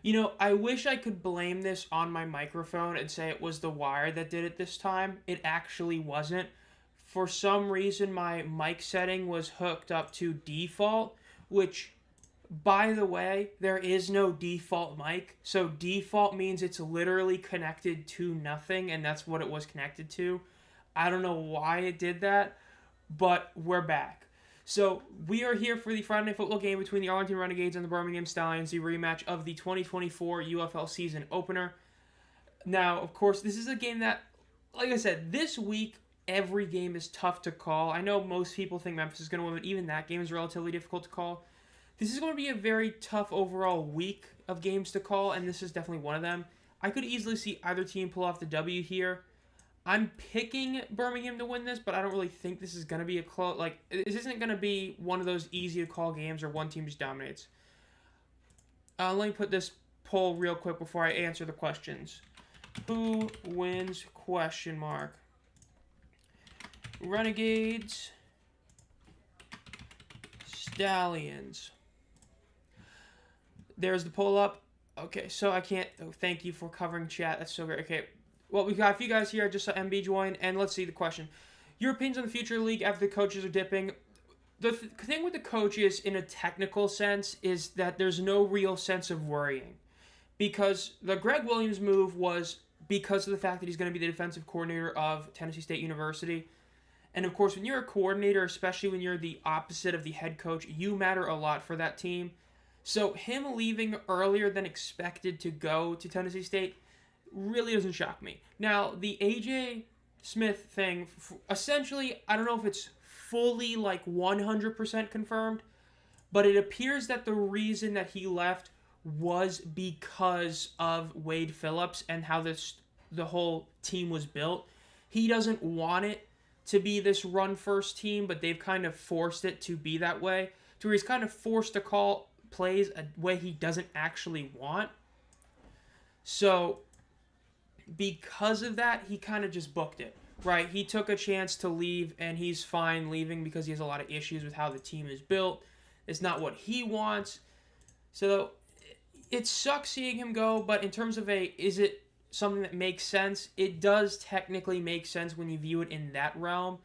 I wish I could blame this on my microphone and say it was the wire that did it this time. It actually wasn't. For some reason, my mic setting was hooked up to default, which, by the way, there is no default mic. So default means it's literally connected to nothing, and that's what it was connected to. I don't know why it did that, but we're back. So we are here for the Friday Night Football game between the Arlington Renegades and the Birmingham Stallions, the rematch of the 2024 UFL season opener. Now, of course, this is a game that, like I said, this week every game is tough to call. I know most people think Memphis is going to win, but even that game is relatively difficult to call. This is going to be a very tough overall week of games to call, and this is definitely one of them. I could easily see either team pull off the W here. I'm picking Birmingham to win this, but I don't really think this is going to be a close... this isn't going to be one of those easy-to-call games where one team just dominates. Let me put this poll real quick before I answer the questions. Who wins? Question mark. Renegades. Stallions. There's the poll up. Okay, so I can't... Oh, thank you for covering chat. That's so great. Okay, well, we've got a few guys here. I just saw MB join, and let's see the question. Your opinions on the future of the league after the coaches are dipping. The thing with the coaches, in a technical sense, is that there's no real sense of worrying. Because the Greg Williams move was because of the fact that he's going to be the defensive coordinator of Tennessee State University. And, of course, when you're a coordinator, especially when you're the opposite of the head coach, you matter a lot for that team. So him leaving earlier than expected to go to Tennessee State really doesn't shock me. Now, the AJ Smith thing, essentially, I don't know if it's fully 100% confirmed, but it appears that the reason that he left was because of Wade Phillips and how the whole team was built. He doesn't want it to be this run-first team, but they've kind of forced it to be that way, to where he's kind of forced to call plays a way he doesn't actually want. So because of that, he kind of just booked it, right? He took a chance to leave, and he's fine leaving because he has a lot of issues with how the team is built. It's not what he wants. So it sucks seeing him go, but in terms of is it something that makes sense? It does technically make sense when you view it in that realm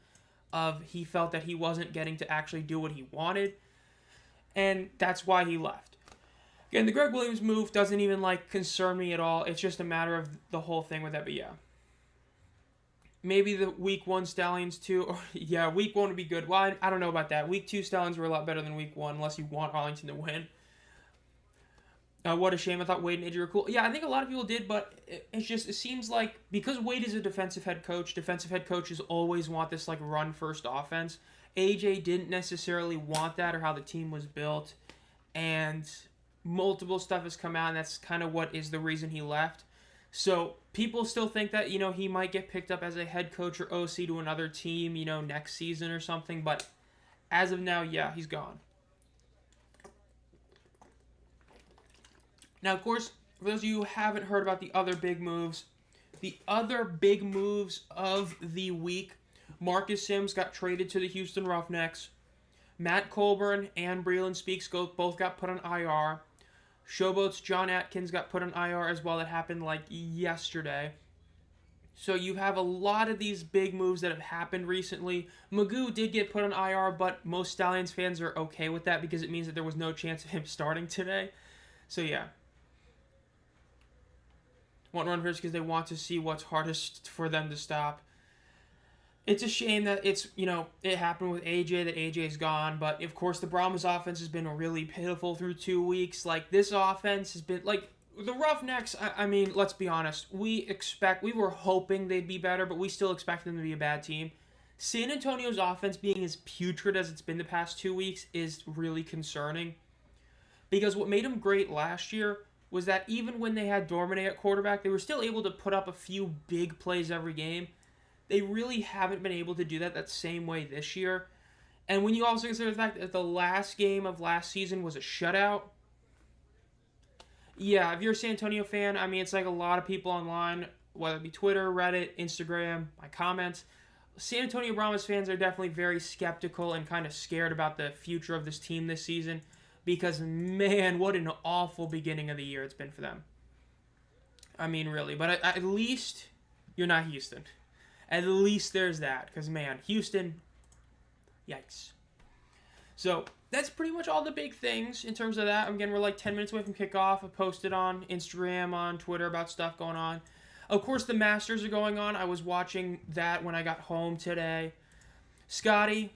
of he felt that he wasn't getting to actually do what he wanted, and that's why he left. Again, the Greg Williams move doesn't even concern me at all. It's just a matter of the whole thing with that. But yeah, maybe the week 1 Stallions too. Or yeah, week 1 would be good. Well, I don't know about that. Week 2 Stallions were a lot better than week 1, unless you want Arlington to win. What a shame. I thought Wade and AJ were cool. Yeah, I think a lot of people did, but it seems like because Wade is a defensive head coaches always want this run first offense. AJ didn't necessarily want that or how the team was built, and multiple stuff has come out, and that's kind of what is the reason he left. So people still think that, he might get picked up as a head coach or OC to another team, next season or something. But as of now, yeah, he's gone. Now, of course, for those of you who haven't heard about the other big moves of the week, Marcus Sims got traded to the Houston Roughnecks. Matt Colburn and Breland Speaks both got put on IR. Showboat's John Atkins got put on IR as well. That happened yesterday. So you have a lot of these big moves that have happened recently. Magoo did get put on IR, but most Stallions fans are okay with that because it means that there was no chance of him starting today. So yeah. Want run first because they want to see what's hardest for them to stop. It's a shame that it happened with AJ, that AJ's gone, but of course the Brahmas offense has been really pitiful through 2 weeks. This offense has been, the Roughnecks, I mean, let's be honest, we were hoping they'd be better, but we still expect them to be a bad team. San Antonio's offense being as putrid as it's been the past 2 weeks is really concerning, because what made them great last year was that even when they had Dormane at quarterback, they were still able to put up a few big plays every game. They really haven't been able to do that same way this year. And when you also consider the fact that the last game of last season was a shutout, yeah, if you're a San Antonio fan, I mean, it's like a lot of people online, whether it be Twitter, Reddit, Instagram, my comments, San Antonio Brahmas fans are definitely very skeptical and kind of scared about the future of this team this season because, man, what an awful beginning of the year it's been for them. I mean, really. But at least you're not Houston. At least there's that. Because, man, Houston, yikes. So that's pretty much all the big things in terms of that. Again, we're like 10 minutes away from kickoff. I posted on Instagram, on Twitter about stuff going on. Of course, the Masters are going on. I was watching that when I got home today. Scotty,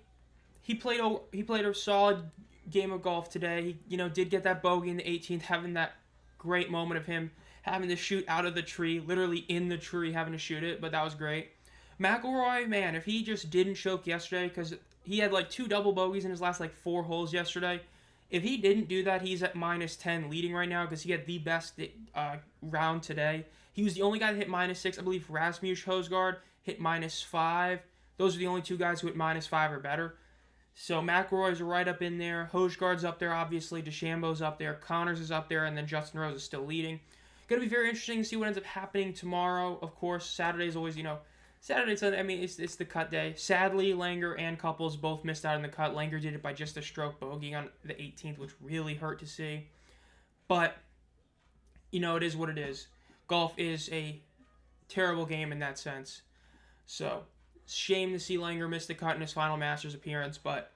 he played a solid game of golf today. He, did get that bogey in the 18th, having that great moment of him having to shoot out of the tree, literally in the tree, having to shoot it, but that was great. McIlroy, man, if he just didn't choke yesterday, because he had like 2 double bogeys in his last like 4 holes yesterday. If he didn't do that, he's at -10 leading right now because he had the best round today. He was the only guy that hit -6. I believe Rasmus Højgaard hit -5. Those are the only 2 guys who hit -5 or better. So McIlroy's right up in there. Højgaard's up there, obviously. DeChambeau's up there. Connors is up there, and then Justin Rose is still leading. Going to be very interesting to see what ends up happening tomorrow. Of course, Saturday's always, Saturday, Sunday, I mean, it's the cut day. Sadly, Langer and Couples both missed out in the cut. Langer did it by just a stroke bogey on the 18th, which really hurt to see. But, it is what it is. Golf is a terrible game in that sense. So, shame to see Langer miss the cut in his final Masters appearance, but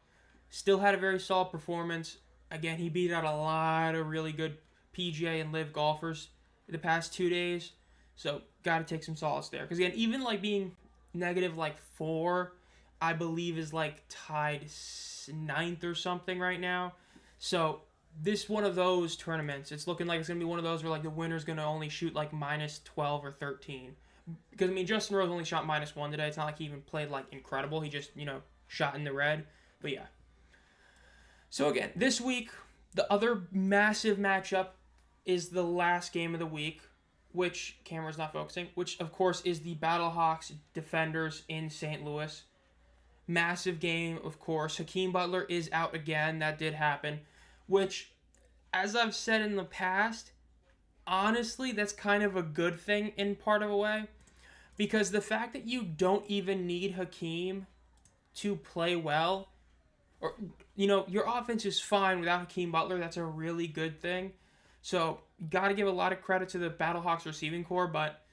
still had a very solid performance. Again, he beat out a lot of really good PGA and LIV golfers the past 2 days. So, got to take some solace there. Because, again, even, being negative, 4, I believe is, tied 9th or something right now. So, this one of those tournaments, it's looking like it's going to be one of those where, the winner's going to only shoot, -12 or 13. Because, Justin Rose only shot -1 today. It's not like he even played, incredible. He just, shot in the red. But, yeah. So, again, this week, the other massive matchup is the last game of the week, which camera's not focusing, which, of course, is the Battlehawks Defenders in St. Louis. Massive game, of course. Hakeem Butler is out again. That did happen. Which, as I've said in the past, honestly, that's kind of a good thing in part of a way. Because the fact that you don't even need Hakeem to play well, or, your offense is fine without Hakeem Butler, that's a really good thing. So, got to give a lot of credit to the Battlehawks receiving core, but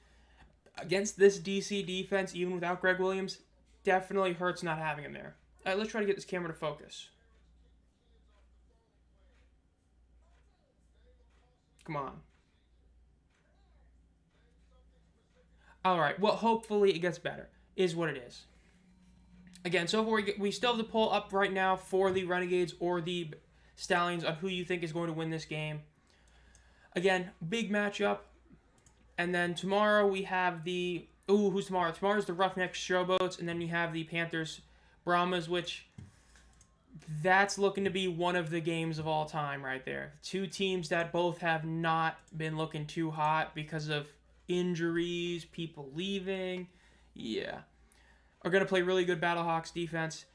against this DC defense, even without Greg Williams, definitely hurts not having him there. Let's try to get this camera to focus. Come on. Alright, well, hopefully it gets better, is what it is. Again, so far we still have the poll up right now for the Renegades or the Stallions on who you think is going to win this game. Again, big matchup. And then tomorrow we have the... Ooh, who's tomorrow? Tomorrow's the Roughnecks Showboats, and then you have the Panthers Brahmas, which... That's looking to be one of the games of all time right there. 2 teams that both have not been looking too hot because of injuries, people leaving. Yeah. Are going to play really good Battlehawks defense.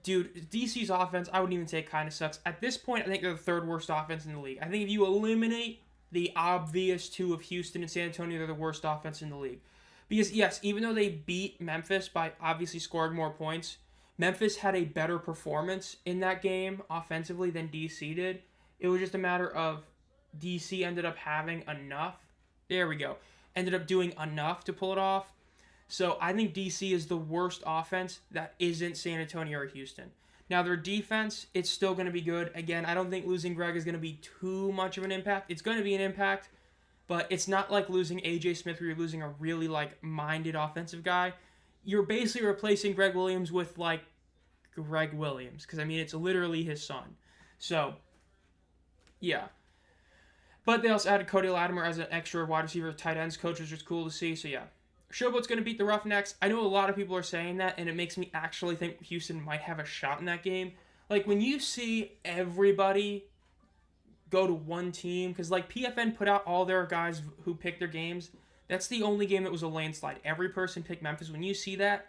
Dude, DC's offense, I wouldn't even say kind of sucks. At this point, I think they're the 3rd worst offense in the league. I think if you eliminate the obvious 2 of Houston and San Antonio, they're the worst offense in the league. Because, yes, even though they beat Memphis by obviously scoring more points, Memphis had a better performance in that game offensively than DC did. It was just a matter of DC ended up having enough. There we go. Ended up doing enough to pull it off. So I think DC is the worst offense that isn't San Antonio or Houston. Now, their defense, it's still going to be good. Again, I don't think losing Greg is going to be too much of an impact. It's going to be an impact, but it's not like losing A.J. Smith where you're losing a really, minded offensive guy. You're basically replacing Greg Williams with, Greg Williams. Because, it's literally his son. So, yeah. But they also added Cody Latimer as an extra wide receiver tight ends coach, which is cool to see. So, yeah. Showboat's going to beat the Roughnecks. I know a lot of people are saying that, and it makes me actually think Houston might have a shot in that game. When you see everybody go to one team, because, PFN put out all their guys who picked their games. That's the only game that was a landslide. Every person picked Memphis. When you see that,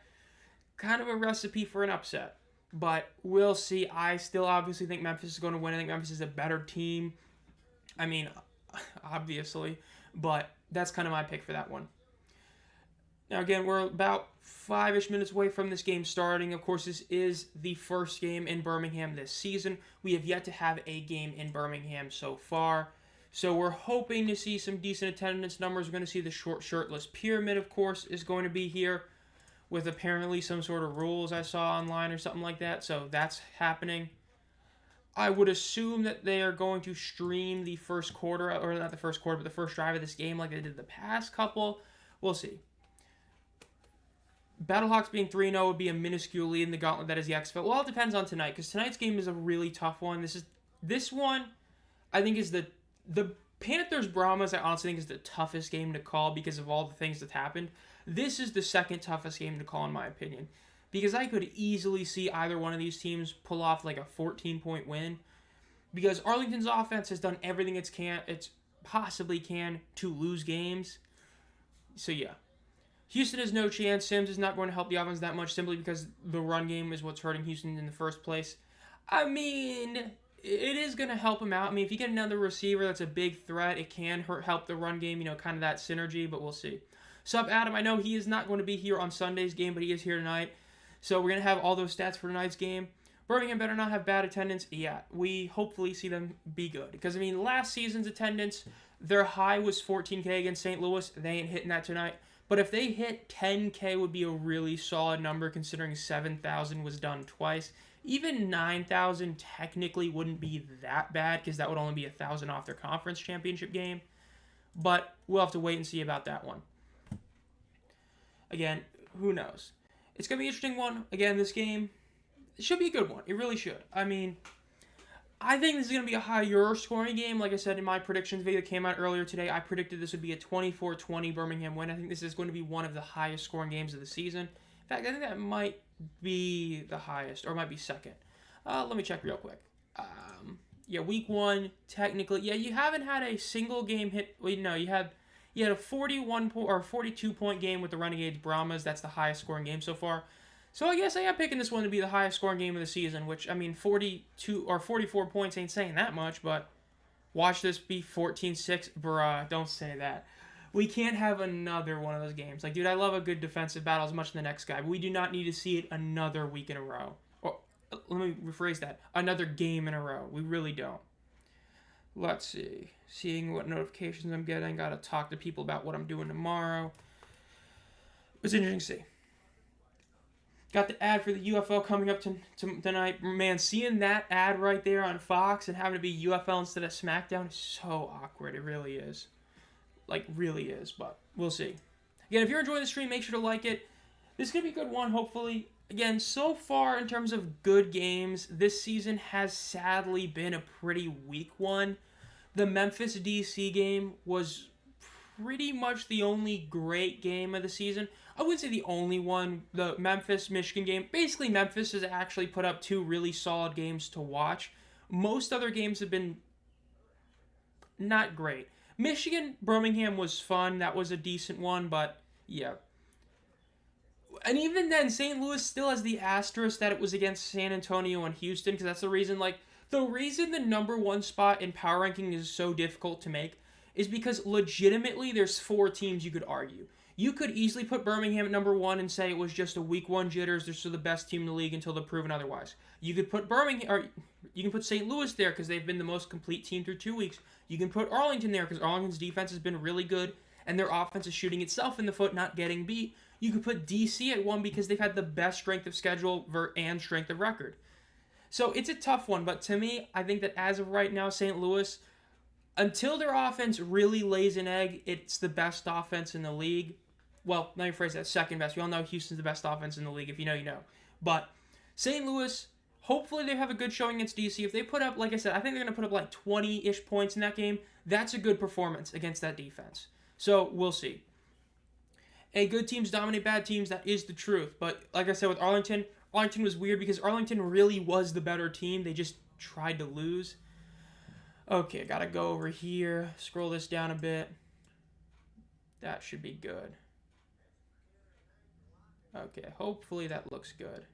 kind of a recipe for an upset. But we'll see. I still obviously think Memphis is going to win. I think Memphis is a better team. Obviously. But that's kind of my pick for that one. Now, again, we're about 5-ish minutes away from this game starting. Of course, this is the first game in Birmingham this season. We have yet to have a game in Birmingham so far. So we're hoping to see some decent attendance numbers. We're going to see the short shirtless pyramid, of course, is going to be here with apparently some sort of rules I saw online or something like that. So that's happening. I would assume that they are going to stream the first quarter, or not the first quarter, but the first drive of this game like they did the past couple. We'll see. Battlehawks being 3-0 would be a minuscule lead in the gauntlet that is the XFL. Well, it depends on tonight, because tonight's game is a really tough one. This one, I think, is the Panthers-Brahmas, I honestly think, is the toughest game to call because of all the things that happened. This is the second toughest game to call, in my opinion, because I could easily see either one of these teams pull off like a 14-point win, because Arlington's offense has done everything it's possibly can to lose games. So, yeah. Houston has no chance. Sims is not going to help the offense that much simply because the run game is what's hurting Houston in the first place. I mean, it is going to help him out. I mean, if you get another receiver that's a big threat, it can help the run game, kind of that synergy, but we'll see. Sup, Adam? I know he is not going to be here on Sunday's game, but he is here tonight. So we're going to have all those stats for tonight's game. Birmingham better not have bad attendance. Yeah, we hopefully see them be good. Because, I mean, last season's attendance, their high was 14K against St. Louis. They ain't hitting that tonight. But if they hit 10K would be a really solid number considering 7,000 was done twice. Even 9,000 technically wouldn't be that bad because that would only be 1,000 off their conference championship game. But we'll have to wait and see about that one. Again, who knows? It's going to be an interesting one. Again, this game, it should be a good one. It really should. I mean, I think this is going to be a higher scoring game. Like I said in my predictions video that came out earlier today, I predicted this would be a 24-20 Birmingham win. I think this is going to be one of the highest scoring games of the season. In fact, I think that might be the highest, or might be second. Let me check real quick. Yeah, week one, technically. Yeah, you haven't had a single game hit. Well, no, you had a 42-point game with the Renegades Brahmas. That's the highest scoring game so far. So I guess I am picking this one to be the highest scoring game of the season, which, I mean, 42 or 44 points ain't saying that much, but watch this be 14-6. Bruh, don't say that. We can't have another one of those games. Like, dude, I love a good defensive battle as much as the next guy, but we do not need to see it another week in a row. Or, let me rephrase that. Another game in a row. We really don't. Let's see. Seeing what notifications I'm getting. Got to talk to people about what I'm doing tomorrow. It's interesting to see. Got the ad for the UFL coming up tonight. Man, seeing that ad right there on Fox and having to be UFL instead of SmackDown is so awkward. It really is. Like, really is, but we'll see. Again, if you're enjoying the stream, make sure to like it. This is going to be a good one, hopefully. Again, so far in terms of good games, this season has sadly been a pretty weak one. The Memphis DC game was pretty much the only great game of the season. I wouldn't say the only one. The Memphis-Michigan game. Basically, Memphis has actually put up two really solid games to watch. Most other games have been not great. Michigan-Birmingham was fun. That was a decent one, but yeah. And even then, St. Louis still has the asterisk that it was against San Antonio and Houston, because that's the reason, the reason the number one spot in power ranking is so difficult to make is because legitimately there's 4 teams you could argue. You could easily put Birmingham at number 1 and say it was just a week 1 jitters. They're still the best team in the league until they're proven otherwise. You could put you can put St. Louis there because they've been the most complete team through 2 weeks. You can put Arlington there because Arlington's defense has been really good and their offense is shooting itself in the foot, not getting beat. You could put DC at 1 because they've had the best strength of schedule and strength of record. So it's a tough one, but to me, I think that as of right now, St. Louis, until their offense really lays an egg, it's the best offense in the league. Well, let me phrase that, second best. We all know Houston's the best offense in the league. If you know, you know. But St. Louis, hopefully they have a good showing against DC. If they put up, like I said, I think they're going to put up like 20-ish points in that game. That's a good performance against that defense. So we'll see. Hey, good teams dominate bad teams. That is the truth. But like I said with Arlington was weird because Arlington really was the better team. They just tried to lose. Okay, got to go over here. Scroll this down a bit. That should be good. Okay, hopefully that looks good.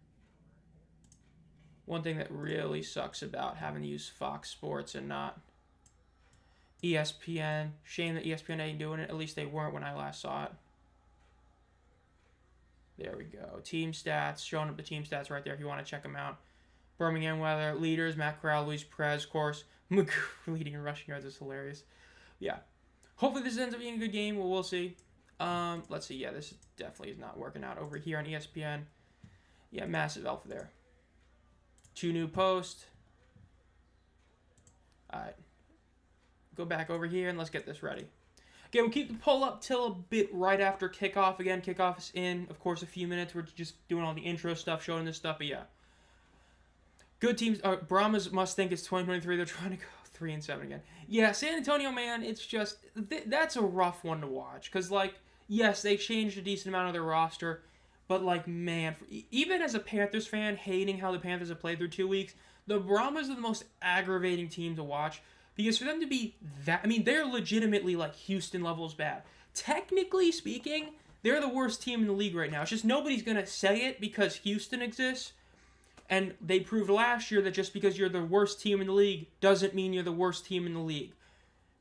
One thing that really sucks about having to use Fox Sports and not ESPN. Shame that ESPN ain't doing it. At least they weren't when I last saw it. There we go. Team stats, showing up the team stats right there if you want to check them out. Birmingham weather, leaders, Matt Corral, Luis Perez, of course. McGrew leading in rushing yards is hilarious. Yeah. Hopefully this ends up being a good game. Well, we'll see. Let's see. Yeah, this definitely is not working out over here on ESPN. Yeah, massive alpha there. 2 new posts. All right. Go back over here and let's get this ready. Again, we'll keep the poll up till a bit right after kickoff. Again, kickoff is in, of course, a few minutes. We're just doing all the intro stuff, showing this stuff, but yeah. Good teams. Brahmas must think it's 2023. They're trying to go 3-7 again. Yeah, San Antonio, man, it's just, that's a rough one to watch. Because, like, yes, they changed a decent amount of their roster, but, like, man, even as a Panthers fan, hating how the Panthers have played through 2 weeks, the Brahmas are the most aggravating team to watch. Because for them to be that, I mean, they're legitimately like Houston levels bad. Technically speaking, they're the worst team in the league right now. It's just nobody's going to say it because Houston exists. And they proved last year that just because you're the worst team in the league doesn't mean you're the worst team in the league.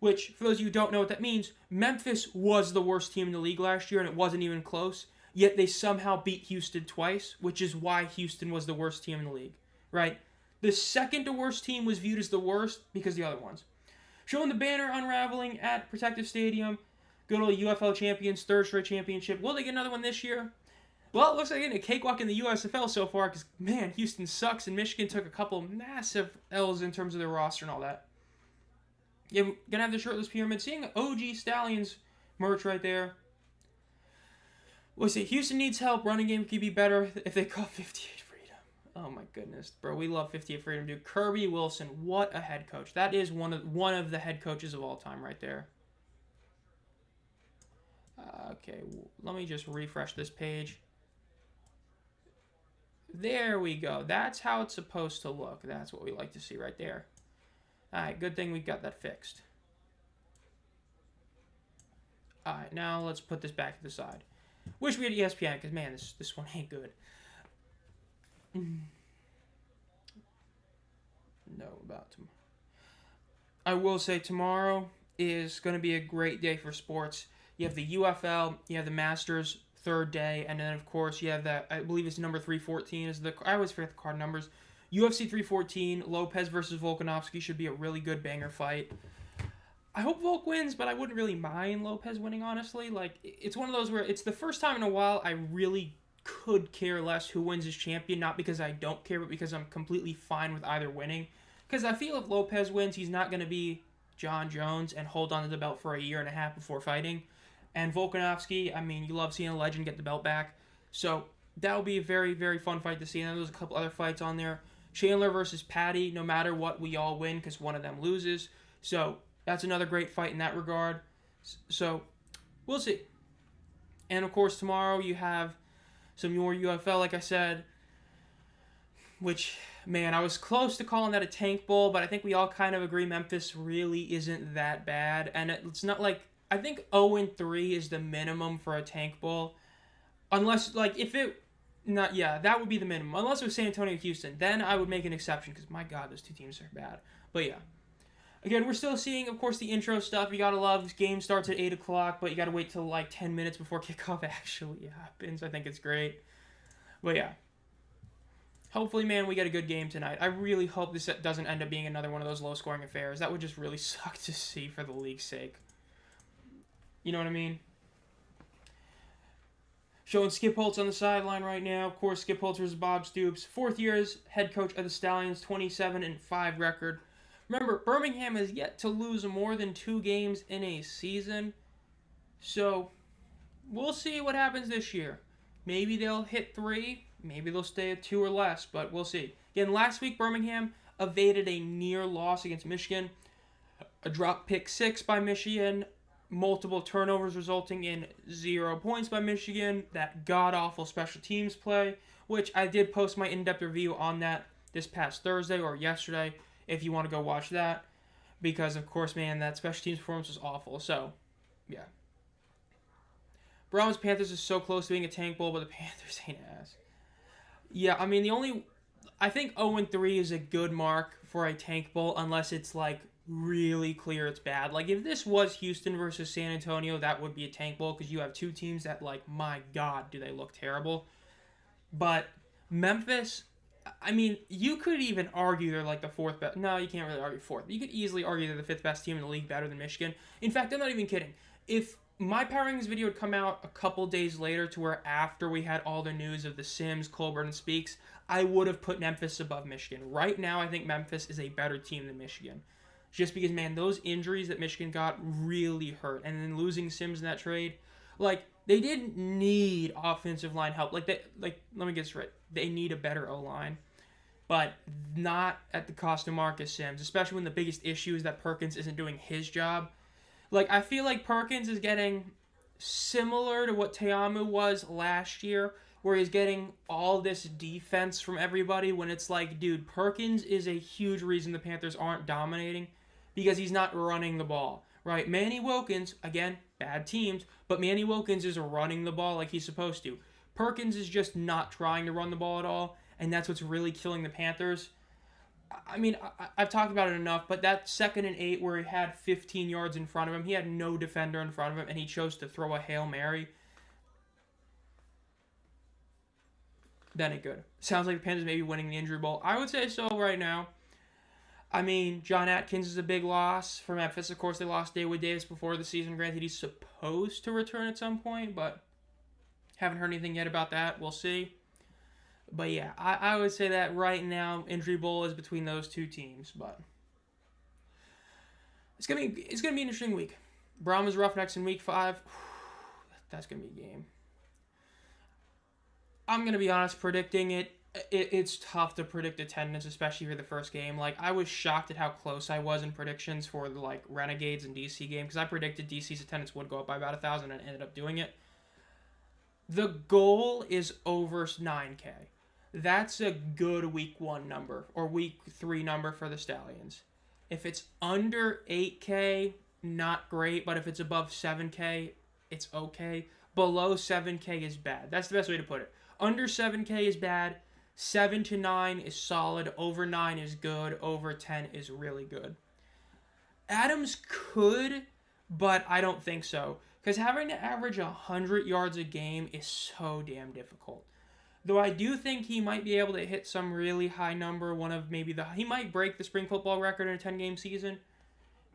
Which, for those of you who don't know what that means, Memphis was the worst team in the league last year and it wasn't even close. Yet they somehow beat Houston twice, which is why Houston was the worst team in the league. Right? The second to worst team was viewed as the worst because the other ones. Showing the banner unraveling at Protective Stadium. Good old UFL champions, third straight championship. Will they get another one this year? Well, it looks like getting a cakewalk in the USFL so far because, man, Houston sucks and Michigan took a couple massive L's in terms of their roster and all that. Yeah, we're going to have the shirtless pyramid. Seeing OG Stallions merch right there. We'll see. Houston needs help. Running game could be better if they call 58. Oh my goodness, bro, we love 58 Freedom, dude. Kirby Wilson, what a head coach. That is one of the head coaches of all time right there. Okay, let me just refresh this page. There we go. That's how it's supposed to look. That's what we like to see right there. All right, good thing we got that fixed. All right, now let's put this back to the side. Wish we had ESPN because, man, this one ain't good. No, about tomorrow. I will say tomorrow is going to be a great day for sports. You have the UFL, you have the Masters third day, and then of course you have that, I believe it's number 314 is the, I always forget the card numbers. UFC 314, Lopez versus Volkanovski should be a really good banger fight. I hope Volk wins, but I wouldn't really mind Lopez winning, honestly. Like, it's one of those where it's the first time in a while I really could care less who wins as champion, not because I don't care, but because I'm completely fine with either winning. Because I feel if Lopez wins, he's not going to be John Jones and hold on to the belt for a year and a half before fighting. And Volkanovski, I mean, you love seeing a legend get the belt back. So that'll be a very, very fun fight to see. And then there's a couple other fights on there. Chandler versus Patty, no matter what, we all win because one of them loses. So that's another great fight in that regard. So we'll see. And of course, tomorrow you have some more UFL, like I said, which, man, I was close to calling that a tank bowl, but I think we all kind of agree Memphis really isn't that bad. And it's not like, I think 0-3 is the minimum for a tank bowl. Unless, like, if it, not, yeah, that would be the minimum. Unless it was San Antonio Houston, then I would make an exception because, my God, those two teams are bad. But yeah. Again, we're still seeing, of course, the intro stuff. You gotta love this game starts at 8 o'clock, but you gotta wait till like 10 minutes before kickoff actually happens. I think it's great. But yeah. Hopefully, man, we get a good game tonight. I really hope this doesn't end up being another one of those low-scoring affairs. That would just really suck to see for the league's sake. You know what I mean? Showing Skip Holtz on the sideline right now. Of course, Skip Holtz versus Bob Stoops. 4th year as head coach of the Stallions, 27-5 record. Remember, Birmingham has yet to lose more than 2 games in a season. So, we'll see what happens this year. Maybe they'll hit 3. Maybe they'll stay at 2 or less, but we'll see. Again, last week, Birmingham evaded a near loss against Michigan. A drop pick 6 by Michigan. Multiple turnovers resulting in 0 points by Michigan. That god-awful special teams play, which I did post my in-depth review on that this past Thursday or yesterday, if you want to go watch that. Because, of course, man, that special teams performance was awful. So, yeah. Browns Panthers is so close to being a tank bowl, but the Panthers ain't ass. Yeah, I mean, I think 0-3 is a good mark for a tank bowl, unless it's like really clear it's bad. Like, if this was Houston versus San Antonio, that would be a tank bowl because you have two teams that, like, my God, do they look terrible. But Memphis, I mean, you could even argue they're like the fourth best. No, you can't really argue fourth. You could easily argue they're the fifth best team in the league, better than Michigan. In fact, I'm not even kidding. If my Power Rankings video had come out a couple days later to where after we had all the news of the Sims, Colbert, and Speaks, I would have put Memphis above Michigan. Right now, I think Memphis is a better team than Michigan. Just because, man, those injuries that Michigan got really hurt. And then losing Sims in that trade, like, they didn't need offensive line help. Let me get this right. They need a better O-line. But not at the cost of Marcus Sims, especially when the biggest issue is that Perkins isn't doing his job. Like, I feel like Perkins is getting similar to what Teamu was last year, where he's getting all this defense from everybody when it's like, dude, Perkins is a huge reason the Panthers aren't dominating because he's not running the ball, right? Manny Wilkins, again, bad teams, but Manny Wilkins is running the ball like he's supposed to. Perkins is just not trying to run the ball at all, and that's what's really killing the Panthers. I mean, I've talked about it enough, but that 2nd and 8 where he had 15 yards in front of him, he had no defender in front of him, and he chose to throw a Hail Mary. That ain't good. Sounds like the Panthers may be winning the injury bowl. I would say so right now. I mean, John Atkins is a big loss for Memphis. Of course, they lost David Davis before the season. Granted, he's supposed to return at some point, but haven't heard anything yet about that. We'll see. But yeah, I would say that right now, injury bowl is between those two teams. But it's gonna be an interesting week. Brahmas Roughnecks in week 5. That's gonna be a game. I'm gonna be honest, predicting it. It's tough to predict attendance, especially for the first game. Like, I was shocked at how close I was in predictions for the, like, Renegades and DC game, because I predicted DC's attendance would go up by about 1,000 and ended up doing it. The goal is over 9K. That's a good week 1 number, or week 3 number for the Stallions. If it's under 8K, not great, but if it's above 7K, it's okay. Below 7K is bad. That's the best way to put it. Under 7K is bad. 7 to 9 is solid. Over 9 is good. Over 10 is really good. Adams could, but I don't think so. Because having to average 100 yards a game is so damn difficult. Though I do think he might be able to hit some really high number. He might break the spring football record in a 10-game season.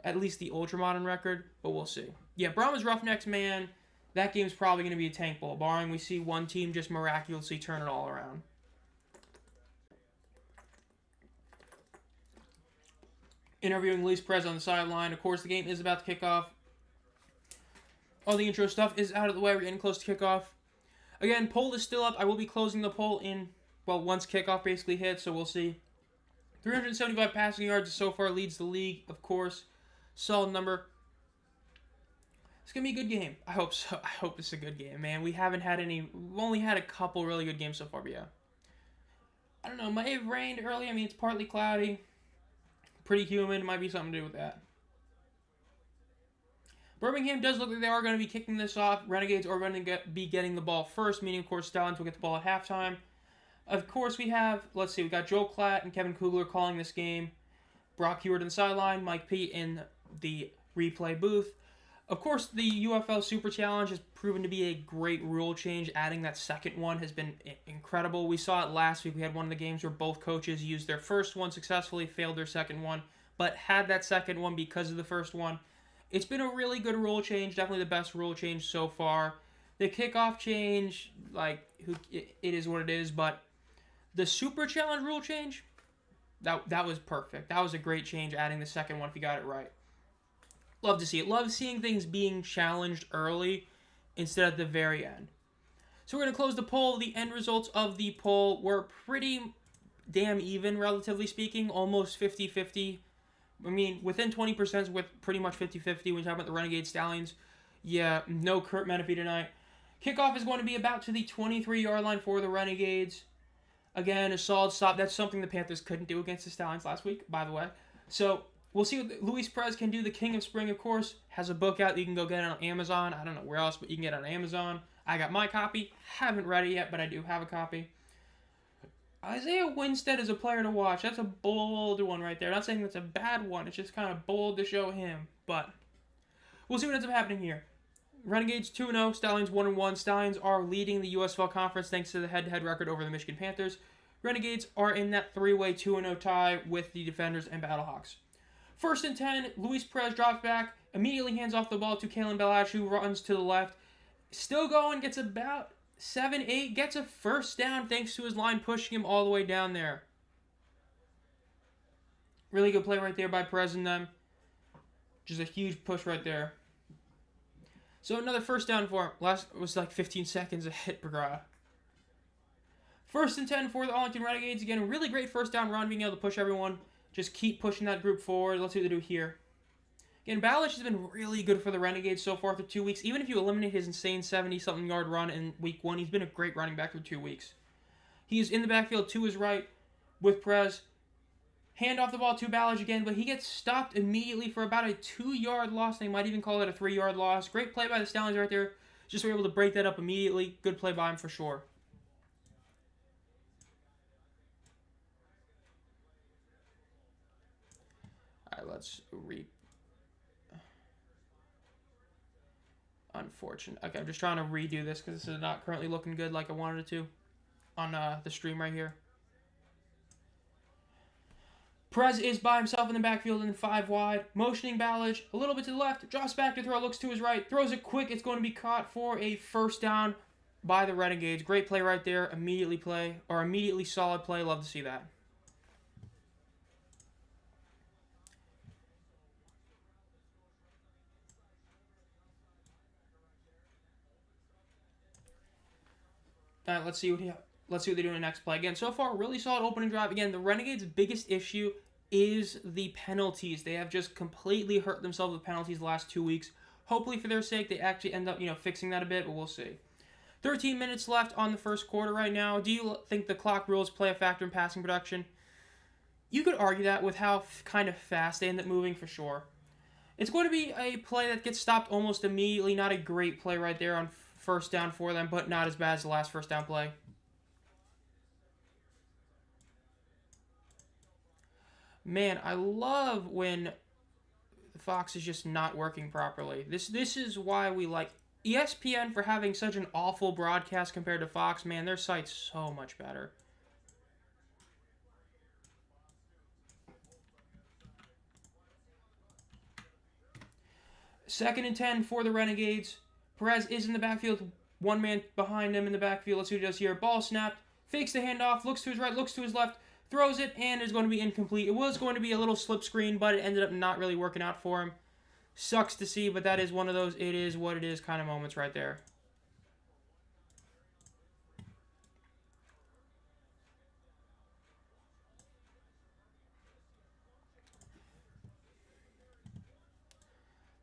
At least the ultramodern record. But we'll see. Yeah, Brahmas Roughnecks, man. That game's probably going to be a tank bowl. Barring we see one team just miraculously turn it all around. Interviewing Luis Perez on the sideline. Of course, the game is about to kick off. All the intro stuff is out of the way. We're getting close to kickoff. Again, poll is still up. I will be closing the poll once kickoff basically hits, so we'll see. 375 passing yards so far leads the league, of course. Solid number. It's going to be a good game. I hope so. I hope it's a good game, man. We've only had a couple really good games so far, but yeah. I don't know. It might have rained early. I mean, it's partly cloudy. Pretty humid. Might be something to do with that. Birmingham does look like they are going to be kicking this off. Renegades are going to be getting the ball first, meaning, of course, Stallions will get the ball at halftime. Of course, we got Joe Klatt and Kevin Kugler calling this game. Brock Hewitt on the sideline, Mike P in the replay booth. Of course, the UFL Super Challenge has proven to be a great rule change. Adding that second one has been incredible. We saw it last week. We had one of the games where both coaches used their first one successfully, failed their second one, but had that second one because of the first one. It's been a really good rule change, definitely the best rule change so far. The kickoff change, it is what it is, but the Super Challenge rule change, that was perfect. That was a great change, adding the second one if you got it right. Love to see it. Love seeing things being challenged early instead at the very end. So we're going to close the poll. The end results of the poll were pretty damn even, relatively speaking, almost 50-50. I mean, within 20% with pretty much 50-50 when you talk about the Renegade Stallions. Yeah, no Kurt Menefee tonight. Kickoff is going to be about to the 23-yard line for the Renegades. Again, a solid stop. That's something the Panthers couldn't do against the Stallions last week, by the way. So we'll see what Luis Perez can do. The King of Spring, of course, has a book out that you can go get it on Amazon. I don't know where else, but you can get it on Amazon. I got my copy. Haven't read it yet, but I do have a copy. Isaiah Winstead is a player to watch. That's a bold one right there. Not saying that's a bad one. It's just kind of bold to show him. But we'll see what ends up happening here. Renegades 2-0, Stallions 1-1. Stallions are leading the USFL conference thanks to the head-to-head record over the Michigan Panthers. Renegades are in that three-way 2-0 tie with the Defenders and Battlehawks. First and 10, Luis Perez drops back, immediately hands off the ball to Kalen Balash, who runs to the left. Still going, gets about 7-8, gets a first down thanks to his line pushing him all the way down there. Really good play right there by Perez and them. Just a huge push right there. So another first down for him. Last was like 15 seconds of hit McGraw. First and 10 for the Arlington Renegades. Again, a really great first down run, being able to push everyone. Just keep pushing that group forward. Let's see what they do here. Again, Balish has been really good for the Renegades so far through 2 weeks. Even if you eliminate his insane 70-something yard run in week 1, he's been a great running back for 2 weeks. He's in the backfield to his right with Perez. Hand off the ball to Balish again, but he gets stopped immediately for about a 2-yard loss. They might even call it a 3-yard loss. Great play by the Stallions right there. Just were able to break that up immediately. Good play by him for sure. All right, let's Unfortunate. Okay, I'm just trying to redo this because this is not currently looking good like I wanted it to on the stream right here. Perez is by himself in the backfield in 5 wide, motioning Ballage a little bit to the left, drops back to throw, looks to his right, throws it quick. It's going to be caught for a first down by the Renegades. Great play right there. Immediately solid play. Love to see that. All right, let's see what they do in the next play. Again, so far, really solid opening drive. Again, the Renegades' biggest issue is the penalties. They have just completely hurt themselves with penalties the last 2 weeks. Hopefully, for their sake, they actually end up, fixing that a bit, but we'll see. 13 minutes left on the first quarter right now. Do you think the clock rules play a factor in passing production? You could argue that with how kind of fast they end up moving, for sure. It's going to be a play that gets stopped almost immediately. Not a great play right there on first down for them, but not as bad as the last first down play. Man, I love when Fox is just not working properly. This is why we like ESPN for having such an awful broadcast compared to Fox. Man, their site's so much better. Second and 10 for the Renegades. Perez is in the backfield. One man behind him in the backfield. Let's see what he does here. Ball snapped. Fakes the handoff. Looks to his right. Looks to his left. Throws it, and is going to be incomplete. It was going to be a little slip screen, but it ended up not really working out for him. Sucks to see, but that is one of those it is what it is kind of moments right there.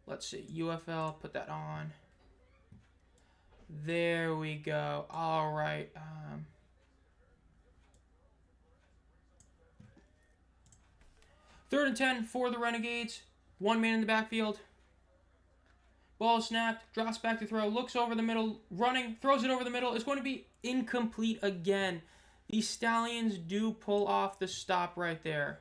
Let's see. UFL, put that on. There we go. All right. Third and 10 for the Renegades. One man in the backfield. Ball snapped. Drops back to throw. Looks over the middle. Running. Throws it over the middle. It's going to be incomplete again. The Stallions do pull off the stop right there.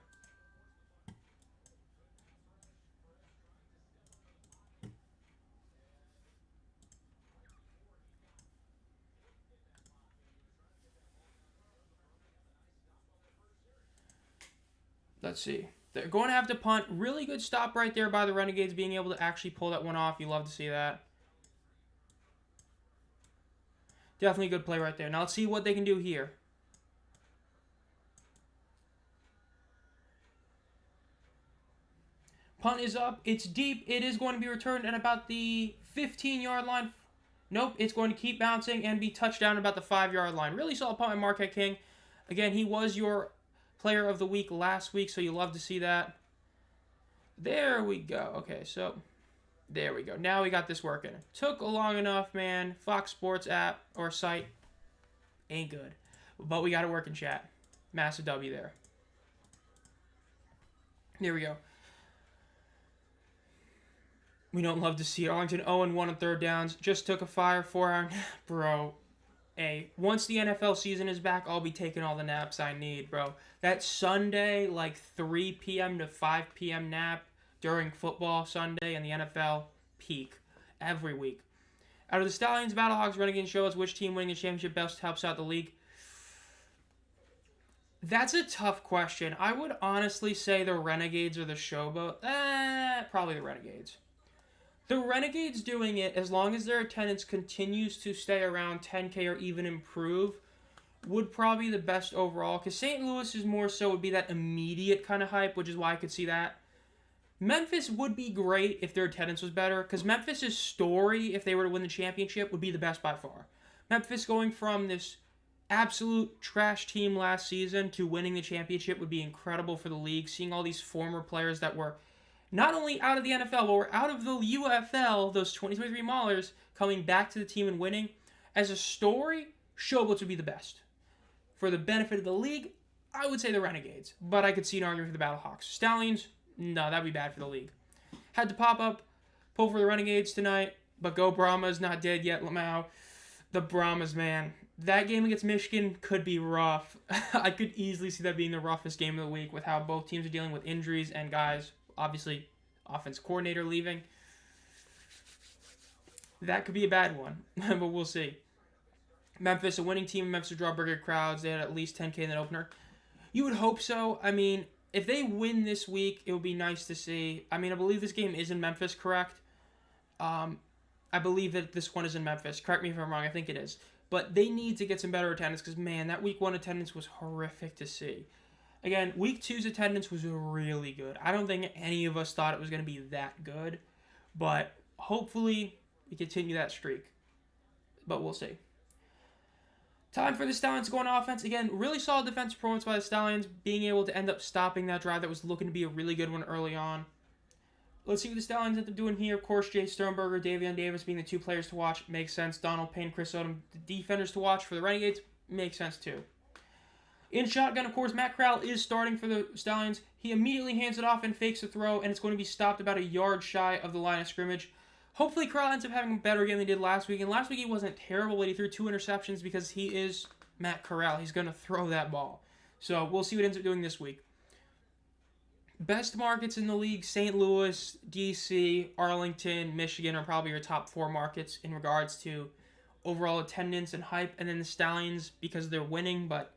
Let's see. They're going to have to punt. Really good stop right there by the Renegades, being able to actually pull that one off. You love to see that. Definitely a good play right there. Now let's see what they can do here. Punt is up. It's deep. It is going to be returned at about the 15-yard line. Nope, it's going to keep bouncing and be touchdown about the 5-yard line. Really solid punt by Marquette King. Again, he was your player of the week last week, so you love to see that. There we go. Okay, so there we go. Now we got this working. Took long enough, man. Fox Sports app or site ain't good, but we got it working, chat. Massive W there. There we go. We don't love to see it. Arlington 0-1 on third downs. Just took a fire 4-hour. Bro, Once the NFL season is back, I'll be taking all the naps I need, bro. That Sunday, like 3 p.m. to 5 p.m. nap during football Sunday and the NFL, peak every week. Out of the Stallions, Battlehawks, Renegades, show us which team winning the championship best helps out the league. That's a tough question. I would honestly say the Renegades or the Showboat. Probably the Renegades. The Renegades doing it, as long as their attendance continues to stay around 10K or even improve, would probably be the best overall. Because St. Louis is more so would be that immediate kind of hype, which is why I could see that. Memphis would be great if their attendance was better. Because Memphis' story, if they were to win the championship, would be the best by far. Memphis going from this absolute trash team last season to winning the championship would be incredible for the league. Seeing all these former players that were not only out of the NFL, but were out of the UFL, those 2023 Maulers, coming back to the team and winning. As a story, Showboats would be the best. For the benefit of the league, I would say the Renegades. But I could see an argument for the Battlehawks. Stallions, no, that'd be bad for the league. Had to pop up, pull for the Renegades tonight, but go Brahmas, not dead yet, Lamau. The Brahmas, man. That game against Michigan could be rough. I could easily see that being the roughest game of the week with how both teams are dealing with injuries and guys, obviously, offense coordinator leaving. That could be a bad one, but we'll see. Memphis, a winning team. Memphis will draw bigger crowds. They had at least 10K in that opener. You would hope so. I mean, if they win this week, it would be nice to see. I mean, I believe this game is in Memphis, correct? I believe that this one is in Memphis. Correct me if I'm wrong. I think it is. But they need to get some better attendance because, man, that week 1 attendance was horrific to see. Again, week 2's attendance was really good. I don't think any of us thought it was going to be that good. But hopefully we continue that streak. But we'll see. Time for the Stallions to go on offense. Again, really solid defensive performance by the Stallions, being able to end up stopping that drive that was looking to be a really good one early on. Let's see what the Stallions end up doing here. Of course, Jay Sternberger, Davion Davis being the 2 players to watch. Makes sense. Donald Payne, Chris Odom, the defenders to watch for the Renegades. Makes sense too. In shotgun, of course, Matt Corral is starting for the Stallions. He immediately hands it off and fakes the throw, and it's going to be stopped about a yard shy of the line of scrimmage. Hopefully, Corral ends up having a better game than he did last week. And last week, he wasn't terrible, but he threw 2 interceptions because he is Matt Corral. He's going to throw that ball. So we'll see what ends up doing this week. Best markets in the league, St. Louis, D.C., Arlington, Michigan are probably your top 4 markets in regards to overall attendance and hype. And then the Stallions because they're winning, but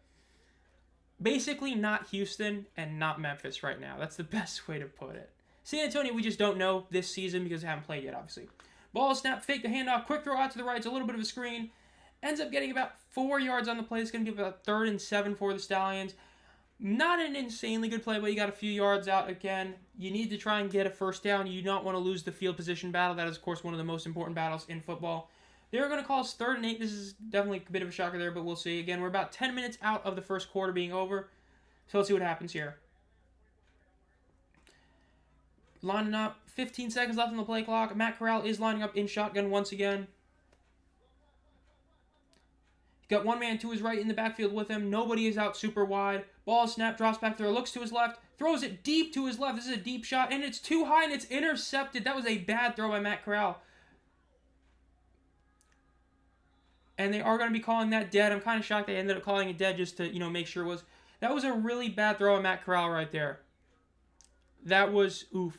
basically not Houston and not Memphis right now. That's the best way to put it. San Antonio, we just don't know this season because they haven't played yet, obviously. Ball snap, fake the handoff, quick throw out to the right. It's a little bit of a screen. Ends up getting about 4 yards on the play. It's going to be about 3rd and 7 for the Stallions. Not an insanely good play, but you got a few yards out again. You need to try and get a first down. You don't want to lose the field position battle. That is, of course, one of the most important battles in football. They're going to call us 3rd and 8. This is definitely a bit of a shocker there, but we'll see. Again, we're about 10 minutes out of the first quarter being over. So let's see what happens here. Lining up, 15 seconds left on the play clock. Matt Corral is lining up in shotgun once again. Got one man to his right in the backfield with him. Nobody is out super wide. Ball snap, drops back there, looks to his left, throws it deep to his left. This is a deep shot, and it's too high, and it's intercepted. That was a bad throw by Matt Corral. And they are going to be calling that dead. I'm kind of shocked they ended up calling it dead just to, make sure it was. That was a really bad throw by Matt Corral right there. That was oof.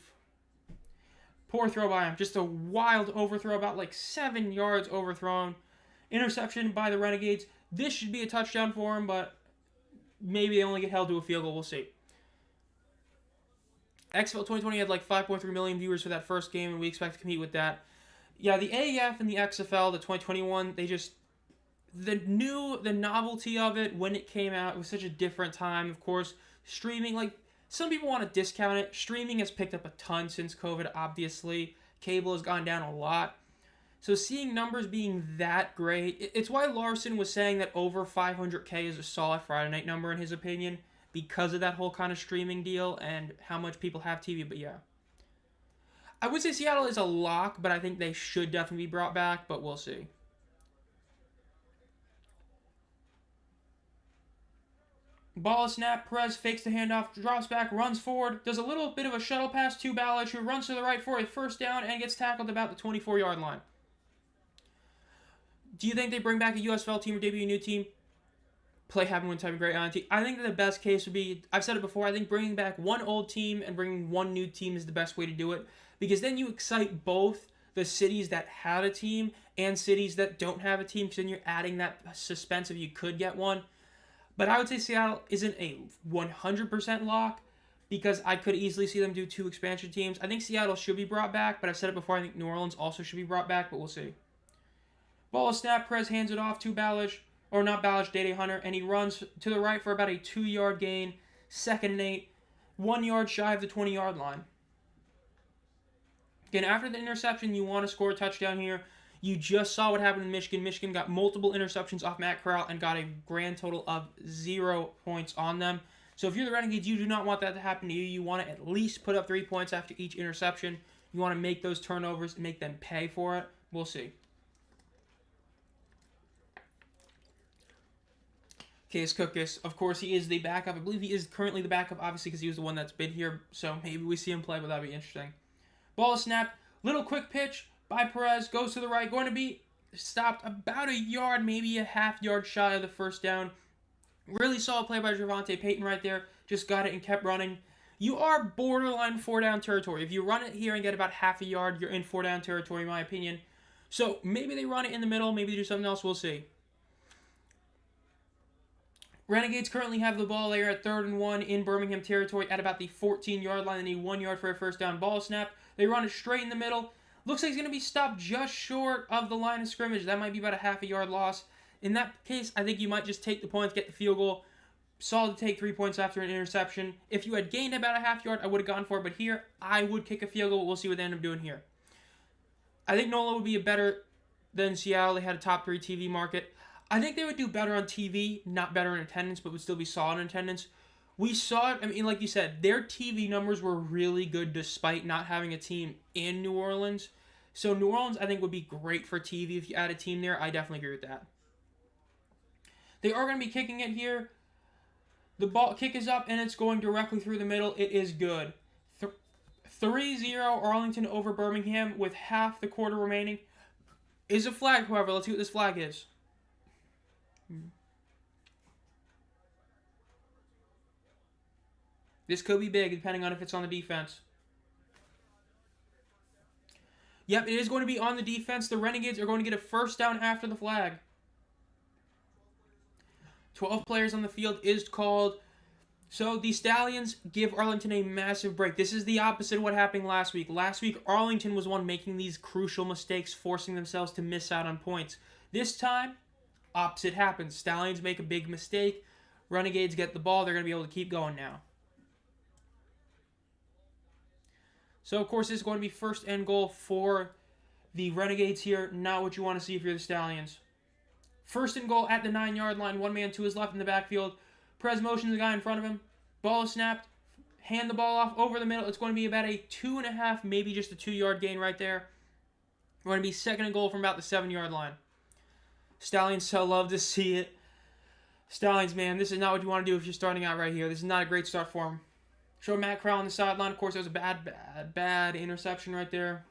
Poor throw by him. Just a wild overthrow, about like 7 yards overthrown. Interception by the Renegades. This should be a touchdown for him, but maybe they only get held to a field goal. We'll see. XFL 2020 had like 5.3 million viewers for that first game, and we expect to compete with that. Yeah, the AAF and the XFL, the 2021, the novelty of it when it came out, it was such a different time. Of course, streaming, like, some people want to discount it. Streaming has picked up a ton since COVID, obviously. Cable has gone down a lot. So seeing numbers being that great, it's why Larson was saying that over 500K is a solid Friday night number in his opinion, because of that whole kind of streaming deal and how much people have TV, but yeah. I would say Seattle is a lock, but I think they should definitely be brought back, but we'll see. Ball snap, Perez fakes the handoff, drops back, runs forward, does a little bit of a shuttle pass to Ballage, who runs to the right for a first down and gets tackled about the 24-yard line. Do you think they bring back a USFL team or debut a new team? Play having one type of great on team. I think that the best case would be, I've said it before, I think bringing back one old team and bringing one new team is the best way to do it, because then you excite both the cities that have a team and cities that don't have a team, because then you're adding that suspense if you could get one. But I would say Seattle isn't a 100% lock, because I could easily see them do 2 expansion teams. I think Seattle should be brought back, but I've said it before, I think New Orleans also should be brought back, but we'll see. Ball snap, Perez hands it off to Ballage, or not Ballage, Dede Hunter, and he runs to the right for about a 2-yard gain, 2nd and 8, 1 yard shy of the 20-yard line. Again, after the interception, you want to score a touchdown here. You just saw what happened in Michigan. Michigan got multiple interceptions off Matt Corral and got a grand total of 0 points on them. So if you're the Renegades, you do not want that to happen to you. You want to at least put up 3 points after each interception. You want to make those turnovers and make them pay for it. We'll see. Case Cookus, of course, he is the backup. I believe he is currently the backup, obviously, because he was the one that's been here. So maybe we see him play, but that'd be interesting. Ball is snapped. Little quick pitch by Perez. Goes to the right. Going to be stopped about a yard, maybe a half-yard shy of the first down. Really solid play by Javonte Payton right there. Just got it and kept running. You are borderline 4-down territory. If you run it here and get about half a yard, you're in 4-down territory, in my opinion. So maybe they run it in the middle. Maybe they do something else. We'll see. Renegades currently have the ball there at 3rd and 1 in Birmingham territory at about the 14-yard line. They need 1 yard for a first down. Ball snap. They run it straight in the middle. Looks like he's going to be stopped just short of the line of scrimmage. That might be about a half a yard loss. In that case, I think you might just take the points, get the field goal. Solid to take 3 points after an interception. If you had gained about a half yard, I would have gone for it. But here, I would kick a field goal. We'll see what they end up doing here. I think NOLA would be better than Seattle. They had a top 3 TV market. I think they would do better on TV, not better in attendance, but would still be solid in attendance. We saw it, I mean, like you said, their TV numbers were really good despite not having a team in New Orleans. So New Orleans, I think, would be great for TV if you add a team there. I definitely agree with that. They are going to be kicking it here. The ball kick is up, and it's going directly through the middle. It is good. 3-0 Arlington over Birmingham with half the quarter remaining. Is a flag, however. Let's see what this flag is. This could be big, depending on if it's on the defense. Yep, it is going to be on the defense. The Renegades are going to get a first down after the flag. 12 players on the field is called. So the Stallions give Arlington a massive break. This is the opposite of what happened last week. Last week, Arlington was one making these crucial mistakes, forcing themselves to miss out on points. This time, opposite happens. Stallions make a big mistake. Renegades get the ball. They're going to be able to keep going now. So, of course, this is going to be 1st and goal for the Renegades here. Not what you want to see if you're the Stallions. 1st and goal at the 9-yard line. 1 man to his left in the backfield. Perez motions the guy in front of him. Ball is snapped. Hand the ball off over the middle. It's going to be about a 2.5, maybe just a 2-yard gain right there. We're going to be 2nd and goal from about the 7-yard line. Stallions so love to see it. Stallions, man, this is not what you want to do if you're starting out right here. This is not a great start for him. Show Matt Corral on the sideline. Of course, it was a bad interception right there.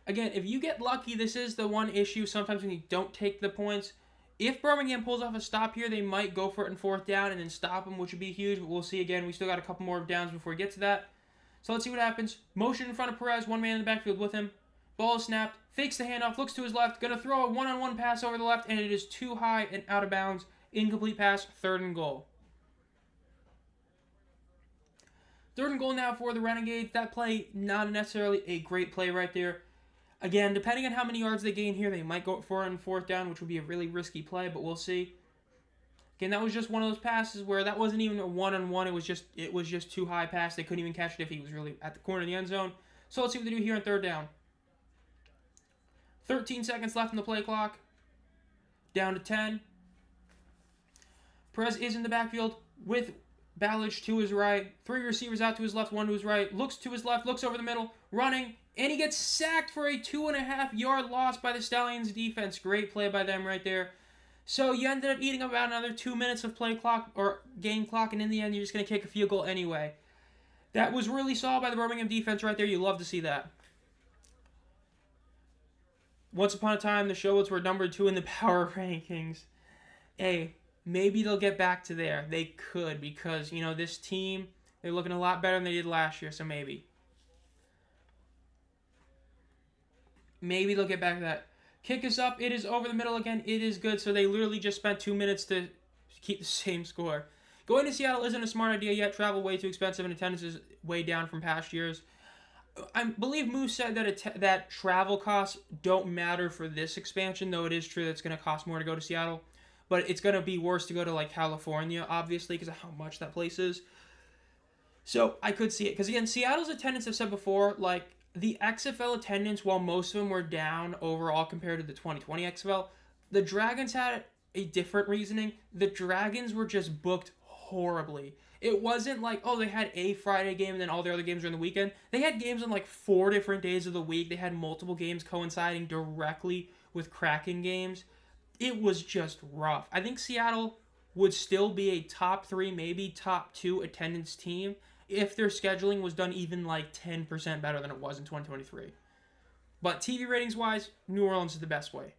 Again, if you get lucky, this is the one issue sometimes when you don't take the points. If Birmingham pulls off a stop here, they might go for it in 4th down and then stop them, which would be huge. But we'll see again. We still got a couple more downs before we get to that. So let's see what happens. Motion in front of Perez. 1 man in the backfield with him. Ball is snapped. Fakes the handoff. Looks to his left. Going to throw a one-on-one pass over the left, and it is too high and out of bounds. Incomplete pass. 3rd and goal. 3rd and goal now for the Renegades. That play, not necessarily a great play right there. Again, depending on how many yards they gain here, they might go for it on 4th down, which would be a really risky play, but we'll see. Again, that was just one of those passes where that wasn't even a one-on-one. It was just too high pass. They couldn't even catch it if he was really at the corner of the end zone. So let's see what they do here on 3rd down. 13 seconds left in the play clock. Down to 10. Perez is in the backfield with Ballage to his right. 3 receivers out to his left, 1 to his right. Looks to his left, looks over the middle, running, and he gets sacked for a 2.5-yard loss by the Stallions defense. Great play by them right there. So you ended up eating about another 2 minutes of play clock or game clock, and in the end, you're just going to kick a field goal anyway. That was really solid by the Birmingham defense right there. You love to see that. Once upon a time, the Showboats were number 2 in the power rankings. Hey, maybe they'll get back to there. They could, because, this team, they're looking a lot better than they did last year, so maybe. Maybe they'll get back to that. Kick is up. It is over the middle again. It is good, so they literally just spent 2 minutes to keep the same score. Going to Seattle isn't a smart idea yet. Travel way too expensive, and attendance is way down from past years. I believe Moose said that travel costs don't matter for this expansion, though it is true that it's going to cost more to go to Seattle. But it's going to be worse to go to, like, California, obviously, because of how much that place is. So I could see it. Because, again, Seattle's attendance, I've said before, like, the XFL attendance, while most of them were down overall compared to the 2020 XFL, the Dragons had a different reasoning. The Dragons were just booked horribly. It wasn't like, oh, they had a Friday game and then all the other games were in the weekend. They had games on like 4 different days of the week. They had multiple games coinciding directly with Kraken games. It was just rough. I think Seattle would still be a top 3, maybe top 2 attendance team if their scheduling was done even like 10% better than it was in 2023. But TV ratings wise, New Orleans is the best way.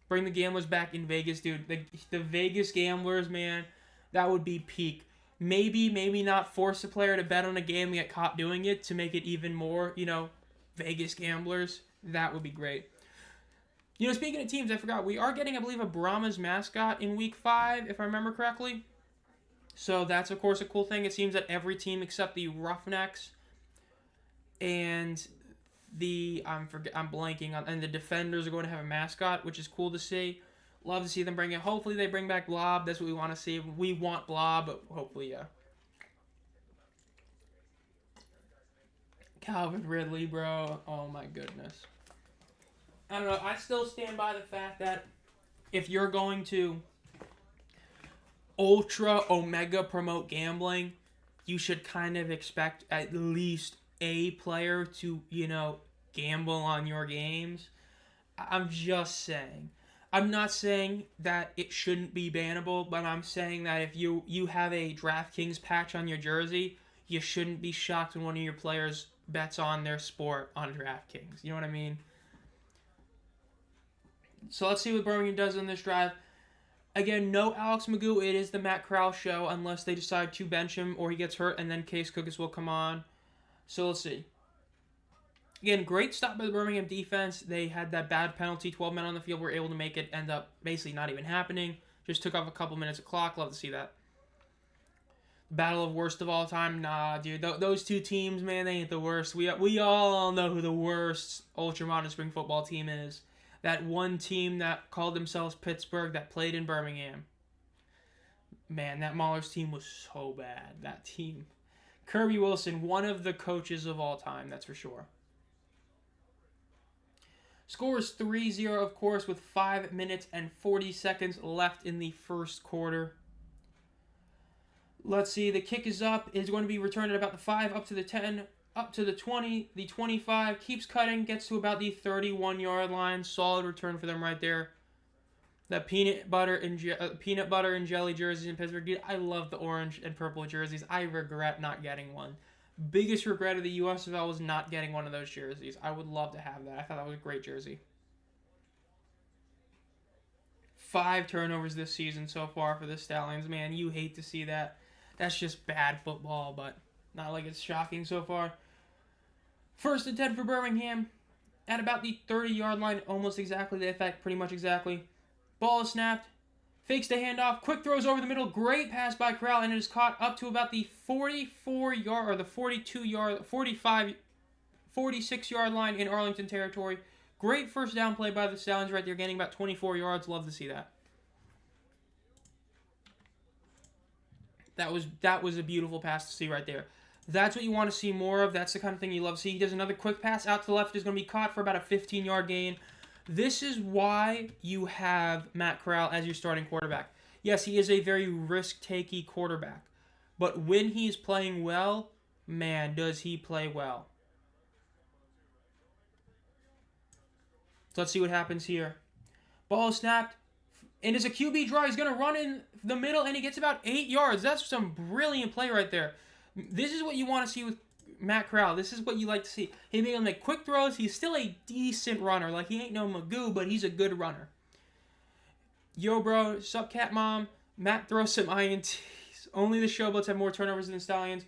Bring the gamblers back in Vegas, dude. The Vegas gamblers, man, that would be peak. Maybe not force a player to bet on a game and get caught doing it to make it even more, Vegas gamblers. That would be great. Speaking of teams, I forgot. We are getting, I believe, a Brahmas mascot in Week 5, if I remember correctly. So that's, of course, a cool thing. It seems that every team except the Roughnecks and I'm blanking on, and the Defenders are going to have a mascot, which is cool to see. Love to see them bring it. Hopefully they bring back Blob. That's what we want to see. We want Blob, but hopefully, yeah. Calvin Ridley, bro. Oh, my goodness. I don't know. I still stand by the fact that if you're going to ultra omega promote gambling, you should kind of expect at least a player to, gamble on your games. I'm just saying. I'm not saying that it shouldn't be bannable, but I'm saying that if you have a DraftKings patch on your jersey, you shouldn't be shocked when one of your players bets on their sport on DraftKings. You know what I mean? So let's see what Birmingham does in this drive. Again, no Alex Magoo. It is the Matt Corral show unless they decide to bench him or he gets hurt, and then Case Cookis will come on. So let's see. Again, great stop by the Birmingham defense. They had that bad penalty, 12 men on the field, were able to make it end up basically not even happening. Just took off a couple minutes of clock. Love to see that. Battle of worst of all time? Nah, dude. Those two teams, man, they ain't the worst. We all know who the worst ultramodern spring football team is. That one team that called themselves Pittsburgh that played in Birmingham. Man, that Mahler's team was so bad. That team. Kirby Wilson, one of the coaches of all time, that's for sure. Score is 3-0, of course, with 5 minutes and 40 seconds left in the first quarter. Let's see, the kick is up. It's going to be returned at about the 5, up to the 10, up to the 20, the 25. Keeps cutting, gets to about the 31-yard line. Solid return for them right there. That peanut butter and jelly jerseys in Pittsburgh. Dude, I love the orange and purple jerseys. I regret not getting one. Biggest regret of the UFL was not getting one of those jerseys. I would love to have that. I thought that was a great jersey. 5 turnovers this season so far for the Stallions. Man, you hate to see that. That's just bad football, but not like it's shocking so far. 1st and 10 for Birmingham. At about the 30-yard line, almost exactly. In fact, pretty much exactly. Ball is snapped. Fakes the handoff. Quick throws over the middle. Great pass by Corral, and it is caught up to about the 44-yard or the 42-yard, 45, 46-yard line in Arlington territory. Great first down play by the Stallions right there, gaining about 24 yards. Love to see that. That was a beautiful pass to see right there. That's what you want to see more of. That's the kind of thing you love to see. He does another quick pass out to the left. Is going to be caught for about a 15-yard gain. This is why you have Matt Corral as your starting quarterback. Yes, he is a very risk-takey quarterback. But when he's playing well, man, does he play well. So let's see what happens here. Ball is snapped. And as a QB draw, he's going to run in the middle, and he gets about 8 yards. That's some brilliant play right there. This is what you want to see with Matt Corral, this is what you like to see. He made him make quick throws. He's still a decent runner. Like, he ain't no Magoo, but he's a good runner. Yo, bro, sup, cat mom. Matt throws some INTs. Only the Showboats have more turnovers than the Stallions.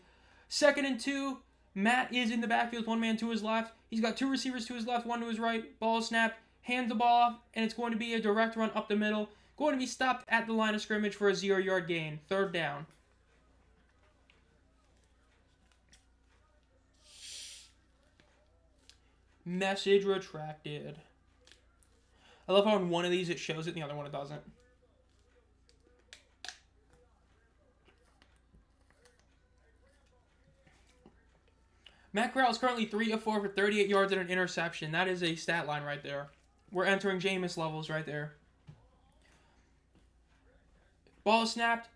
2nd and 2. Matt is in the backfield with one man to his left. He's got 2 receivers to his left, 1 to his right. Ball snapped. Hands the ball off, and it's going to be a direct run up the middle. Going to be stopped at the line of scrimmage for a 0-yard gain. 3rd down. Message retracted. I love how on one of these it shows it and the other one it doesn't. Matt Corral is currently 3 of 4 for 38 yards and an interception. That is a stat line right there. We're entering Jameis levels right there. Ball snapped.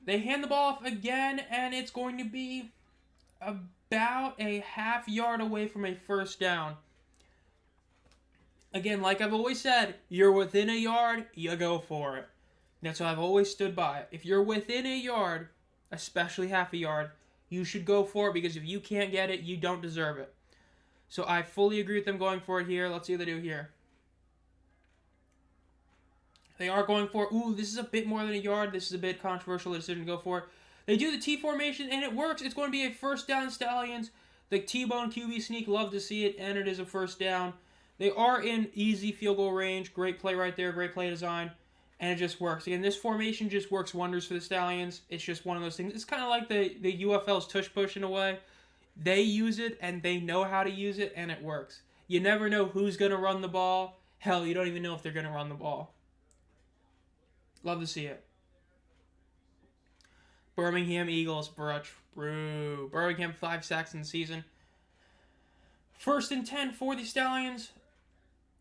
They hand the ball off again, and it's going to be about a half-yard away from a 1st down. Again, like I've always said, you're within a yard, you go for it. That's what I've always stood by. If you're within a yard, especially half a yard, you should go for it, because if you can't get it, you don't deserve it. So I fully agree with them going for it here. Let's see what they do here. They are going for it. Ooh, this is a bit more than a yard. This is a bit controversial decision to go for it. They do the T formation, and it works. It's going to be a 1st down, Stallions. The T-bone QB sneak, love to see it, and it is a 1st down. They are in easy field goal range. Great play right there. Great play design. And it just works. Again, this formation just works wonders for the Stallions. It's just one of those things. It's kind of like the UFL's tush push in a way. They use it, and they know how to use it, and it works. You never know who's going to run the ball. Hell, you don't even know if they're going to run the ball. Love to see it. Birmingham Eagles. Birmingham 5 sacks in the season. 1st and 10 for the Stallions.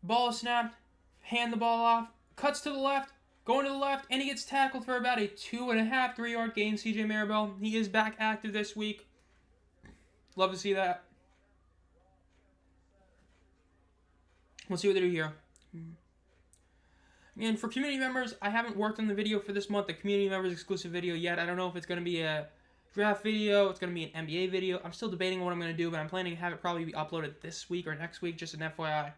Ball is snapped. Hand the ball off. Cuts to the left. Going to the left. And he gets tackled for about a 2.5, 3-yard gain. CJ Maribel. He is back active this week. Love to see that. We'll see what they do here. And for community members, I haven't worked on the video for this month, the community members exclusive video yet. I don't know if it's going to be a draft video, it's going to be an NBA video. I'm still debating what I'm going to do, but I'm planning to have it probably be uploaded this week or next week, just an FYI.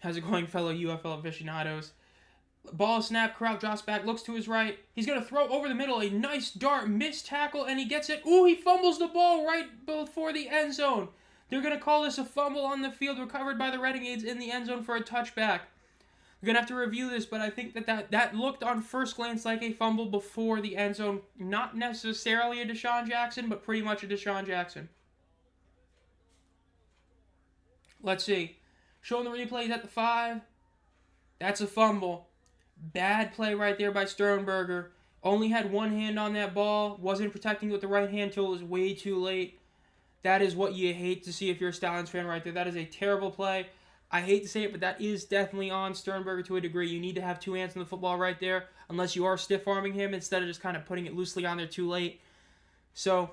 How's it going, fellow UFL aficionados? Ball snap, Corral drops back, looks to his right. He's going to throw over the middle, a nice dart, missed tackle, and he gets it. Ooh, he fumbles the ball right before the end zone. They're going to call this a fumble on the field, recovered by the Renegades in the end zone for a touchback. We're going to have to review this, but I think that looked on first glance like a fumble before the end zone. Not necessarily a Deshaun Jackson, but pretty much a Deshaun Jackson. Let's see. Showing the replays at the 5. That's a fumble. Bad play right there by Sternberger. Only had one hand on that ball. Wasn't protecting with the right hand until it was way too late. That is what you hate to see if you're a Stallions fan right there. That is a terrible play. I hate to say it, but that is definitely on Sternberger to a degree. You need to have 2 hands on the football right there, unless you are stiff-arming him instead of just kind of putting it loosely on there too late. So,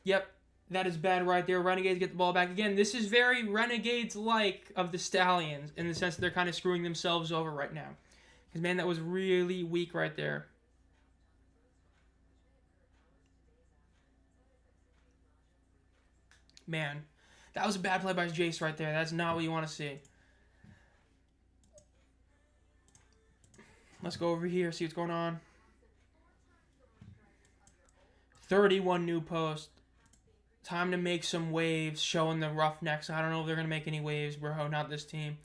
yep, that is bad right there. Renegades get the ball back. Again, this is very Renegades-like of the Stallions in the sense that they're kind of screwing themselves over right now. Because, man, that was really weak right there. Man, that was a bad play by Jace right there. That's not what you want to see. Let's go over here, see what's going on. 31 new posts. Time to make some waves, showing the Roughnecks. I don't know if they're going to make any waves, bro. Not this team.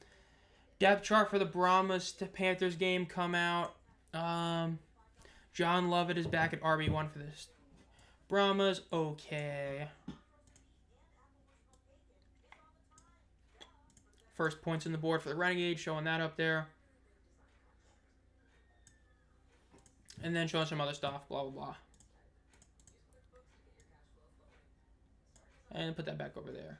Depth chart for the Brahmas to Panthers game come out. John Lovett is back at RB1 for this. Brahmas, okay. First points on the board for the Renegades, showing that up there. And then showing some other stuff, blah, blah, blah. And put that back over there.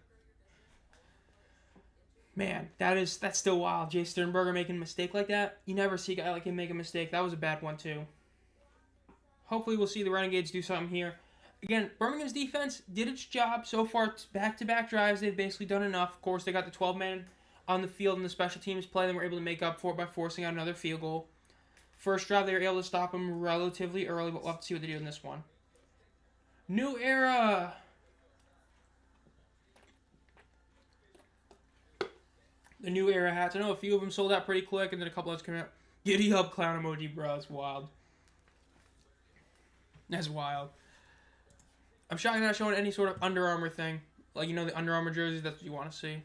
Man, that's still wild. Jay Sternberger making a mistake like that. You never see a guy like him make a mistake. That was a bad one, too. Hopefully we'll see the Renegades do something here. Again, Birmingham's defense did its job so far. Back-to-back drives, they've basically done enough. Of course, they got the 12-man on the field in the special teams play, and were able to make up for it by forcing out another field goal. First drive, they were able to stop them relatively early, but we'll have to see what they do in this one. New era. The new era hats. I know a few of them sold out pretty quick, and then a couple others came out. Giddy up clown emoji, bro. That's wild. That's wild. I'm shocked they're not showing any sort of Under Armour thing. Like, the Under Armour jerseys, that's what you want to see.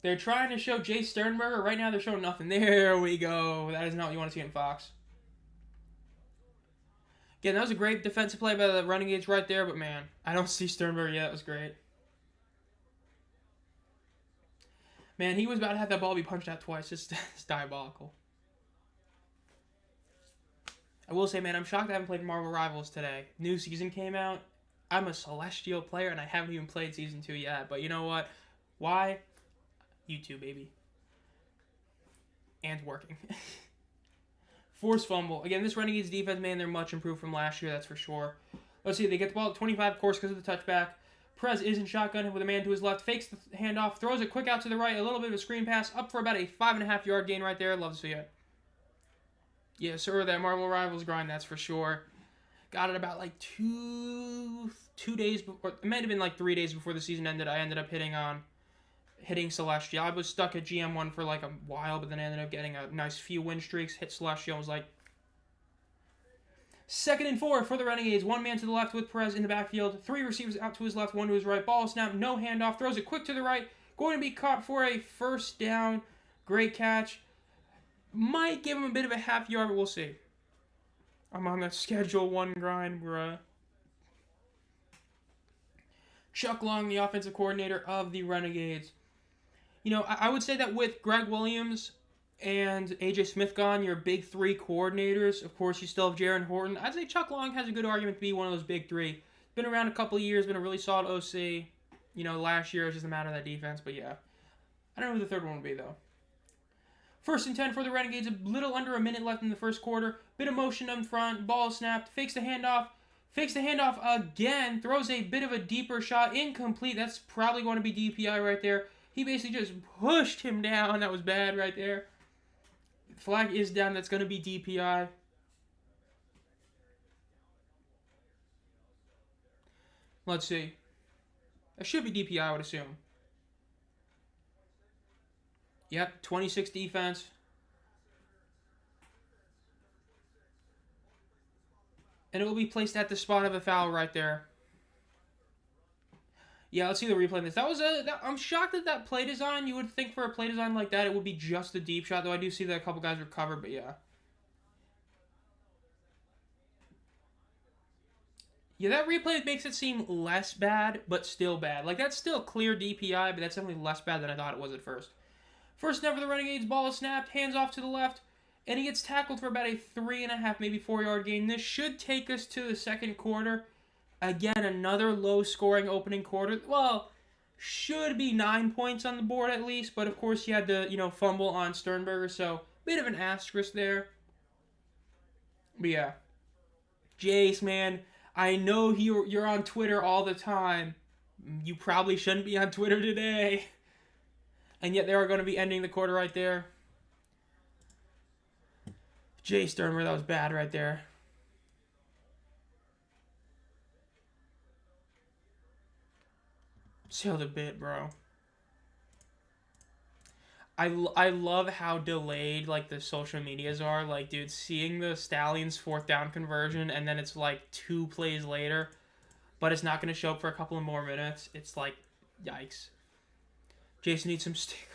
They're trying to show Jay Sternberger. Right now, they're showing nothing. There we go. That is not what you want to see in Fox. Again, that was a great defensive play by the Renegades right there, but man, I don't see Sternberger yet. That was great. Man, he was about to have that ball be punched out twice. It's diabolical. I will say, man, I'm shocked I haven't played Marvel Rivals today. New season came out. I'm a Celestial player, and I haven't even played Season 2 yet. But you know what? Why? YouTube, baby. And working. Force fumble. Again, this Renegades defense, man, they're much improved from last year, that's for sure. Let's see, they get the ball at 25, of course, because of the touchback. Perez is in shotgun with a man to his left, fakes the handoff, throws it quick out to the right, a little bit of a screen pass, up for about a 5.5-yard gain right there. Love to see it. Yeah, sir, that Marvel Rivals grind, that's for sure. Got it about like two days before, it might have been like 3 days before the season ended. I ended up hitting Celestial. I was stuck at GM1 for like a while, but then I ended up getting a nice few win streaks. Hit Celestial, was like 2nd and 4 for the Renegades. One man to the left with Perez in the backfield. 3 receivers out to his left, 1 to his right. Ball snap, no handoff. Throws it quick to the right. Going to be caught for a first down. Great catch. Might give him a bit of a half yard, but we'll see. I'm on the Schedule 1 grind, bruh. Chuck Long, the offensive coordinator of the Renegades. I would say that with Greg Williams and AJ Smith gone, your big 3 coordinators. Of course, you still have Jaron Horton. I'd say Chuck Long has a good argument to be one of those big 3. Been around a couple of years, been a really solid OC. Last year it was just a matter of that defense, but yeah. I don't know who the third one would be, though. 1st and 10 for the Renegades. A little under a minute left in the first quarter. Bit of motion in front. Ball snapped. Fakes the handoff. Fakes the handoff again. Throws a bit of a deeper shot. Incomplete. That's probably going to be DPI right there. He basically just pushed him down. That was bad right there. Flag is down. That's going to be DPI. Let's see. That should be DPI, I would assume. Yep, 26 defense. And it will be placed at the spot of a foul right there. Yeah, let's see the replay of this. I'm shocked at that play design. You would think for a play design like that, it would be just a deep shot, though I do see that a couple guys recovered, but yeah. Yeah, that replay makes it seem less bad, but still bad. Like, that's still clear DPI, but that's definitely less bad than I thought it was at first. First down for the Renegades, ball is snapped, hands off to the left, and he gets tackled for about a 3.5, maybe 4-yard gain. This should take us to the second quarter. Again, another low-scoring opening quarter. Well, should be 9 points on the board at least, but of course you had to, fumble on Sternberger, so bit of an asterisk there. But yeah, Jace, man, I know you're on Twitter all the time. You probably shouldn't be on Twitter today. And yet they are going to be ending the quarter right there. Jay Sternberger, that was bad right there. Sailed a bit, bro. I love how delayed, like, the social medias are. Like, dude, seeing the Stallions 4th down conversion, and then it's, like, 2 plays later, but it's not going to show up for a couple of more minutes. It's like, yikes. Jason needs some stick.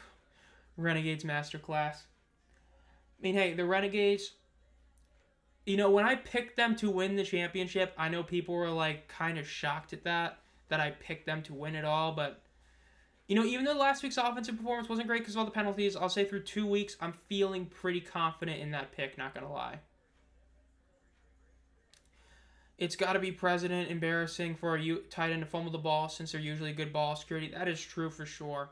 Renegades masterclass. I mean, hey, the Renegades, when I picked them to win the championship, I know people were, like, kind of shocked at that I picked them to win it all, but, even though last week's offensive performance wasn't great because of all the penalties, I'll say through 2 weeks, I'm feeling pretty confident in that pick, not going to lie. It's got to be President embarrassing for a tight end to fumble the ball since they're usually good ball security. That is true for sure.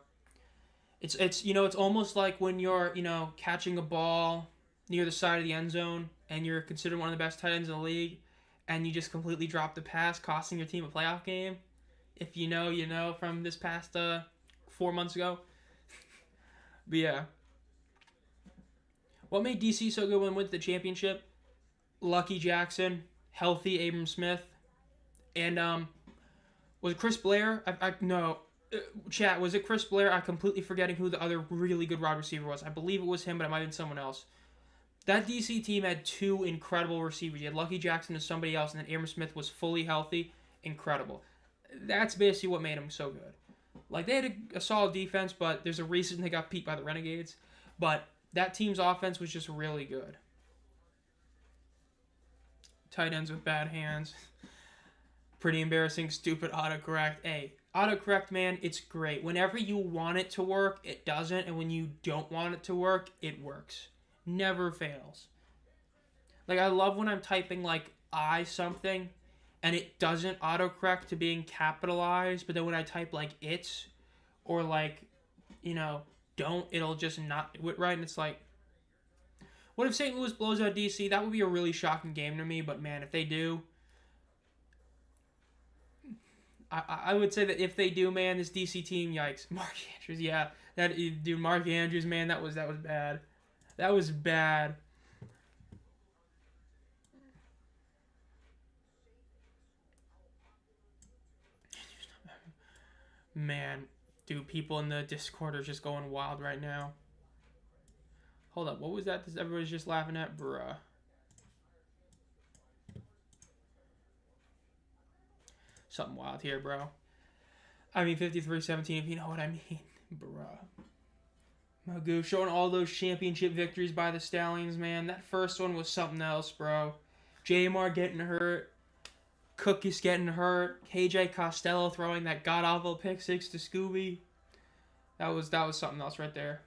It's it's almost like when you're, catching a ball near the side of the end zone and you're considered one of the best tight ends in the league, and you just completely drop the pass, costing your team a playoff game. If you know, you know from this past 4 months ago. But yeah. What made DC so good when we went to the championship? Lucky Jackson, healthy Abram Smith, and was it Chris Blair? No. Chat, was it Chris Blair? I'm completely forgetting who the other really good wide receiver was. I believe it was him, but it might have been someone else. That DC team had two incredible receivers. You had Lucky Jackson and somebody else, and then Abram Smith was fully healthy. Incredible. That's basically what made them so good. Like, they had a solid defense, but there's a reason they got beat by the Renegades. But that team's offense was just really good. Tight ends with bad hands. Pretty embarrassing, stupid autocorrect. Hey, autocorrect, man, it's great. Whenever you want it to work, it doesn't. And when you don't want it to work, it works. Never fails. Like, I love when I'm typing, like, I something, and it doesn't autocorrect to being capitalized. But then when I type, like, it's, or, like, you know, don't, it'll just not do it right. And it's like, what if St. Louis blows out DC? That would be a really shocking game to me. But, man, if they do, I would say that if they do, man, this DC team, yikes. Mark Andrews, yeah. Dude, Mark Andrews, man, that was bad. That was bad. Man, dude, people in the Discord are just going wild right now. Hold up, what was that everybody's just laughing at? Bruh. Something wild here, bro. I mean, 53-17, if you know what I mean. Bruh. Magoo showing all those championship victories by the Stallions, man. That first one was something else, bro. Jamar getting hurt. Cookies getting hurt. KJ Costello throwing that god-awful pick six to Scooby. That was something else right there.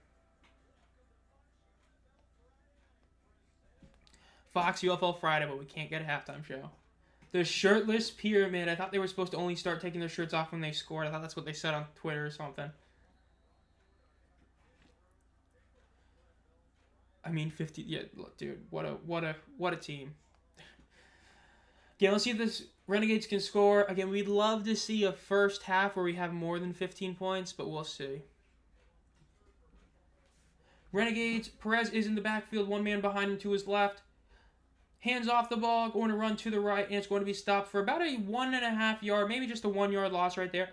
Fox UFL Friday, but we can't get a halftime show. The shirtless pyramid. I thought they were supposed to only start taking their shirts off when they scored. I thought that's what they said on Twitter or something. I mean, 50. Yeah, look, dude. What a team. Again, let's see if this Renegades can score. Again, we'd love to see a first half where we have more than 15 points, but we'll see. Renegades. Perez is in the backfield. One man behind him to his left. Hands off the ball, going to run to the right, and it's going to be stopped for about a 1.5 yard, maybe just a 1 yard loss right there.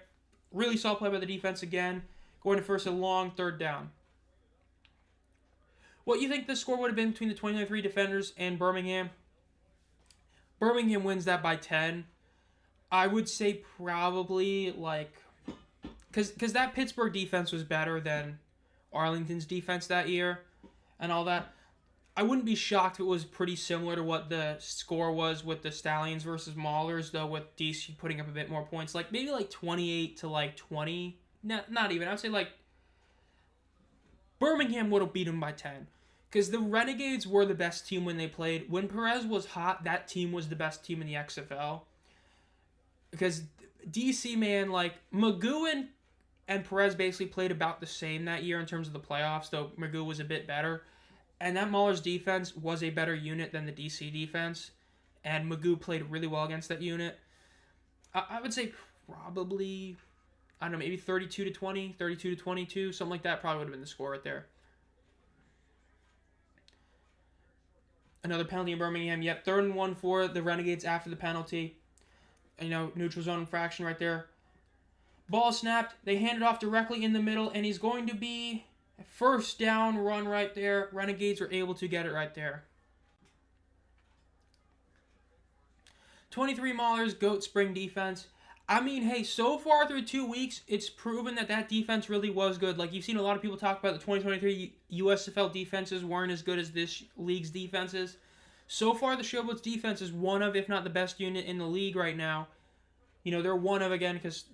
Really solid play by the defense again. Going to first a long third down. What you think the score would have been between the 2023 defenders and Birmingham? Birmingham wins that by 10. I would say probably like, because that Pittsburgh defense was better than Arlington's defense that year and all that. I wouldn't be shocked if it was pretty similar to what the score was with the Stallions versus Maulers, though, with DC putting up a bit more points. Like, maybe like 28 to like 20. Not even. I would say like Birmingham would have beat them by 10. Because the Renegades were the best team when they played. When Perez was hot, that team was the best team in the XFL. Because DC, man, like, Magoo and Perez basically played about the same that year in terms of the playoffs, though Magoo was a bit better. And that Mauler's defense was a better unit than the DC defense. And Magoo played really well against that unit. I would say probably, I don't know, maybe 32 to 20, 32 to 22, something like that probably would have been the score right there. Another penalty in Birmingham. Yep, 3rd and 1 for the Renegades after the penalty. You know, neutral zone infraction right there. Ball snapped. They hand it off directly in the middle, and he's going to be a first down run right there. Renegades were able to get it right there. 23 Maulers, GOAT spring defense. I mean, hey, so far through 2 weeks, it's proven that defense really was good. Like, you've seen a lot of people talk about the 2023 USFL defenses weren't as good as this league's defenses. So far, the Showboats defense is one of, if not the best unit in the league right now. You know, they're one of, again, because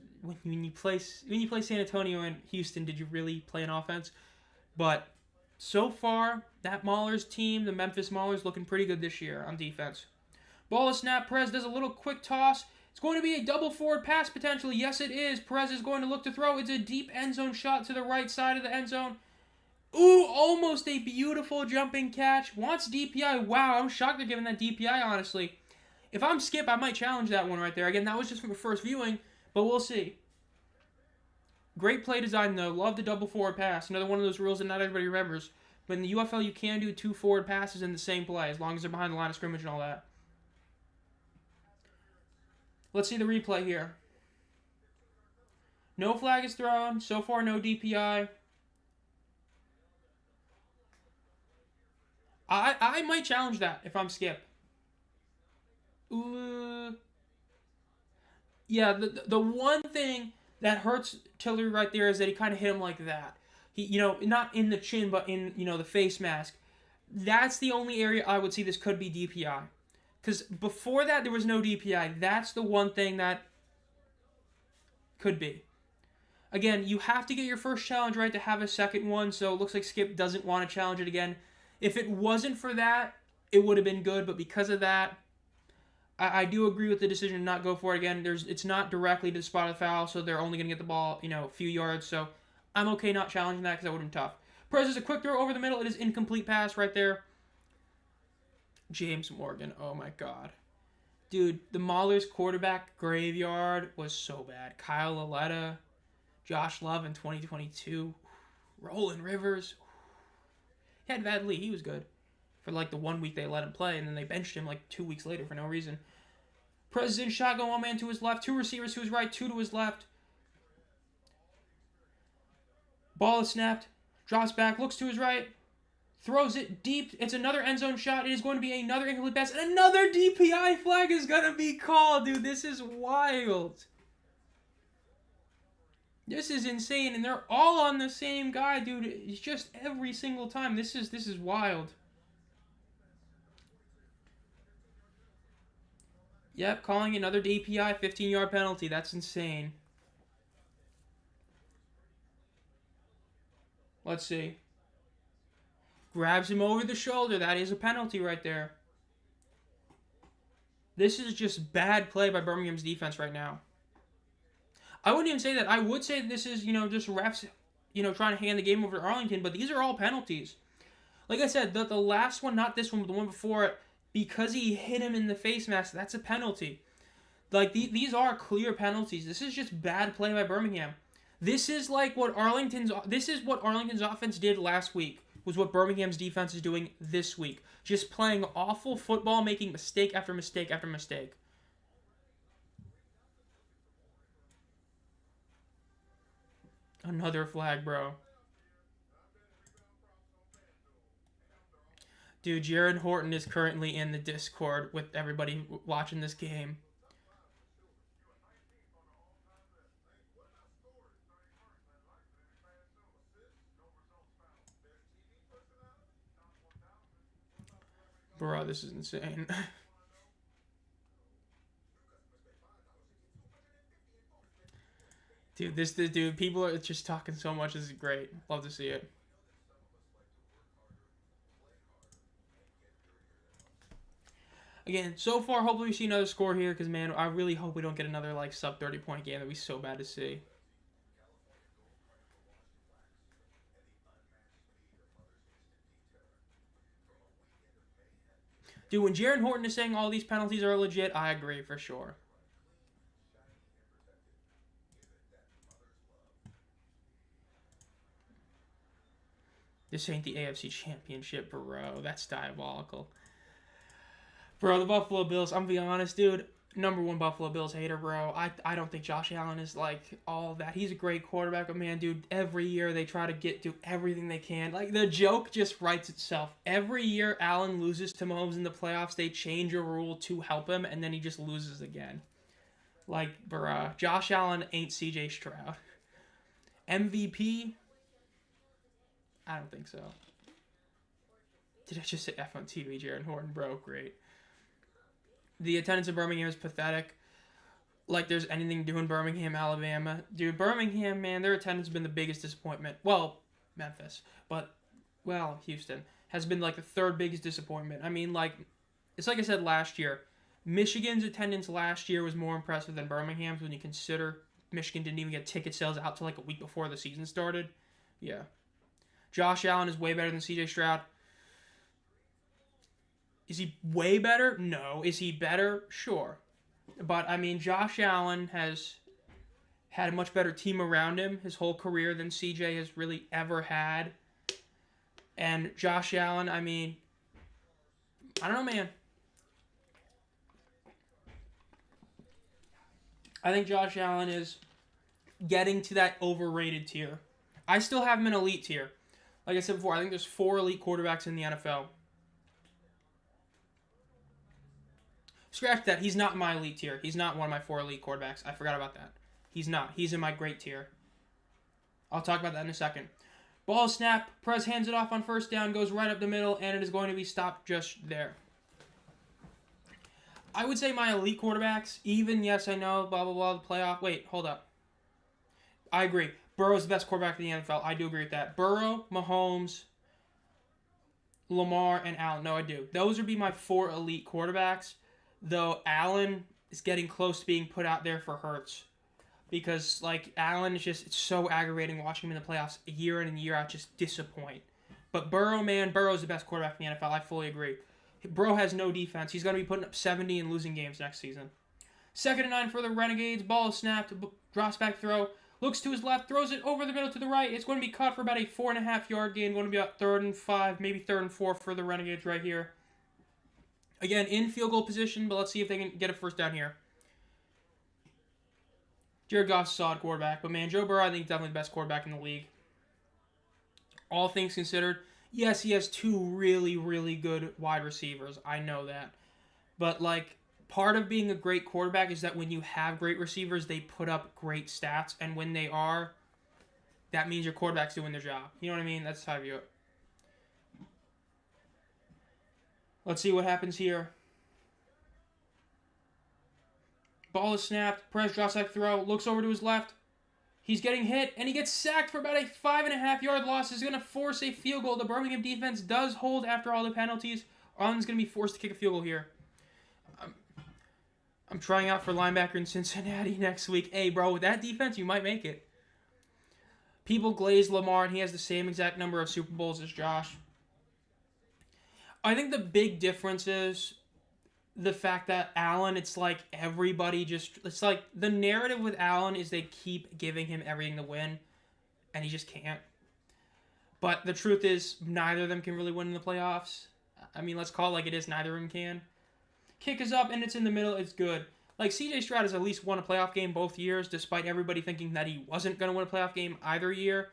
when you play San Antonio and Houston, did you really play an offense? But so far, that Maulers team, the Memphis Maulers, looking pretty good this year on defense. Ball is snapped. Perez does a little quick toss. It's going to be a double forward pass potentially. Yes, it is. Perez is going to look to throw. It's a deep end zone shot to the right side of the end zone. Ooh, almost a beautiful jumping catch. Wants DPI. Wow, I'm shocked they're giving that DPI, honestly. If I'm Skip, I might challenge that one right there. Again, that was just from the first viewing, but we'll see. Great play design, though. Love the double forward pass. Another one of those rules that not everybody remembers. But in the UFL, you can do 2 forward passes in the same play, as long as they're behind the line of scrimmage and all that. Let's see the replay here. No flag is thrown. So far, no DPI. I might challenge that if I'm Skip. Yeah, the one thing that hurts Tillery right there is that he kind of hit him like that. He, not in the chin, but in, the face mask. That's the only area I would see this could be DPI. Because before that, there was no DPI. That's the one thing that could be. Again, you have to get your first challenge right to have a second one, so it looks like Skip doesn't want to challenge it again. If it wasn't for that, it would have been good, but because of that, I do agree with the decision to not go for it again. It's not directly to the spot of the foul, so they're only going to get the ball, a few yards, so I'm okay not challenging that because that would have been tough. Perez is a quick throw over the middle. It is incomplete pass right there. James Morgan, oh my god. Dude, the Maulers quarterback graveyard was so bad. Kyle Laletta, Josh Love in 2022, Roland Rivers. He had Vad Lee, he was good. For like the 1 week they let him play, and then they benched him like 2 weeks later for no reason. President shotgun, one man to his left, 2 receivers to his right, 2 to his left. Ball is snapped, drops back, looks to his right, throws it deep. It's another end zone shot. It is going to be another incomplete pass, and another DPI flag is going to be called, dude. This is wild. This is insane, and they're all on the same guy, dude. It's just every single time. This is wild. Yep, calling another DPI 15-yard penalty. That's insane. Let's see. Grabs him over the shoulder. That is a penalty right there. This is just bad play by Birmingham's defense right now. I wouldn't even say that. I would say this is, just refs, trying to hand the game over to Arlington, but these are all penalties. Like I said, the last one, not this one, but the one before it, because he hit him in the face mask, that's a penalty. Like, these are clear penalties. This is just bad play by Birmingham. This is what Arlington's offense did last week, was what Birmingham's defense is doing this week. Just playing awful football, making mistake after mistake after mistake. Another flag, bro. Dude, Jared Horton is currently in the Discord with everybody watching this game. Bro, this is insane. Dude, people are just talking so much. This is great. Love to see it. Again, so far, hopefully we see another score here, because, man, I really hope we don't get another, sub 30-point game. That'd be so bad to see. Dude, when Jared Horton is saying all these penalties are legit, I agree for sure. This ain't the AFC Championship, bro. That's diabolical. Bro, the Buffalo Bills, I'm gonna be honest, dude. #1 Buffalo Bills hater, bro. I don't think Josh Allen is all that. He's a great quarterback, but man, dude, every year they try to do everything they can. The joke just writes itself. Every year Allen loses to Mahomes in the playoffs, they change a rule to help him, and then he just loses again. Bruh, Josh Allen ain't CJ Stroud. MVP? I don't think so. Did I just say F on TV, Jared Horton? Bro, great. The attendance in Birmingham is pathetic. There's anything to do in Birmingham, Alabama. Dude, Birmingham, man, their attendance has been the biggest disappointment. Well, Memphis. But, Houston has been, the third biggest disappointment. I mean, it's like I said last year. Michigan's attendance last year was more impressive than Birmingham's when you consider Michigan didn't even get ticket sales out till a week before the season started. Yeah. Josh Allen is way better than CJ Stroud. Is he way better? No. Is he better? Sure. But, I mean, Josh Allen has had a much better team around him his whole career than CJ has really ever had. And Josh Allen, I mean, I don't know, man. I think Josh Allen is getting to that overrated tier. I still have him in elite tier. Like I said before, I think there's 4 elite quarterbacks in the NFL. Scratch that. He's not in my elite tier. He's not one of my 4 elite quarterbacks. I forgot about that. He's not. He's in my great tier. I'll talk about that in a second. Ball snap. Perez hands it off on first down. Goes right up the middle. And it is going to be stopped just there. I would say my elite quarterbacks, even, yes, I know, blah, blah, blah, the playoff. Wait, hold up. I agree. Burrow's the best quarterback in the NFL. I do agree with that. Burrow, Mahomes, Lamar, and Allen. No, I do. Those would be my 4 elite quarterbacks. Though Allen is getting close to being put out there for Hurts. Because, like, Allen is just, it's so aggravating watching him in the playoffs year in and year out, just disappoint. But Burrow, man, Burrow's the best quarterback in the NFL. I fully agree. Burrow has no defense. He's going to be putting up 70 and losing games next season. 2nd and 9 for the Renegades. Ball is snapped. Drops back throw. Looks to his left. Throws it over the middle to the right. It's going to be caught for about a 4.5-yard gain. Going to be about 3rd and 5, maybe 3rd and 4 for the Renegades right here. Again, in field goal position, but let's see if they can get a first down here. Jared Goff's a solid quarterback, but man, Joe Burrow, I think, definitely the best quarterback in the league. All things considered, yes, he has 2 really, really good wide receivers. I know that. But, like, part of being a great quarterback is that when you have great receivers, they put up great stats. And when they are, that means your quarterback's doing their job. You know what I mean? That's how I view it. Let's see what happens here. Ball is snapped. Perez drops that throw. Looks over to his left. He's getting hit, and he gets sacked for about a 5.5-yard loss. He's going to force a field goal. The Birmingham defense does hold after all the penalties. Arlington's going to be forced to kick a field goal here. I'm trying out for linebacker in Cincinnati next week. Hey, bro, with that defense, you might make it. People glaze Lamar, and he has the same exact number of Super Bowls as Josh. I think the big difference is the fact that Allen, it's like everybody just... It's like the narrative with Allen is they keep giving him everything to win, and he just can't. But the truth is, neither of them can really win in the playoffs. I mean, let's call it like it is. Neither of them can. Kick is up, and it's in the middle. It's good. Like, C.J. Stroud has at least won a playoff game both years, despite everybody thinking that he wasn't going to win a playoff game either year.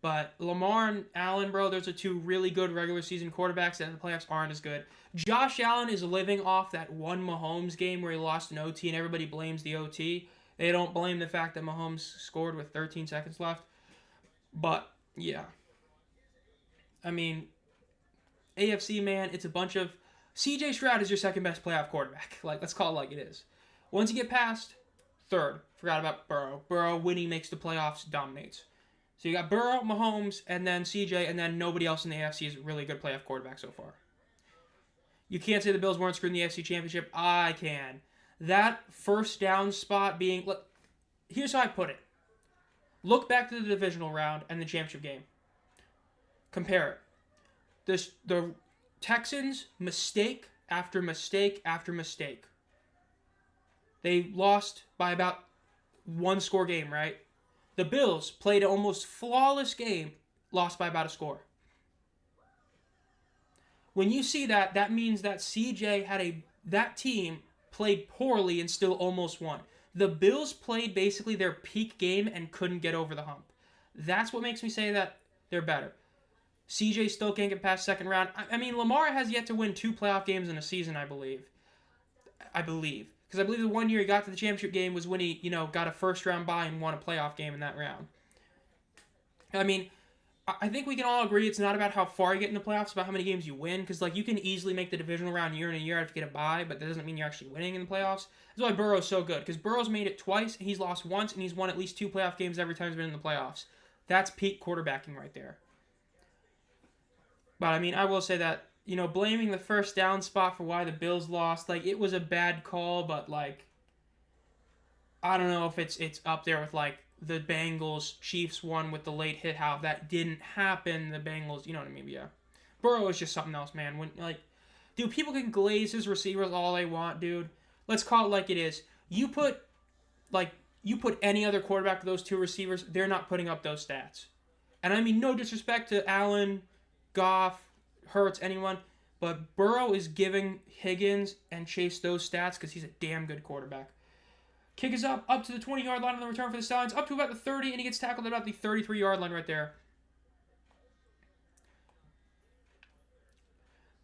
But Lamar and Allen, bro, those are 2 really good regular season quarterbacks, and the playoffs aren't as good. Josh Allen is living off that one Mahomes game where he lost an OT, and everybody blames the OT. They don't blame the fact that Mahomes scored with 13 seconds left. But, yeah. I mean, AFC, man, it's a bunch of... C.J. Stroud is your second best playoff quarterback. Like, let's call it like it is. Once you get past, 3rd. Forgot about Burrow. Burrow, winning makes the playoffs, dominates. So you got Burrow, Mahomes, and then CJ, and then nobody else in the AFC is a really good playoff quarterback so far. You can't say the Bills weren't screwed in the AFC Championship. I can. That first down spot being... Look, here's how I put it. Look back to the divisional round and the championship game. Compare it. The Texans, mistake after mistake after mistake. They lost by about 1-score game, right? The Bills played an almost flawless game, lost by about a score. When you see that, that means that CJ had that team played poorly and still almost won. The Bills played basically their peak game and couldn't get over the hump. That's what makes me say that they're better. CJ still can't get past second round. I mean, Lamar has yet to win 2 playoff games in a season, I believe. Because I believe the one year he got to the championship game was when he, got a first-round bye and won a playoff game in that round. I mean, I think we can all agree it's not about how far you get in the playoffs, it's about how many games you win. Because, you can easily make the divisional round year in and year out if you get a bye, but that doesn't mean you're actually winning in the playoffs. That's why Burrow's so good. Because Burrow's made it twice, and he's lost once, and he's won at least 2 playoff games every time he's been in the playoffs. That's peak quarterbacking right there. But, I mean, I will say that, blaming the first down spot for why the Bills lost, it was a bad call, but, I don't know if it's up there with, the Bengals-Chiefs one with the late hit, how if that didn't happen, the Bengals, you know what I mean? But yeah. Burrow is just something else, man. When, Dude, people can glaze his receivers all they want, dude. Let's call it like it is. You put any other quarterback to those two receivers, they're not putting up those stats. And I mean, no disrespect to Allen, Goff, Hurts, anyone, but Burrow is giving Higgins and Chase those stats because he's a damn good quarterback. Kick is up to the 20-yard line on the return for the Stallions, up to about the 30, and he gets tackled at about the 33-yard line right there.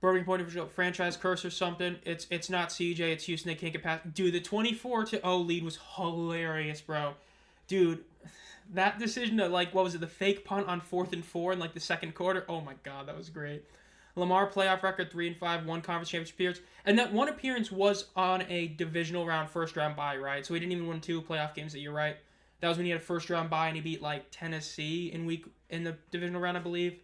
Birmingham point of franchise curse or something. It's not CJ, it's Houston. They can't get past. Dude, the 24-0 lead was hilarious, bro. Dude, that decision to, like, what was it, the fake punt on 4th and 4 in, like, the second quarter? Oh, my God, that was great. Lamar playoff record 3-5, 1 conference championship appearance. And that one appearance was on a divisional round, first round bye, right? So he didn't even win 2 playoff games that year, right? That was when he had a first round bye and he beat, like, Tennessee in the divisional round, I believe.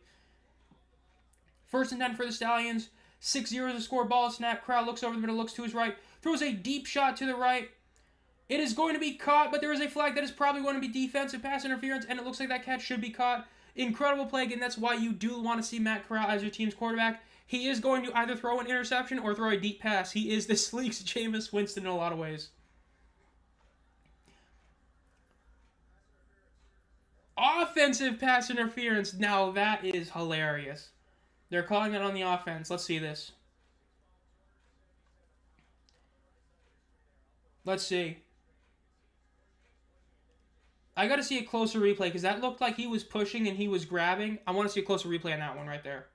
1st and 10 for the Stallions. 6-0 to score. Ball snap. Crowd looks over the middle, looks to his right. Throws a deep shot to the right. It is going to be caught, but there is a flag that is probably going to be defensive pass interference, and it looks like that catch should be caught. Incredible play again. That's why you do want to see Matt Corral as your team's quarterback. He is going to either throw an interception or throw a deep pass. He is this league's Jameis Winston in a lot of ways. Offensive pass interference. Now that is hilarious. They're calling it on the offense. Let's see this. Let's see. I got to see a closer replay because that looked like he was pushing and he was grabbing. I want to see a closer replay on that one right there.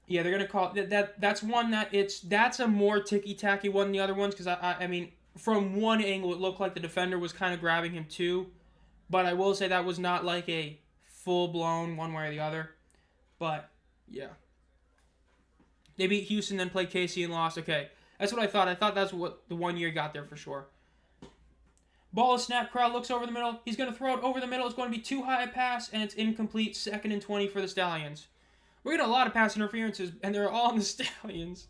Yeah, they're gonna call that's one that's a more ticky-tacky one than the other ones because I mean from one angle it looked like the defender was kind of grabbing him too, but I will say that was not like a full-blown one way or the other. But yeah, they beat Houston, then played KC and lost. Okay, that's what I thought. I thought that's what the 1 year got there for sure. Ball is snapped. Crowd looks over the middle. He's gonna throw it over the middle. It's going to be too high a pass, and it's incomplete. 2nd and 20 for the Stallions. We're getting a lot of pass interferences, and they're all on the Stallions.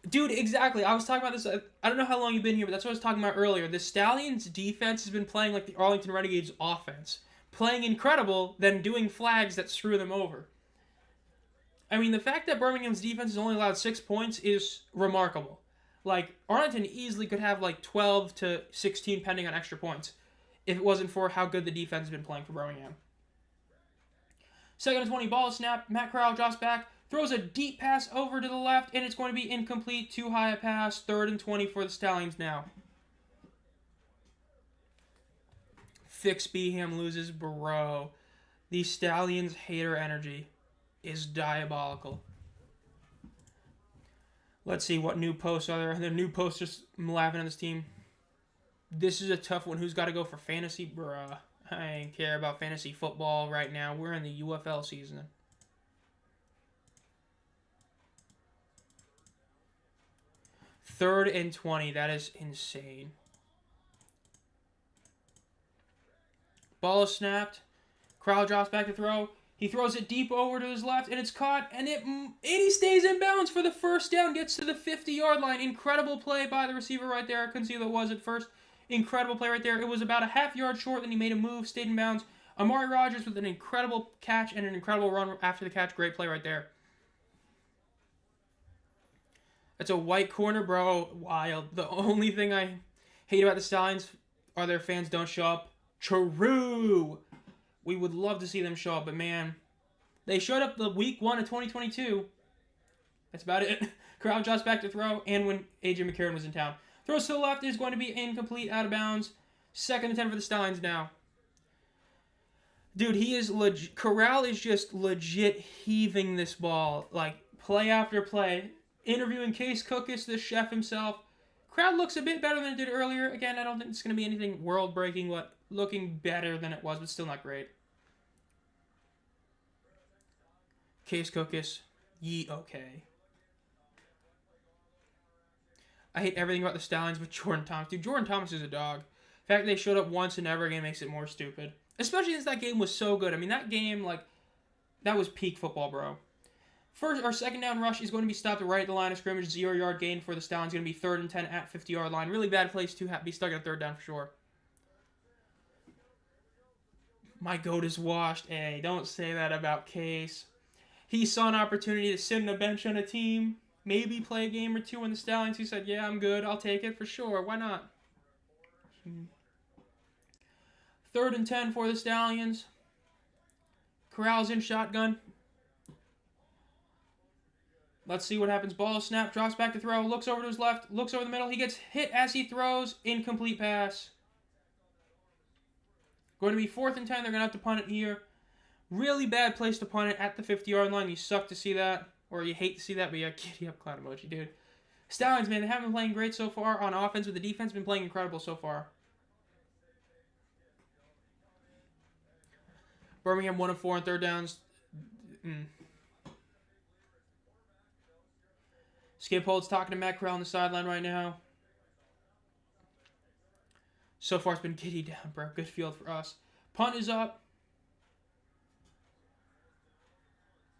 Dude, exactly. I was talking about this. I don't know how long you've been here, but that's what I was talking about earlier. The Stallions' defense has been playing like the Arlington Renegades' offense. Playing incredible, then doing flags that screw them over. I mean, the fact that Birmingham's defense has only allowed 6 points is remarkable. Like, Arlington easily could have like 12 to 16 pending on extra points if it wasn't for how good the defense has been playing for Birmingham. 2nd and 20, ball snap. Matt Corral drops back, throws a deep pass over to the left, and it's going to be incomplete. Too high a pass. 3rd and 20 for the Stallions now. Fix Beeham loses, bro. The Stallions' hater energy is diabolical. Let's see what new posts are there. The new posts just laughing at this team. This is a tough one. Who's got to go for fantasy, bruh? I ain't care about fantasy football right now. We're in the UFL season. Third and 20. That is insane. Ball is snapped. Crowd drops back to throw. He throws it deep over to his left, and it's caught, and he stays in bounds for the first down. Gets to the 50-yard line. Incredible play by the receiver right there. I couldn't see who that was at first. Incredible play right there. It was about a half-yard short, then he made a move, stayed in bounds. Amari Rodgers with an incredible catch and an incredible run after the catch. Great play right there. That's a white corner, bro. Wild. The only thing I hate about the Stallions are their fans don't show up. True. We would love to see them show up, but man, they showed up the week 1 of 2022. That's about it. Crowd drops back to throw, and when A.J. McCarron was in town. Throws to the left is going to be incomplete, out of bounds. 2nd and 10 for the Stallions now. Dude, he is legit. Corral is just legit heaving this ball, like play after play. Interviewing Case Cookus, the chef himself. Crowd looks a bit better than it did earlier. Again, I don't think it's going to be anything world-breaking, but looking better than it was, but still not great. Case Cookus, okay. I hate everything about the Stallions with Jordan Thomas. Dude, Jordan Thomas is a dog. The fact that they showed up once and never again makes it more stupid. Especially since that game was so good. I mean, that game, like, that was peak football, bro. First or second down rush is going to be stopped right at the line of scrimmage. 0-yard gain for the Stallions. Going to be 3rd and 10 at 50-yard line. Really bad place to be stuck at 3rd down for sure. My goat is washed. Hey, don't say that about Case. He saw an opportunity to sit on a bench on a team, maybe play a game or two in the Stallions. He said, yeah, I'm good. I'll take it for sure. Why not? 3rd and 10 for the Stallions. Corrals in shotgun. Let's see what happens. Ball snap, drops back to throw, looks over to his left, looks over the middle. He gets hit as he throws. Incomplete pass. Going to be 4th and 10. They're going to have to punt it here. Really bad place to punt it at the 50-yard line. You suck to see that, or you hate to see that, but yeah, giddy up clown emoji, dude. Stallions, man, they haven't been playing great so far on offense, but the defense has been playing incredible so far. Birmingham 1 of 4 on 3rd downs. Skip Holt's talking to Matt Corral on the sideline right now. So far, it's been giddy down, bro. Good field for us. Punt is up.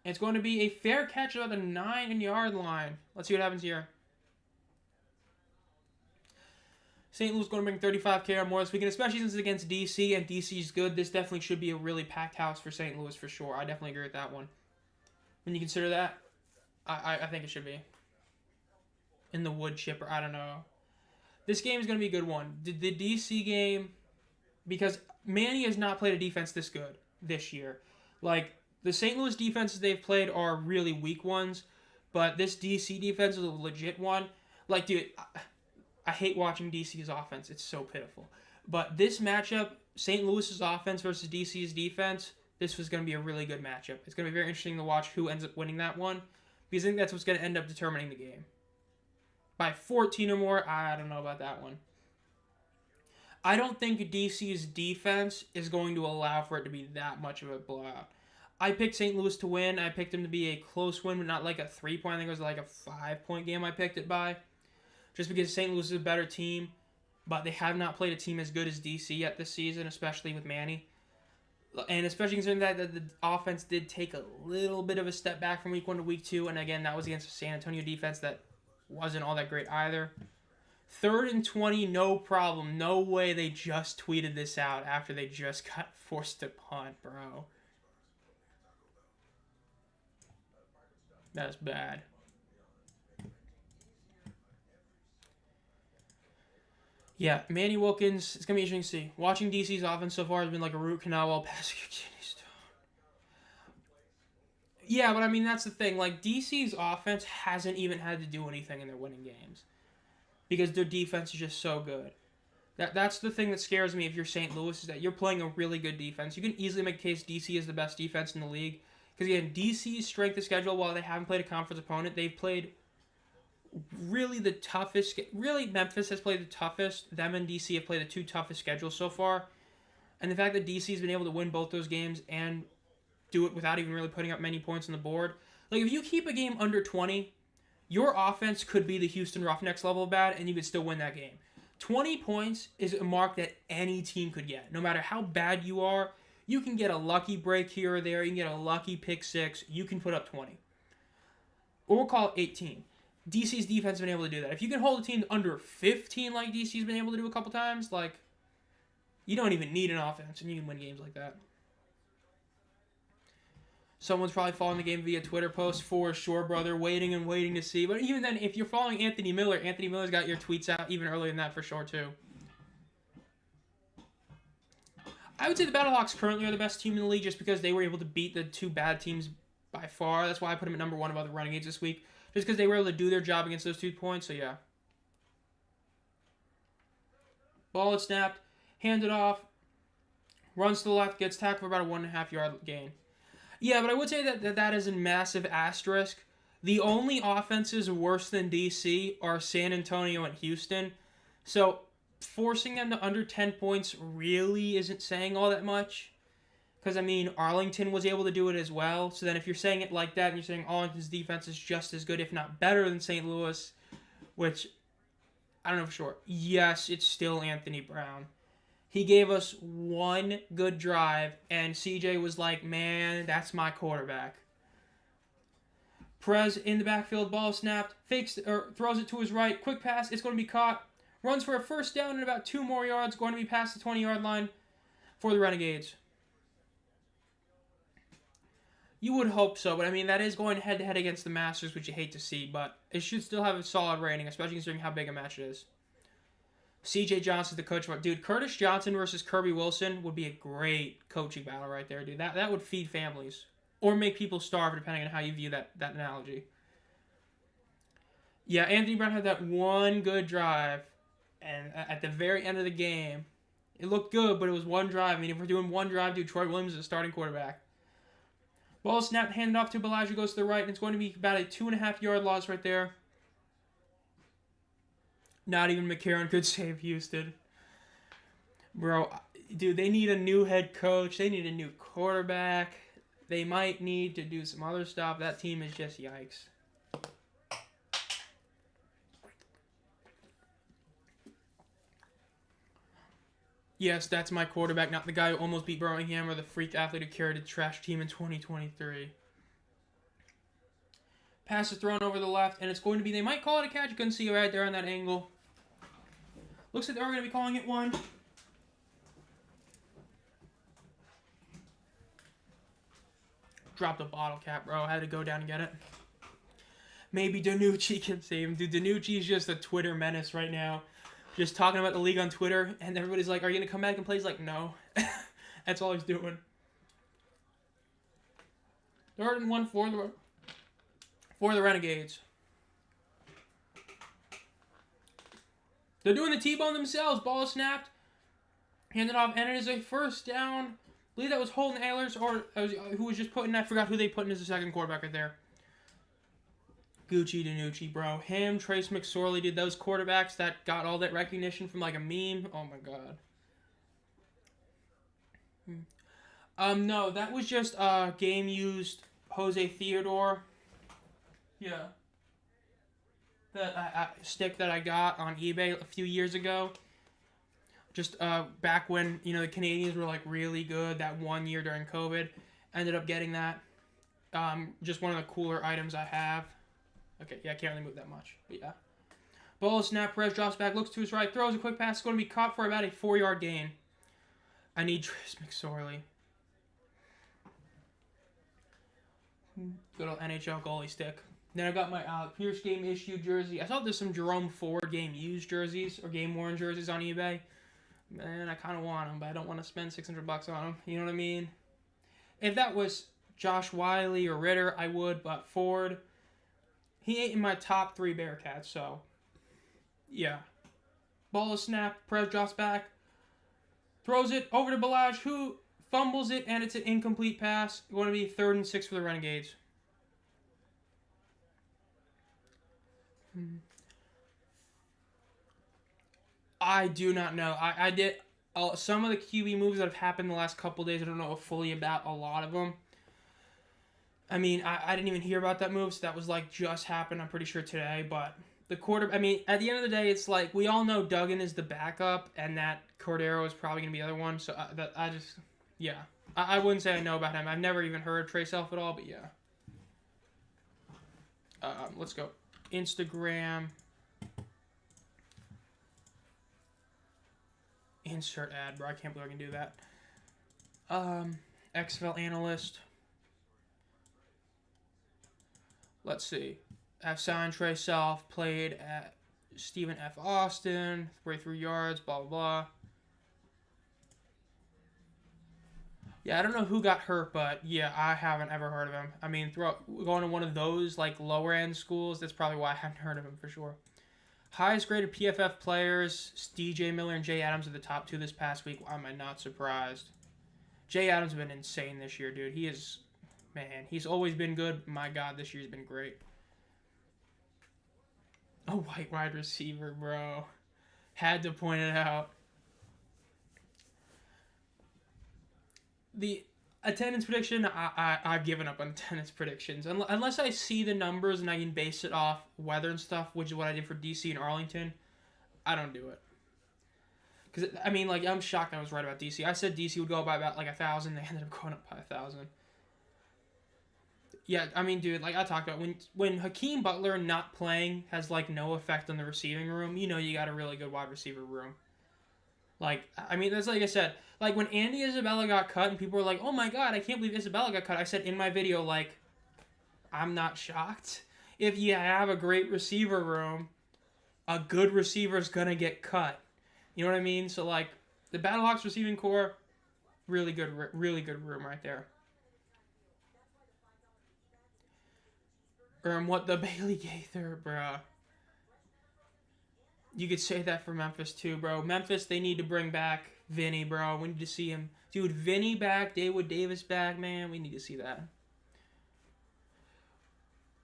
And it's going to be a fair catch at the 9-yard line. Let's see what happens here. St. Louis is going to bring 35K or more this weekend, especially since it's against DC, and DC is good. This definitely should be a really packed house for St. Louis for sure. I definitely agree with that one. When you consider that, I think it should be. In the wood chipper, I don't know. This game is going to be a good one. The DC game, because Manny has not played a defense this good this year. Like, the St. Louis defenses they've played are really weak ones, but this DC defense is a legit one. Like, dude, I hate watching DC's offense. It's so pitiful. But this matchup, St. Louis's offense versus DC's defense, this was going to be a really good matchup. It's going to be very interesting to watch who ends up winning that one, because I think that's what's going to end up determining the game. By 14 or more, I don't know about that one. I don't think DC's defense is going to allow for it to be that much of a blowout. I picked St. Louis to win. I picked them to be a close win, but not like a 3-point. I think it was like a 5-point game I picked it by. Just because St. Louis is a better team, but they have not played a team as good as DC yet this season, especially with Manny. And especially considering that the offense did take a little bit of a step back from week 1 to week 2, and again, that was against a San Antonio defense that wasn't all that great either. 3rd and 20, no problem. No way they just tweeted this out after they just got forced to punt, bro. That's bad. Yeah, Manny Wilkins, it's going to be interesting to see. Watching DC's offense so far has been like a root canal while passing. Yeah, but I mean, that's the thing. Like, DC's offense hasn't even had to do anything in their winning games, because their defense is just so good. That's the thing that scares me if you're St. Louis, is that you're playing a really good defense. You can easily make a case DC is the best defense in the league. Because, again, DC's strength of schedule, while they haven't played a conference opponent, they've played really the toughest. Really, Memphis has played the toughest. Them and DC have played the 2 toughest schedules so far. And the fact that DC has been able to win both those games and do it without even really putting up many points on the board. Like, if you keep a game under 20, your offense could be the Houston Roughnecks level of bad, and you could still win that game. 20 points is a mark that any team could get. No matter how bad you are, you can get a lucky break here or there. You can get a lucky pick 6. You can put up 20. Or we'll call it 18. DC's defense has been able to do that. If you can hold a team under 15 like DC's been able to do a couple times, like, you don't even need an offense, and you can win games like that. Someone's probably following the game via Twitter post for sure, brother. Waiting and waiting to see. But even then, if you're following Anthony Miller's got your tweets out even earlier than that for sure, too. I would say the Battlehawks currently are the best team in the league just because they were able to beat the 2 bad teams by far. That's why I put them at number 1 above the Renegades this week. Just because they were able to do their job against those 2 points, so yeah. Ball is snapped. Handed off. Runs to the left. Gets tackled for about a 1.5-yard gain. Yeah, but I would say that is a massive asterisk. The only offenses worse than DC are San Antonio and Houston. So forcing them to under 10 points really isn't saying all that much. Because, I mean, Arlington was able to do it as well. So then if you're saying it like that and you're saying Arlington's defense is just as good, if not better than St. Louis, which I don't know for sure. Yes, it's still Anthony Brown. He gave us 1 good drive, and CJ was like, man, that's my quarterback. Perez in the backfield, ball snapped, throws it to his right, quick pass, it's going to be caught. Runs for a first down and about 2 more yards, going to be past the 20-yard line for the Renegades. You would hope so, but I mean, that is going head-to-head against the Masters, which you hate to see, but it should still have a solid rating, especially considering how big a match it is. CJ Johnson's the coach. Dude, Curtis Johnson versus Kirby Wilson would be a great coaching battle right there, dude. That would feed families. Or make people starve, depending on how you view that analogy. Yeah, Anthony Brown had that one good drive, and at the very end of the game, it looked good, but it was one drive. I mean, if we're doing one drive, dude, Troy Williams is the starting quarterback. Ball snapped, handed off to Bellagio, goes to the right, and it's going to be about a 2.5-yard loss right there. Not even McCarron could save Houston. Bro, dude, they need a new head coach. They need a new quarterback. They might need to do some other stuff. That team is just yikes. Yes, that's my quarterback, not the guy who almost beat Birmingham or the freak athlete who carried a trash team in 2023. Pass is thrown over the left, and it's going to be, they might call it a catch. You couldn't see right there on that angle. Looks like they're going to be calling it one. Dropped the bottle cap, bro. I had to go down and get it. Maybe Danucci can save him. Dude, Danucci's just a Twitter menace right now. Just talking about the league on Twitter, and everybody's like, are you going to come back and play? He's like, no. That's all he's doing. 3rd and 1 for the Renegades. They're doing the T-bone themselves. Ball snapped. Handed off, and it is a first down. I believe that was Holden Ahlers, or who was just putting, I forgot who they put in as the second quarterback right there. Gucci Danucci, bro. Him, Trace McSorley, dude. Those quarterbacks that got all that recognition from like a meme. Oh my god. No, that was just game used Jose Theodore. Yeah. That stick that I got on eBay a few years ago. Just back when, you know, the Canadians were like really good that one year during COVID. Ended up getting that. Just one of the cooler items I have. Okay, yeah, I can't really move that much, but yeah. Ball snap, Perez drops back, looks to his right, throws a quick pass. It's going to be caught for about a 4-yard gain. I need Trace McSorley. Good old NHL goalie stick. Then I got my Pierce game issue jersey. I saw there's some Jerome Ford game used jerseys or game worn jerseys on eBay. Man, I kind of want them, but I don't want to spend $600 on them. You know what I mean? If that was Josh Wiley or Ritter, I would, but Ford, he ain't in my top 3 Bearcats, so yeah. Ball is snapped. Perez drops back. Throws it over to Bellage, who fumbles it, and it's an incomplete pass. Going to be 3rd and 6 for the Renegades. I do not know. I did some of the QB moves that have happened the last couple days. I don't know fully about a lot of them. I mean, I didn't even hear about that move, so that was like just happened, I'm pretty sure, today. But the quarter, I mean, at the end of the day, it's like we all know Duggan is the backup, and that Cordero is probably going to be the other one. So I wouldn't say I know about him. I've never even heard of Trey Self at all, but yeah. Let's go. Instagram. Insert ad, bro. I can't believe I can do that. XFL analyst. Let's see. I've signed Trey Self, played at Stephen F. Austin, 43 yards, blah, blah, blah. Yeah, I don't know who got hurt, but yeah, I haven't ever heard of him. I mean, going to one of those like lower end schools, that's probably why I haven't heard of him for sure. Highest graded PFF players, DJ Miller and Jay Adams are the top 2 this past week. Why am I not surprised? Jay Adams has been insane this year, dude. He is, man, he's always been good. My God, this year's been great. A white wide receiver, bro. Had to point it out. The attendance prediction, I've given up on attendance predictions. Unless I see the numbers and I can base it off weather and stuff, which is what I did for DC and Arlington, I don't do it. Because, I mean, like, I'm shocked I was right about DC. I said DC would go by about, like, 1,000. They ended up going up by 1,000. Yeah, I mean, dude, like I talked about, when Hakeem Butler not playing has, like, no effect on the receiving room, you know you got a really good wide receiver room. Like, I mean, that's like I said. Like, when Andy Isabella got cut and people were like, oh my god, I can't believe Isabella got cut. I said in my video, like, I'm not shocked. If you have a great receiver room, a good receiver's gonna get cut. You know what I mean? So, like, the Battlehawks receiving core, really good room right there. What the Bailey Gaither, bruh. You could say that for Memphis too, bro. Memphis, they need to bring back Vinny, bro. We need to see him. Dude, Vinny back, David Davis back, man. We need to see that.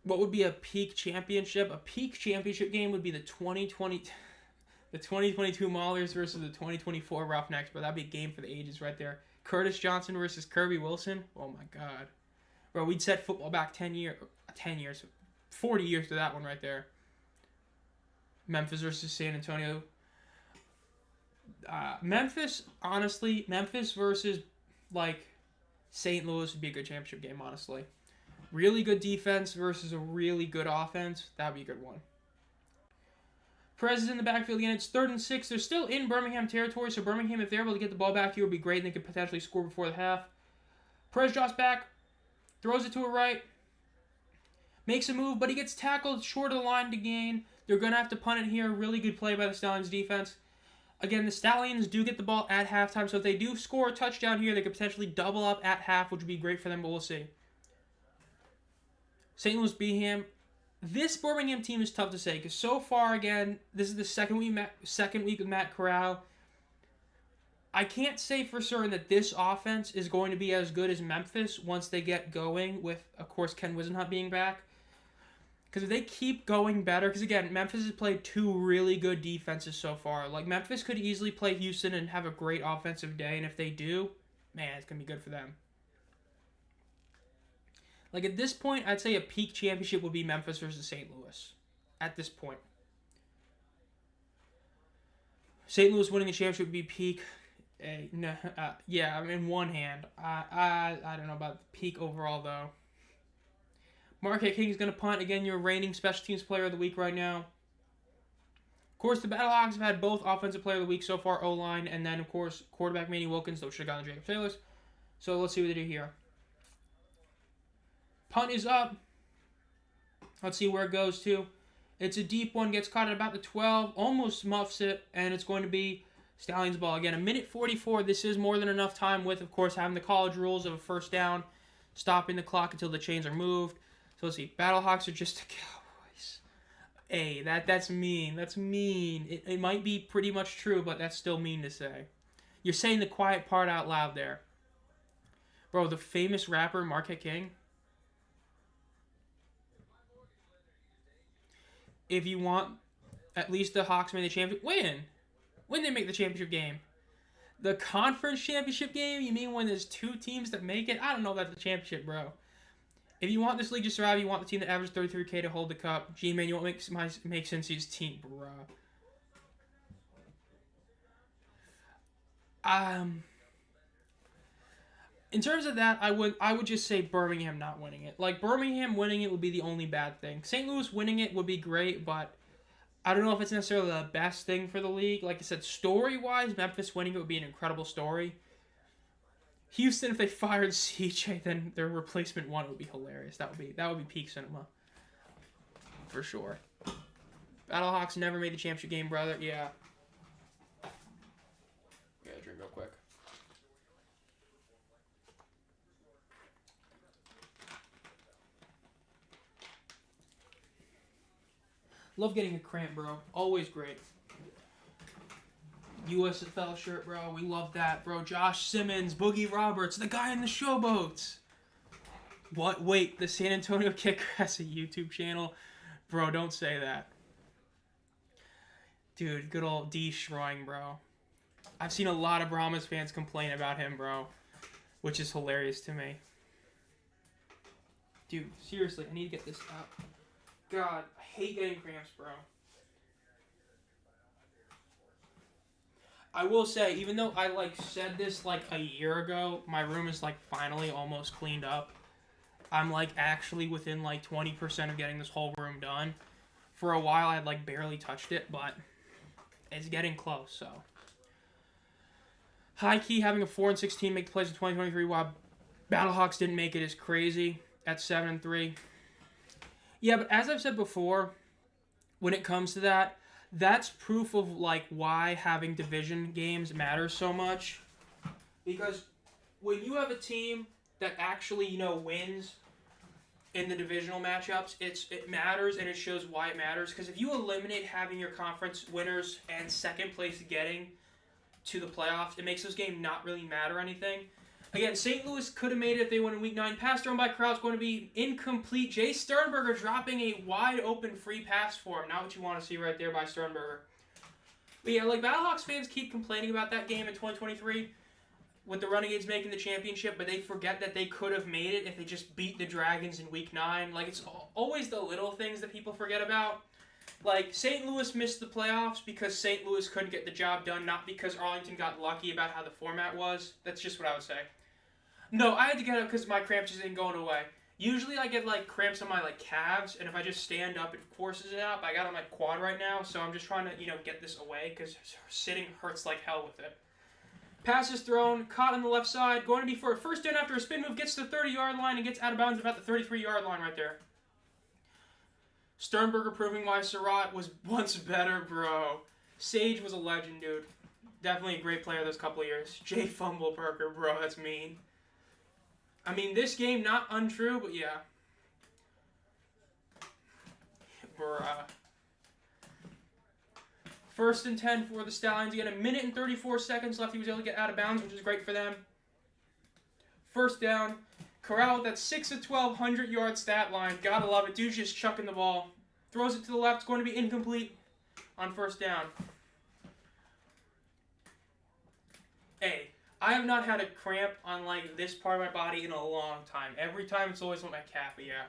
What would be a peak championship? A peak championship game would be the 2022 Maulers versus the 2024 Roughnecks, bro. That'd be a game for the ages right there. Curtis Johnson versus Kirby Wilson. Oh my god. Bro, we'd set football back 40 years to that one right there. Memphis versus San Antonio. Memphis, honestly, Memphis versus, like, St. Louis would be a good championship game, honestly. Really good defense versus a really good offense. That would be a good one. Perez is in the backfield again. It's 3rd and 6. They're still in Birmingham territory, so Birmingham, if they're able to get the ball back here, would be great, and they could potentially score before the half. Perez drops back, throws it to a right, makes a move, but he gets tackled short of the line to gain. They're going to have to punt it here. Really good play by the Stallions defense. Again, the Stallions do get the ball at halftime, so if they do score a touchdown here, they could potentially double up at half, which would be great for them, but we'll see. St. Louis Birmingham. This Birmingham team is tough to say, because so far, again, this is the second week with Matt Corral. I can't say for certain that this offense is going to be as good as Memphis once they get going with, of course, Ken Wisenhunt being back. Because if they keep going better, because again, Memphis has played 2 really good defenses so far. Like, Memphis could easily play Houston and have a great offensive day, and if they do, man, it's going to be good for them. Like, at this point, I'd say a peak championship would be Memphis versus St. Louis. At this point. St. Louis winning the championship would be peak. Yeah, I mean, one hand. I don't know about the peak overall, though. Marquette King is going to punt. Again, your reigning special teams player of the week right now. Of course, the Battlehawks have had both offensive player of the week so far, O-line, and then, of course, quarterback Manny Wilkins, though should have gotten Jacob Taylor. So let's see what they do here. Punt is up. Let's see where it goes to. It's a deep one. Gets caught at about the 12. Almost muffs it. And it's going to be Stallions ball. Again, 1:44. This is more than enough time with, of course, having the college rules of a first down. Stopping the clock until the chains are moved. So let's see. Battlehawks are just the Cowboys. Hey, that's mean. That's mean. It might be pretty much true, but that's still mean to say. You're saying the quiet part out loud there. Bro, the famous rapper Marquette King. If you want at least the Hawks make the championship, when they make the championship game. The conference championship game? You mean when there's 2 teams that make it? I don't know if that's the championship, bro. If you want this league to survive, you want the team that averages 33K to hold the cup. G-Man, you want to make Cincy's team, bro. In terms of that, I would just say Birmingham not winning it. Like, Birmingham winning it would be the only bad thing. St. Louis winning it would be great, but I don't know if it's necessarily the best thing for the league. Like I said, story-wise, Memphis winning it would be an incredible story. Houston, if they fired CJ, then their replacement one would be hilarious. That would be peak cinema. For sure. Battlehawks never made the championship game, brother. Yeah. Gotta drink real quick. Love getting a cramp, bro. Always great. UFL shirt, bro. We love that, bro. Josh Simmons, Boogie Roberts, the guy in the showboats. What? Wait, the San Antonio Kicker has a YouTube channel? Bro, don't say that. Dude, good old D. Schroing, bro. I've seen a lot of Brahmas fans complain about him, bro. Which is hilarious to me. Dude, seriously, I need to get this out. God, I hate getting cramps, bro. I will say, even though I, said this, a year ago, my room is, finally almost cleaned up. I'm, actually within, 20% of getting this whole room done. For a while, I had, barely touched it, but it's getting close, so. High key having a 4-16 make the plays in 2023 while Battlehawks didn't make it is crazy at 7-3. Yeah, but as I've said before, when it comes to that, that's proof of like why having division games matters so much. Because when you have a team that actually, wins in the divisional matchups, it matters, and it shows why it matters. Because if you eliminate having your conference winners and second place getting to the playoffs, it makes this game not really matter anything. Again, St. Louis could have made it if they won in Week 9. Pass thrown by Corral is going to be incomplete. Jay Sternberger dropping a wide-open free pass for him. Not what you want to see right there by Sternberger. But yeah, like, Battlehawks fans keep complaining about that game in 2023 with the Renegades making the championship, but they forget that they could have made it if they just beat the Dragons in Week 9. Like, it's always the little things that people forget about. Like, St. Louis missed the playoffs because St. Louis couldn't get the job done, not because Arlington got lucky about how the format was. That's just what I would say. No, I had to get up because my cramps just ain't going away. Usually I get, like, cramps on my, like, calves, and if I just stand up, it forces it out. But I got on my quad right now, so I'm just trying to, get this away because sitting hurts like hell with it. Pass is thrown, caught on the left side, going to be for a first down after a spin move, gets to the 30-yard line and gets out of bounds about the 33-yard line right there. Sternberger proving why Surratt was once better, bro. Sage was a legend, dude. Definitely a great player those couple of years. Jay Fumbleburger, bro, that's mean. I mean, this game, not untrue, but yeah. Bruh. First and 10 for the Stallions. Again, 1 minute and 34 seconds left. He was able to get out of bounds, which is great for them. First down. Corral with that 6 of 12, 100-yard stat line. Gotta love it. Dude's just chucking the ball. Throws it to the left. It's going to be incomplete on first down. Hey, I have not had a cramp on, like, this part of my body in a long time. Every time it's always with my calf, but yeah.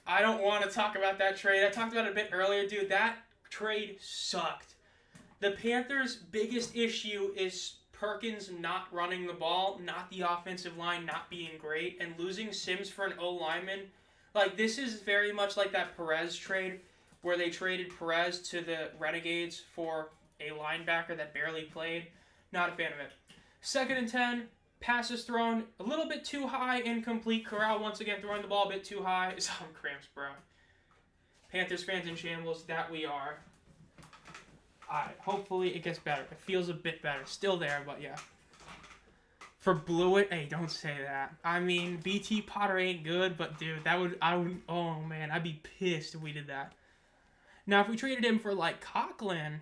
I don't want to talk about that trade. I talked about it a bit earlier, dude. That trade sucked. The Panthers' biggest issue is Perkins not running the ball, not the offensive line not being great, and losing Sims for an O-lineman. Like, this is very much like that Perez trade where they traded Perez to the Renegades for a linebacker that barely played. Not a fan of it. Second and 10, passes thrown a little bit too high, incomplete. Corral once again throwing the ball a bit too high. It's on cramps, bro. Panthers fans in shambles, that we are. Alright, hopefully it gets better. It feels a bit better. Still there, but yeah. For Blewett, hey, don't say that. I mean, BT Potter ain't good, but dude, oh man, I'd be pissed if we did that. Now, if we traded him for, like, Coughlin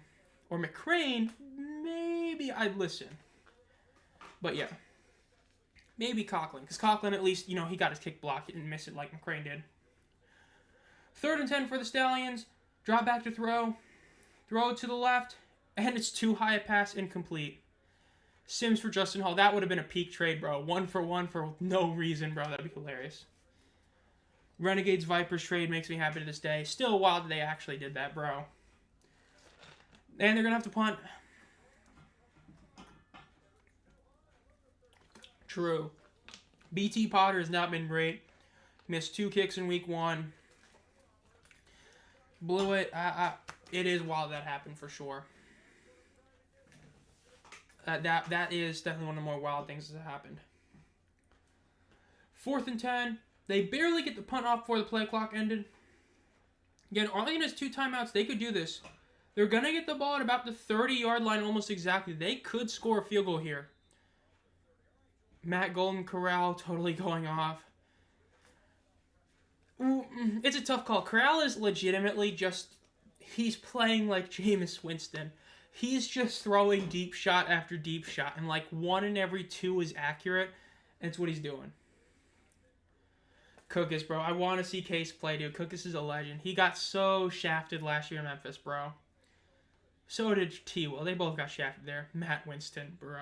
or McCrane, maybe I'd listen. But yeah. Maybe Coughlin, because Coughlin at least, he got his kick blocked. He didn't miss it like McCrane did. Third and 10 for the Stallions. Drop back to throw. Throw to the left. And it's too high a pass, incomplete. Sims for Justin Hall. That would have been a peak trade, bro. 1-for-1 for no reason, bro. That'd be hilarious. Renegades Vipers trade makes me happy to this day. Still wild that they actually did that, bro. And they're going to have to punt. True. BT Potter has not been great. Missed 2 kicks in week 1. Blew it. It is wild that happened for sure. That is definitely one of the more wild things that happened. 4th and 10. They barely get the punt off before the play clock ended. Again, Arlington has 2 timeouts. They could do this. They're going to get the ball at about the 30-yard line almost exactly. They could score a field goal here. Matt Golden Corral totally going off. It's a tough call. Corral is legitimately just... He's playing like Jameis Winston. He's just throwing deep shot after deep shot. And like 1 in every 2 is accurate. And it's what he's doing. Cookus, bro. I want to see Case play, dude. Cookus is a legend. He got so shafted last year in Memphis, bro. So did T-Will. They both got shafted there. Matt Winston, bro.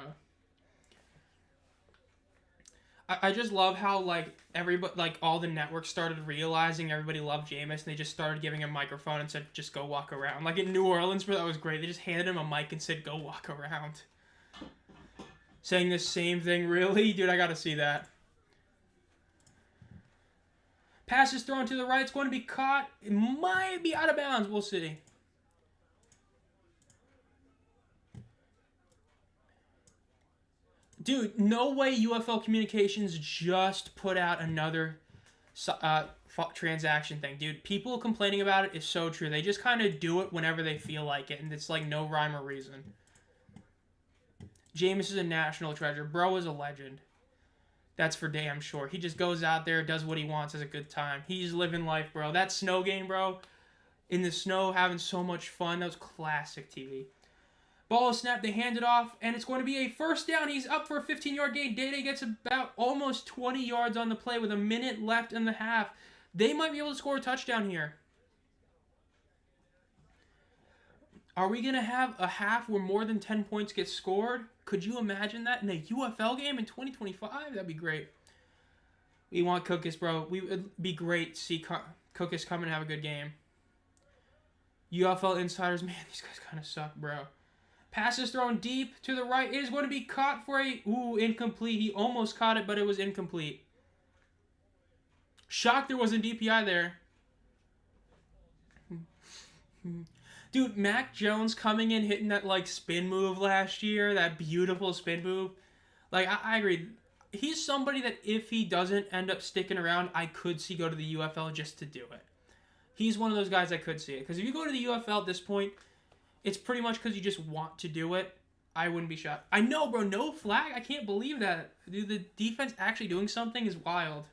I just love how, like, everybody, like, all the networks started realizing everybody loved Jameis, and they just started giving him a microphone and said, just go walk around. Like, in New Orleans, bro, that was great. They just handed him a mic and said, go walk around. Saying the same thing, really? Dude, I gotta see that. Pass is thrown to the right. It's going to be caught. It might be out of bounds. We'll see. Dude, no way UFL Communications just put out another transaction thing. Dude, people complaining about it is so true. They just kind of do it whenever they feel like it, and it's like no rhyme or reason. Jameis is a national treasure. Bro is a legend. That's for damn sure. He just goes out there, does what he wants, has a good time. He's living life, bro. That snow game, bro, in the snow, having so much fun. That was classic TV. Ball is snapped, they hand it off, and it's going to be a first down. He's up for a 15-yard gain. Day-Day gets about almost 20 yards on the play with a minute left in the half. They might be able to score a touchdown here. Are we going to have a half where more than 10 points get scored? Could you imagine that in a UFL game in 2025? That'd be great. We want Cookus, bro. It'd be great to see Cookus come and have a good game. UFL insiders, man, these guys kind of suck, bro. Pass is thrown deep to the right. It is going to be caught for a... Ooh, incomplete. He almost caught it, but it was incomplete. Shocked there wasn't DPI there. Dude, Mac Jones coming in, hitting that, like, spin move last year. That beautiful spin move. Like, I agree. He's somebody that if he doesn't end up sticking around, I could see go to the UFL just to do it. He's one of those guys I could see it. Because if you go to the UFL at this point... It's pretty much because you just want to do it. I wouldn't be shocked. I know, bro. No flag? I can't believe that. Dude, the defense actually doing something is wild.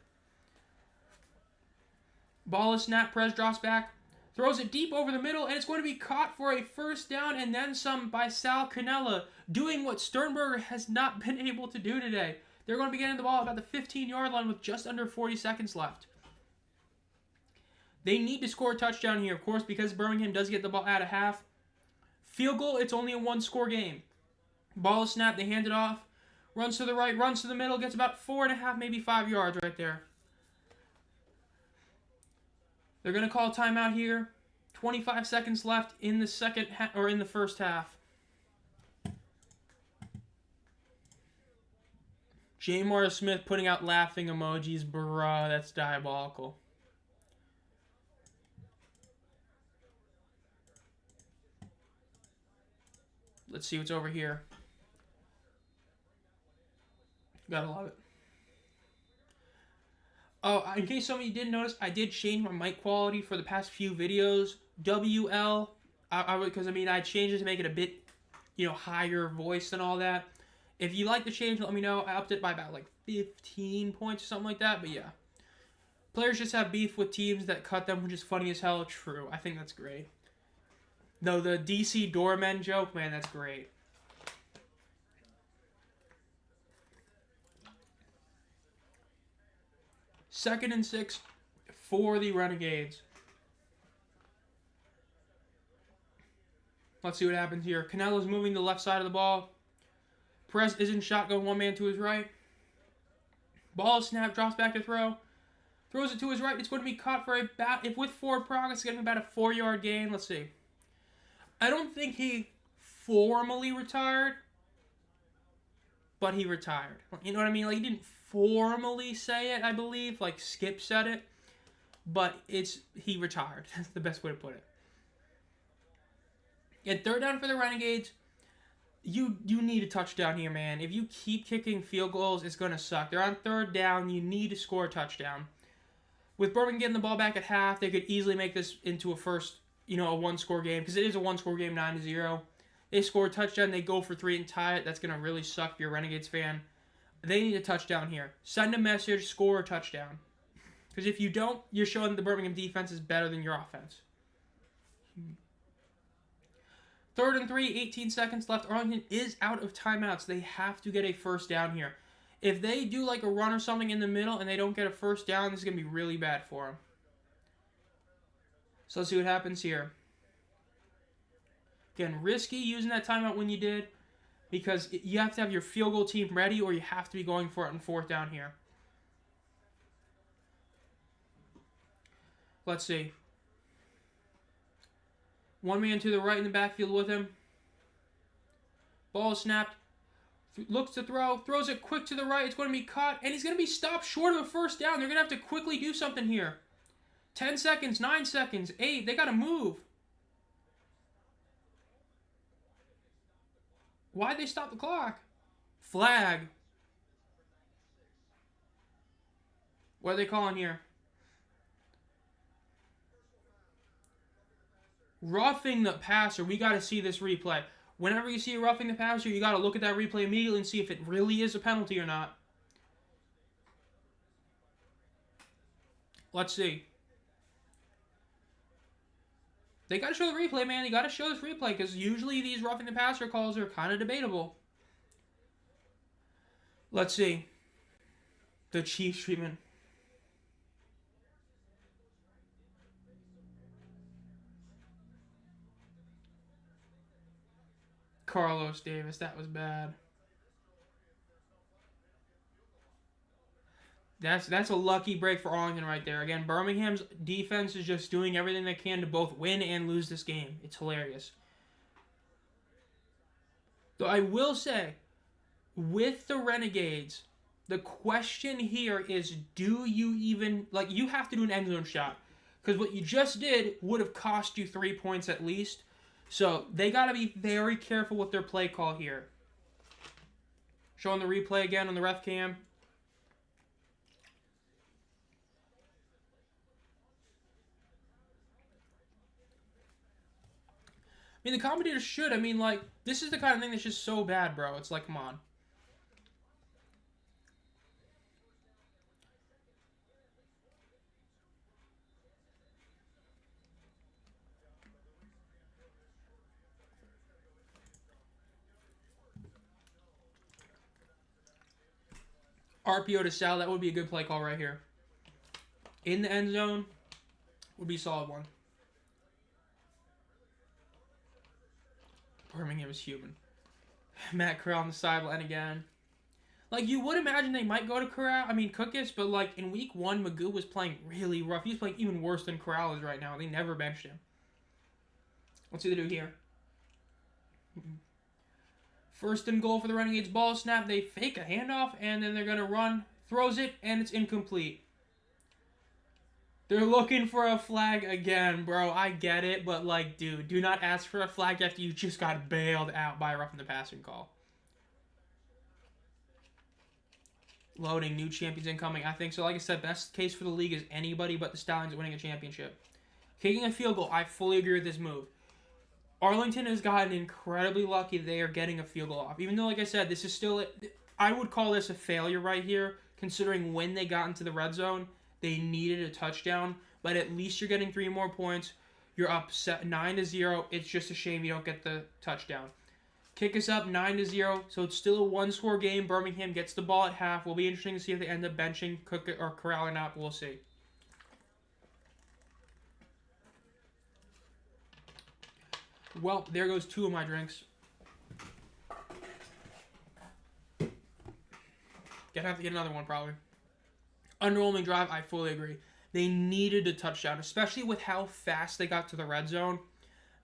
Ball is snapped. Perez drops back. Throws it deep over the middle, and it's going to be caught for a first down and then some by Sal Canella, doing what Sternberger has not been able to do today. They're going to be getting the ball about the 15-yard line with just under 40 seconds left. They need to score a touchdown here, of course, because Birmingham does get the ball at a half. Field goal, it's only a one-score game. Ball is snapped, they hand it off. Runs to the right, runs to the middle, gets about 4.5, maybe 5 yards right there. They're going to call timeout here. 25 seconds left in the in the first half. J. Morris Smith putting out laughing emojis. Bruh, that's diabolical. Let's see what's over here. Gotta love it. Oh, in case some of you didn't notice, I did change my mic quality for the past few videos. WL, because I changed it to make it a bit, higher voice and all that. If you like the change, let me know. I upped it by about like 15 points or something like that, but yeah. Players just have beef with teams that cut them, which is funny as hell. True, I think that's great. No, the DC doorman joke, man, that's great. Second and 6 for the Renegades. Let's see what happens here. Canelo's moving the left side of the ball. Perez is in shotgun, one man to his right. Ball is snapped, drops back to throw. Throws it to his right. It's going to be caught for if with forward progress, it's going to be about a 4-yard gain. Let's see. I don't think he formally retired, but he retired. You know what I mean? Like, he didn't formally say it, I believe. Like, Skip said it. But he retired. That's the best way to put it. And third down for the Renegades. You need a touchdown here, man. If you keep kicking field goals, it's going to suck. They're on third down. You need to score a touchdown. With Birmingham getting the ball back at half, they could easily make this into a one-score game, because it is a one-score game, 9-0. They score a touchdown, they go for 3 and tie it. That's going to really suck if you're a Renegades fan. They need a touchdown here. Send a message, score a touchdown. Because if you don't, you're showing the Birmingham defense is better than your offense. Third and 3, 18 seconds left. Arlington is out of timeouts. They have to get a first down here. If they do like a run or something in the middle and they don't get a first down, this is going to be really bad for them. So let's see what happens here. Again, risky using that timeout when you did, because you have to have your field goal team ready, or you have to be going for it on fourth down here. Let's see. One man to the right in the backfield with him. Ball snapped. Looks to throw. Throws it quick to the right. It's going to be caught. And he's going to be stopped short of a first down. They're going to have to quickly do something here. 10 seconds, 9 seconds, 8. They got to move. Why'd they stop the clock? Flag. What are they calling here? Roughing the passer. We got to see this replay. Whenever you see a roughing the passer, you got to look at that replay immediately and see if it really is a penalty or not. Let's see. They got to show the replay, man. They got to show this replay because usually these roughing the passer calls are kind of debatable. Let's see. The Chiefs treatment. Carlos Davis, that was bad. That's a lucky break for Arlington right there. Again, Birmingham's defense is just doing everything they can to both win and lose this game. It's hilarious. Though I will say, with the Renegades, the question here is, do you even, like, you have to do an end zone shot. Because what you just did would have cost you 3 points at least. So they got to be very careful with their play call here. Showing the replay again on the ref cam. I mean, the commentators should. I mean, like, this is the kind of thing that's just so bad, bro. It's like, come on. RPO to Sal, that would be a good play call right here. In the end zone would be a solid one. Birmingham is human. Matt Corral on the sideline again. Like, you would imagine they might go to Cookus, but, like, in week 1, Magoo was playing really rough. He's playing even worse than Corral is right now. They never benched him. What's he do here? First and goal for the Renegades. Ball snap. They fake a handoff, and then they're going to run. Throws it, and it's incomplete. They're looking for a flag again, bro. I get it, but, like, dude, do not ask for a flag after you just got bailed out by a roughing the passing call. Loading, new champions incoming. I think so. Like I said, best case for the league is anybody but the Stallions winning a championship. Kicking a field goal, I fully agree with this move. Arlington has gotten incredibly lucky they are getting a field goal off. Even though, like I said, this is still... I would call this a failure right here, considering when they got into the red zone, they needed a touchdown. But at least you're getting 3 more points. You're up 9-0. It's just a shame you don't get the touchdown. Kick us up 9-0, so it's still a one-score game. Birmingham gets the ball at half. Will be interesting to see if they end up benching Cook or Corral or not. We'll see. Well, there goes 2 of my drinks. Gonna have to get another one, probably. Underwhelming drive, I fully agree. They needed a touchdown, especially with how fast they got to the red zone.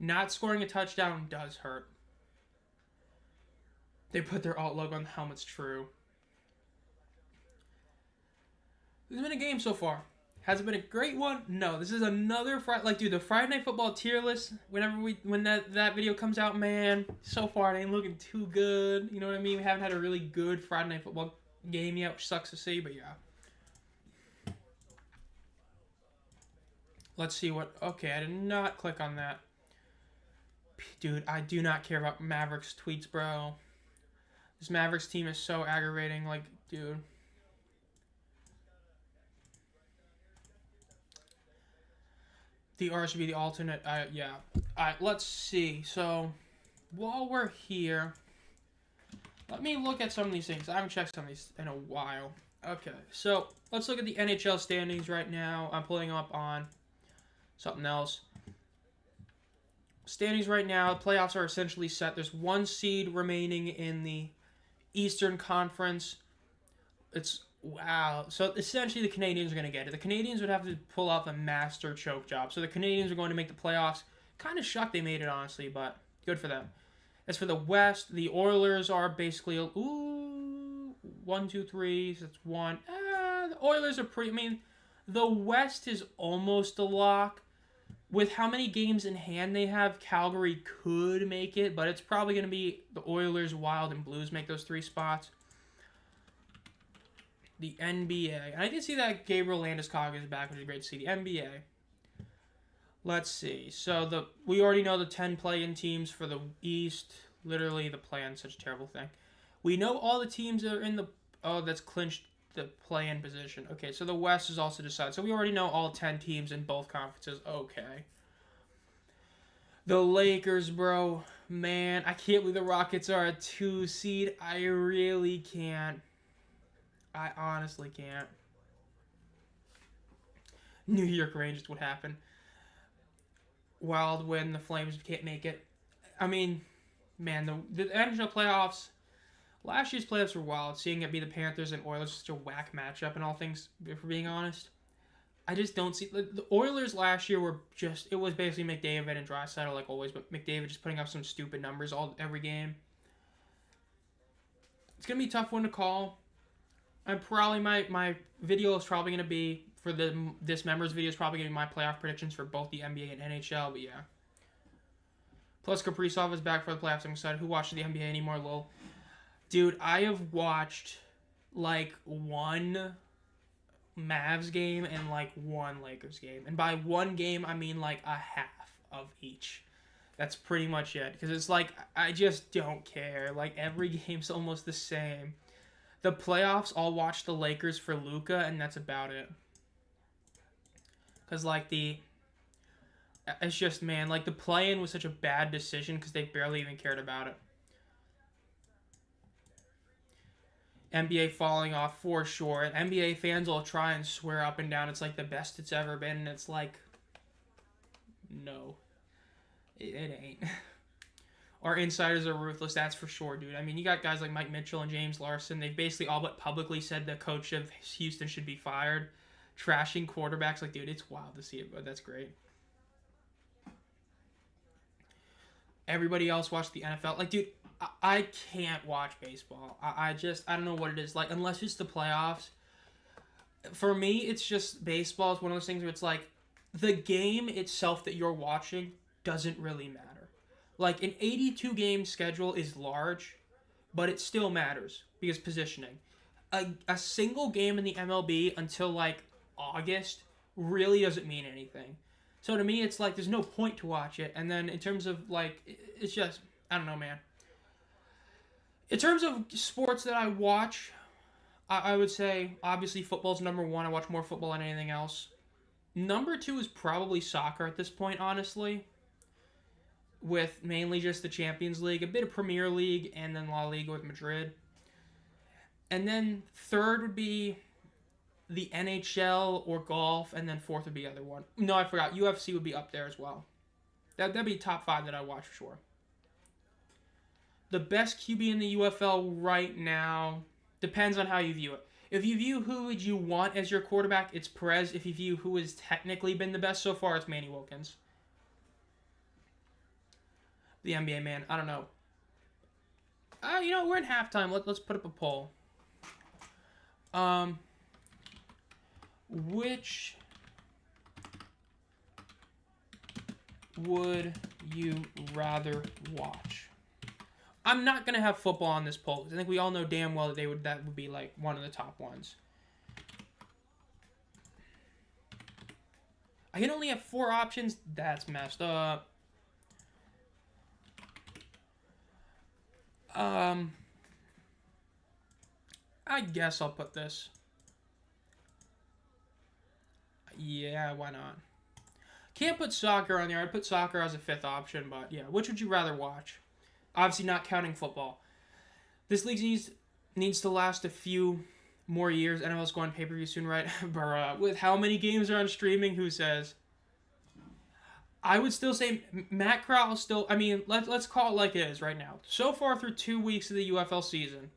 Not scoring a touchdown does hurt. They put their alt logo on the helmets, true. This has been a game so far. Has it been a great one? No. This is another Friday. Like, dude, the Friday Night Football tier list, when that video comes out, man, so far it ain't looking too good. You know what I mean? We haven't had a really good Friday Night Football game yet, which sucks to see, but yeah. Let's see what... Okay, I did not click on that. Dude, I do not care about Mavericks tweets, bro. This Mavericks team is so aggravating. Like, dude. The R should be the alternate. Yeah. Alright, let's see. So, while we're here, let me look at some of these things. I haven't checked some of these in a while. Okay, so let's look at the NHL standings right now. I'm pulling up on something else. Standings right now, playoffs are essentially set. There's 1 seed remaining in the Eastern Conference. It's... Wow. So, essentially, the Canadians are going to get it. The Canadians would have to pull off a master choke job. So, the Canadians are going to make the playoffs. Kind of shocked they made it, honestly, but good for them. As for the West, the Oilers are basically... Ooh, 1, 2, 3. So, that's 1. The Oilers are pretty... I mean, the West is almost a lock. With how many games in hand they have, Calgary could make it, but it's probably going to be the Oilers, Wild, and Blues make those 3 spots. The NBA. And I did see that Gabriel Landeskog is back, which is great to see. The NBA. Let's see. So we already know the 10 play-in teams for the East. Literally, the play-in, such a terrible thing. We know all the teams that are in the... Oh, that's clinched the play-in position. Okay, so the West is also decided. So we already know all 10 teams in both conferences. Okay. The Lakers, bro. Man, I can't believe the Rockets are a 2 seed. I really can't. I honestly can't. New York Rangers would happen. Wild win. The Flames can't make it. I mean, man, the NHL playoffs... Last year's playoffs were wild. Seeing it be the Panthers and Oilers is such a whack matchup and all things, for being honest. I just don't see... The Oilers last year were just... It was basically McDavid and Draisaitl like always, but McDavid just putting up some stupid numbers every game. It's going to be a tough one to call. I'm probably... My video is probably going to be... For this members video is probably going to be my playoff predictions for both the NBA and NHL, but yeah. Plus Kaprizov is back for the playoffs. I'm excited. Who watches the NBA anymore, lol? Dude, I have watched, like, one Mavs game and, like, one Lakers game. And by one game, I mean, like, a half of each. That's pretty much it. Because it's like, I just don't care. Like, every game's almost the same. The playoffs, I'll watch the Lakers for Luka, and that's about it. Because, like, it's just, man, like, the play-in was such a bad decision because they barely even cared about it. NBA falling off for sure. And NBA fans will try and swear up and down it's like the best it's ever been. And it's like, no, it ain't. Our insiders are ruthless, that's for sure, dude. I mean, you got guys like Mike Mitchell and James Larson. They've basically all but publicly said the coach of Houston should be fired. Trashing quarterbacks. Like, dude, it's wild to see it, but that's great. Everybody else watched the NFL. Like, dude, I can't watch baseball. I don't know what it is. Like, unless it's the playoffs. For me, it's just baseball is one of those things where it's like the game itself that you're watching doesn't really matter. Like, an 82-game schedule is large, but it still matters because positioning. A single game in the MLB until, like, August really doesn't mean anything. So to me, it's like there's no point to watch it. And then in terms of, like, it's just, I don't know, man. In terms of sports that I watch, I would say, obviously, football's number one. I watch more football than anything else. Number two is probably soccer at this point, honestly. With mainly just the Champions League, a bit of Premier League, and then La Liga with Madrid. And then third would be the NHL or golf, and then fourth would be the other one. No, I forgot. UFC would be up there as well. That'd be top five that I watch for sure. The best QB in the UFL right now depends on how you view it. If you view who would you want as your quarterback, it's Perez. If you view who has technically been the best so far, it's Manny Wilkins. The NBA, man. I don't know. We're in halftime. Let's put up a poll. Which would you rather watch? I'm not going to have football on this poll because I think we all know damn well that that would be like one of the top ones. I can only have 4 options. That's messed up. I guess I'll put this. Yeah, why not? Can't put soccer on there. I'd put soccer as a 5th option, but yeah. Which would you rather watch? Obviously not counting football. This league needs to last a few more years. NFL's going pay-per-view soon, right? But with how many games are on streaming, who says? I would still say Matt Corral still... I mean, let's call it like it is right now. So far through 2 weeks of the UFL season,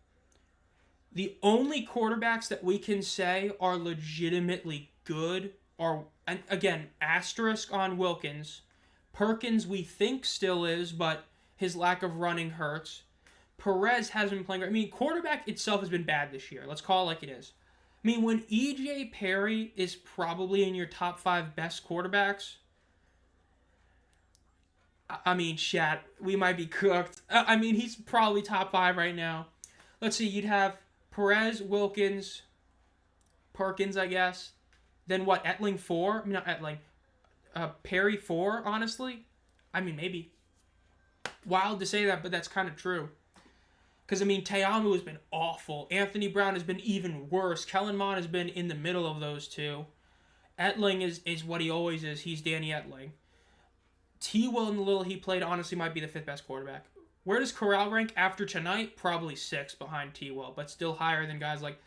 the only quarterbacks that we can say are legitimately good are, and again, asterisk on Wilkins. Perkins we think still is, but his lack of running hurts. Perez hasn't been playing great. I mean, quarterback itself has been bad this year. Let's call it like it is. I mean, when E.J. Perry is probably in your top 5 best quarterbacks, I mean, chat, we might be cooked. I mean, he's probably top 5 right now. Let's see, you'd have Perez, Wilkins, Perkins, I guess. Then what? Etling 4? I mean, not Etling. Perry 4, honestly. I mean, maybe. Wild to say that, but that's kind of true. Because, I mean, Teamu has been awful. Anthony Brown has been even worse. Kellen Mond has been in the middle of those two. Etling is what he always is. He's Danny Etling. T-Will in the little he played, honestly, might be the 5th best quarterback. Where does Corral rank after tonight? Probably 6 behind T-Will, but still higher than guys like...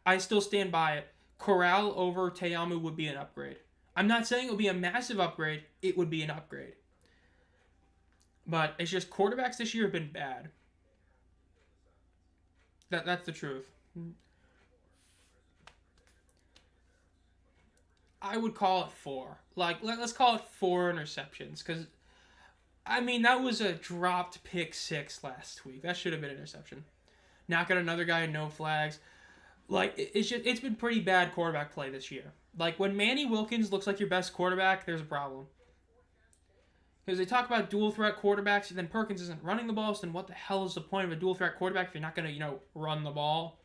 I still stand by it. Corral over Teamu would be an upgrade. I'm not saying it would be a massive upgrade. It would be an upgrade. But it's just quarterbacks this year have been bad. That's the truth. I would call it 4. Like, let's call it 4 interceptions. Because, I mean, that was a dropped pick 6 last week. That should have been an interception. Knock out another guy, no flags. Like, it's been pretty bad quarterback play this year. Like, when Manny Wilkins looks like your best quarterback, there's a problem. Because they talk about dual threat quarterbacks, and then Perkins isn't running the ball, so then what the hell is the point of a dual threat quarterback if you're not going to, run the ball?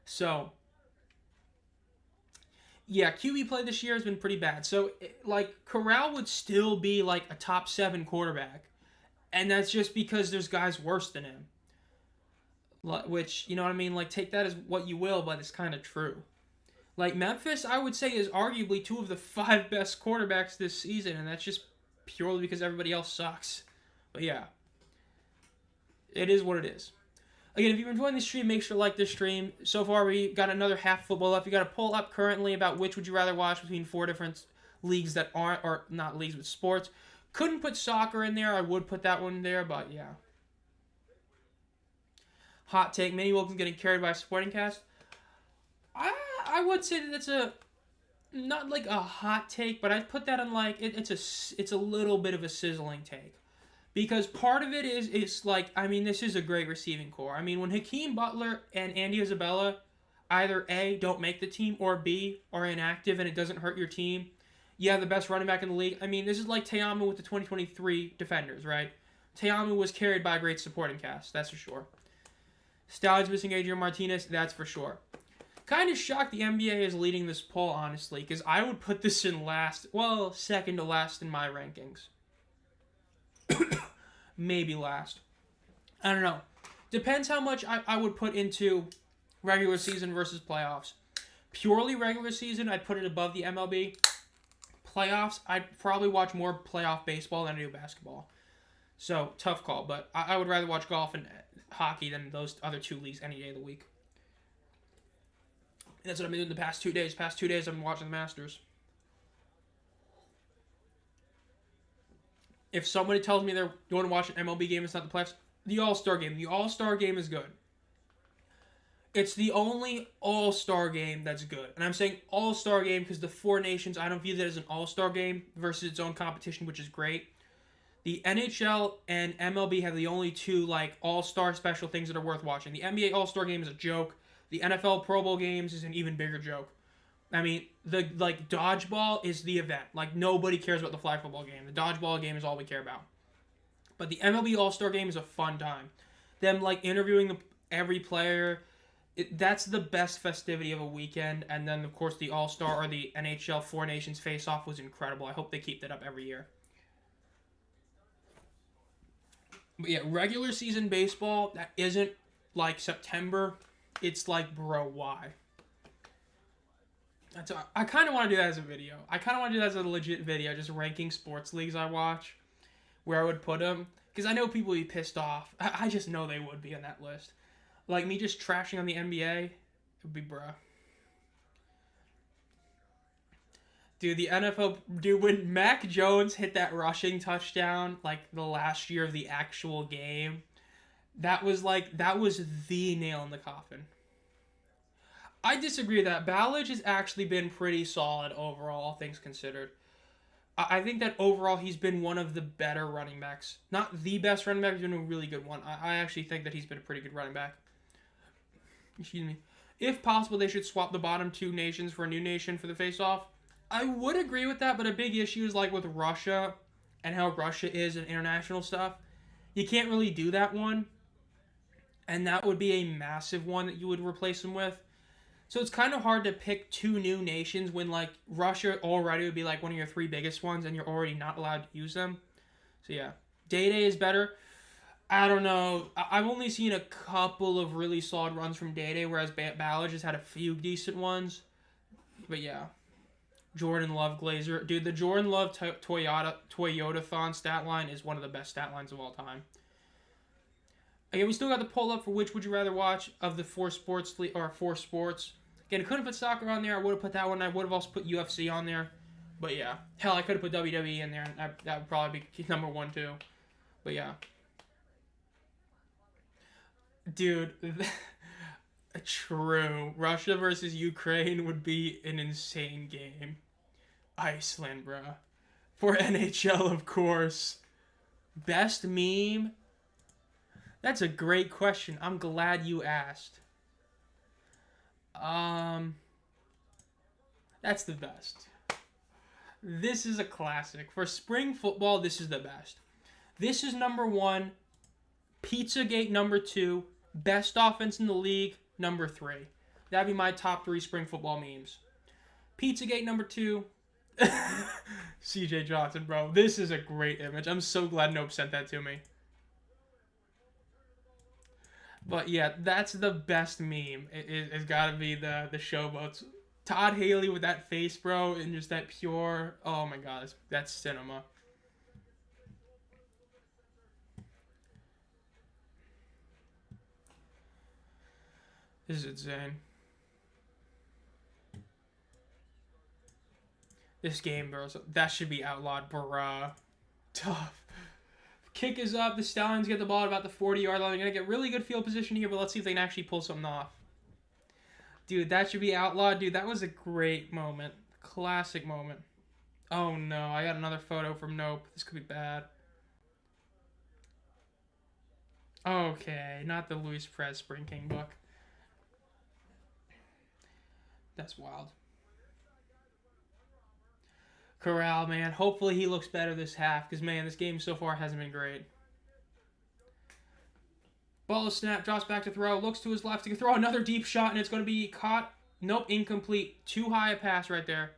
So, yeah, QB play this year has been pretty bad. So, Corral would still be, a top 7 quarterback. And that's just because there's guys worse than him. Which, you know what I mean? Take that as what you will, but it's kind of true. Memphis, I would say, is arguably 2 of the 5 best quarterbacks this season, and that's just purely because everybody else sucks. But yeah, it is what it is. Again, if you're enjoying this stream, make sure to like this stream. So far, we got another half football left. We got a poll up currently about which would you rather watch between 4 different leagues that aren't, or not leagues, but sports. Couldn't put soccer in there. I would put that one there, but yeah. Hot take, Manny Wilkins getting carried by a supporting cast. I would say that that's not a hot take, but I'd put that on it's a little bit of a sizzling take. Because part of it is this is a great receiving core. I mean, when Hakeem Butler and Andy Isabella either A, don't make the team, or B, are inactive and it doesn't hurt your team, yeah, the best running back in the league. I mean, this is like Teamu with the 2023 Defenders, right? Teamu was carried by a great supporting cast, that's for sure. Stallions missing Adrian Martinez, that's for sure. Kind of shocked the NBA is leading this poll, honestly, because I would put this in second to last in my rankings. Maybe last. I don't know. Depends how much I would put into regular season versus playoffs. Purely regular season, I'd put it above the MLB. Playoffs, I'd probably watch more playoff baseball than I do basketball. So, tough call, but I would rather watch golf and hockey than those other 2 leagues any day of the week. And that's what I've been doing the past 2 days. Past 2 days, I've been watching the Masters. If somebody tells me they're going to watch an MLB game, it's not the playoffs. The All-Star game. The All-Star game is good. It's the only All-Star game that's good. And I'm saying All-Star game because the 4 nations, I don't view that as an All-Star game versus its own competition, which is great. The NHL and MLB have the only 2, All-Star special things that are worth watching. The NBA All-Star game is a joke. The NFL Pro Bowl games is an even bigger joke. I mean, the dodgeball is the event. Nobody cares about the flag football game. The dodgeball game is all we care about. But the MLB All-Star game is a fun time. Them, interviewing every player, that's the best festivity of a weekend. And then, of course, the All-Star or the NHL 4 Nations face-off was incredible. I hope they keep that up every year. But yeah, regular season baseball, that isn't September. It's bro, why? I kind of want to do that as a video. I kind of want to do that as a legit video, just ranking sports leagues I watch, where I would put them. Because I know people would be pissed off. I just know they would be on that list. Me just trashing on the NBA, it would be bruh. Dude, the NFL... Dude, when Mac Jones hit that rushing touchdown, the last year of the actual game, that was the nail in the coffin. I disagree with that. Ballage has actually been pretty solid overall, all things considered. I think that overall he's been one of the better running backs. Not the best running back, he's been a really good one. I actually think that he's been a pretty good running back. Excuse me. If possible, they should swap the bottom 2 nations for a new nation for the face-off. I would agree with that, but a big issue is with Russia and how Russia is in international stuff. You can't really do that one. And that would be a massive one that you would replace them with. So it's kind of hard to pick two new nations when like Russia already would be like one of your three biggest ones and you're already not allowed to use them. So yeah, Day is better. I don't know. I've only seen a couple of really solid runs from Day, whereas Ballage has had a few decent ones. But yeah, Jordan Love Glazer. Dude, the Jordan Love Toyota-thon stat line is one of the best stat lines of all time. Again, we still got the poll up for which would you rather watch of the four sports. Again, I couldn't put soccer on there. I would have put that one. I would have also put UFC on there. But yeah. Hell, I could have put WWE in there. That would probably be number one too. But yeah. Dude, true. Russia versus Ukraine would be an insane game. Iceland, bruh. For NHL, of course. Best meme? That's a great question. I'm glad you asked. That's the best. This is a classic. For spring football, this is the best. This is number one. Pizzagate number two. Best offense in the league, number three. That'd be my top three spring football memes. Pizzagate number two. CJ Johnson, bro. This is a great image. I'm so glad Nope sent that to me. But yeah, that's the best meme. It's got to be the showboats. Todd Haley with that face, bro, and just that pure. Oh my god, that's cinema. This is insane. This game, bro, that should be outlawed, bruh. Tough. Kick is up. The Stallions get the ball at about the 40-yard line. They're going to get really good field position here, but let's see if they can actually pull something off. Dude, that should be outlawed. Dude, that was a great moment. Classic moment. Oh, no. I got another photo from Nope. This could be bad. Okay. Not the Luis Perez Spring King book. That's wild. Corral, man. Hopefully he looks better this half because, man, this game so far hasn't been great. Ball is snapped, drops back to throw, looks to his left. He can throw another deep shot, and it's going to be caught. Nope, incomplete. Too high a pass right there.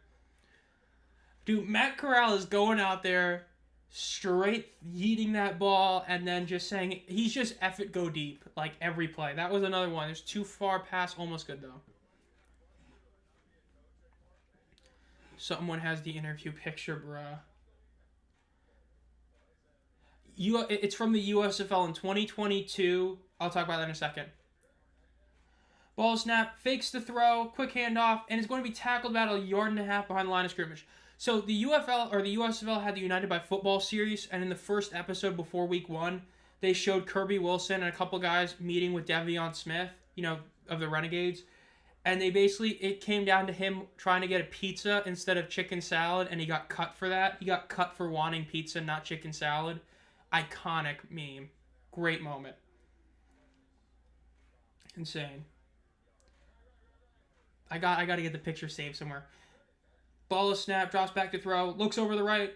Dude, Matt Corral is going out there, straight yeeting that ball, and then just saying, he's just F it, go deep, like every play. That was another one. There's too far pass, almost good, though. Someone has the interview picture, bruh. It's from the UFL in 2022. I'll talk about that in a second. Ball snap, fakes the throw, quick handoff, and it's going to be tackled about a yard and a half behind the line of scrimmage. So the UFL or the USFL had the United by Football series, and in the first episode before week 1, they showed Kirby Wilson and a couple guys meeting with Devion Smith, of the Renegades. And it came down to him trying to get a pizza instead of chicken salad, and he got cut for that. He got cut for wanting pizza, not chicken salad. Iconic meme. Great moment. Insane. I got to get the picture saved somewhere. Ball is snapped, drops back to throw, looks over the right,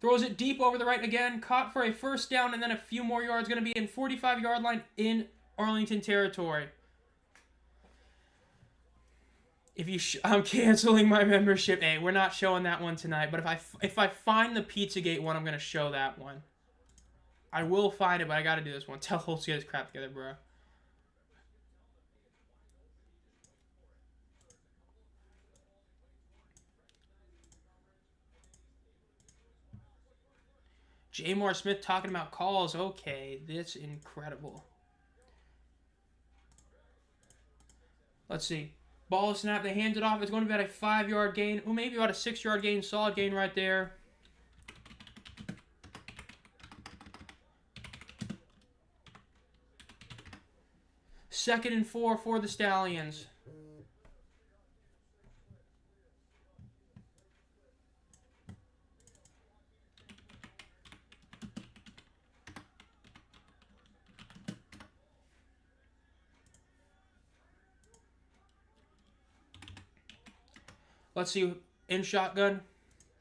throws it deep over the right again, caught for a first down, and then a few more yards. Going to be in 45-yard line in Arlington territory. I'm canceling my membership. Hey, we're not showing that one tonight. But if I find the Pizzagate one, I'm gonna show that one. I will find it, but I gotta do this one. Tell Holtz to get his crap together, bro. J. Moore Smith talking about calls. Okay, that's incredible. Let's see. Ball snap, they hand it off. It's going to be about a 5-yard gain. Or maybe about a 6-yard gain. Solid gain right there. Second and 4 for the Stallions. Let's see, in shotgun.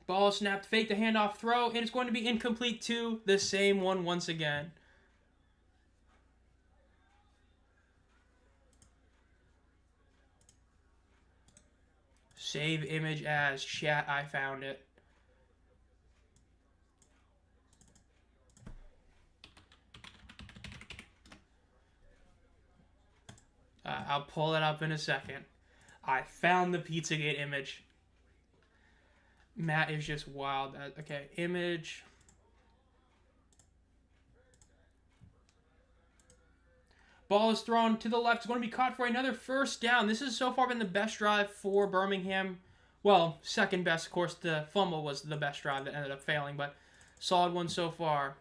Ball snapped, fake the handoff, throw, and it's going to be incomplete to the same one once again. Save image as. Chat, I found it. I'll pull it up in a second. I found the Pizzagate image. Matt is just wild. Okay, image. Ball is thrown to the left. It's going to be caught for another first down. This has so far been the best drive for Birmingham. Well, second best. Of course, the fumble was the best drive that ended up failing, but solid one so far.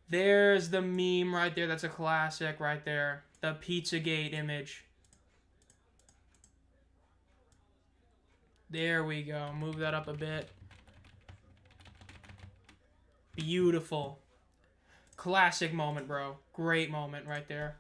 There's the meme right there. That's a classic right there. The Pizzagate image. There we go. Move that up a bit. Beautiful. Classic moment, bro. Great moment right there.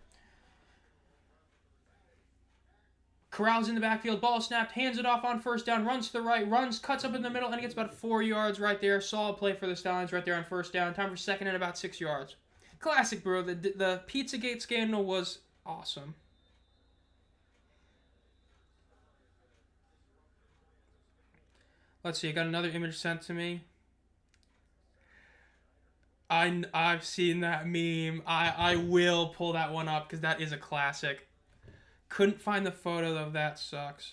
Corrals in the backfield. Ball snapped. Hands it off on first down. Runs to the right. Runs. Cuts up in the middle. And gets about 4 yards right there. Solid play for the Stallions right there on first down. Time for second and about 6 yards. Classic, bro. The Pizzagate scandal was awesome. Let's see. I got another image sent to me. I've seen that meme. I will pull that one up because that is a classic. Couldn't find the photo though. That sucks.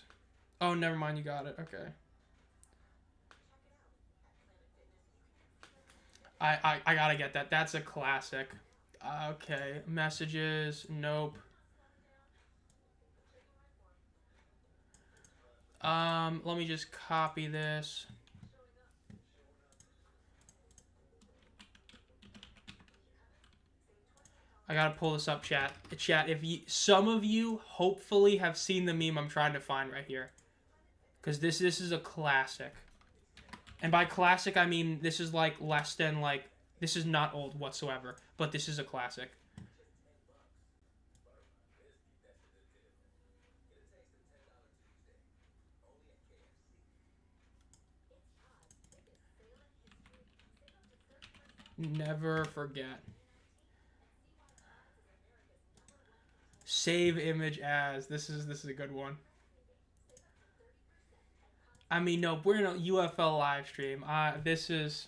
Oh, never mind. You got it. Okay. I gotta get that. That's a classic. Okay. Messages. Nope. Let me just copy this. I gotta pull this up, chat. Chat, some of you hopefully have seen the meme I'm trying to find right here, because this is a classic. And by classic, I mean this is like less than like this is not old whatsoever, but this is a classic. Never forget. Save image as. This is a good one. I mean, no, we're in a UFL live stream. This is.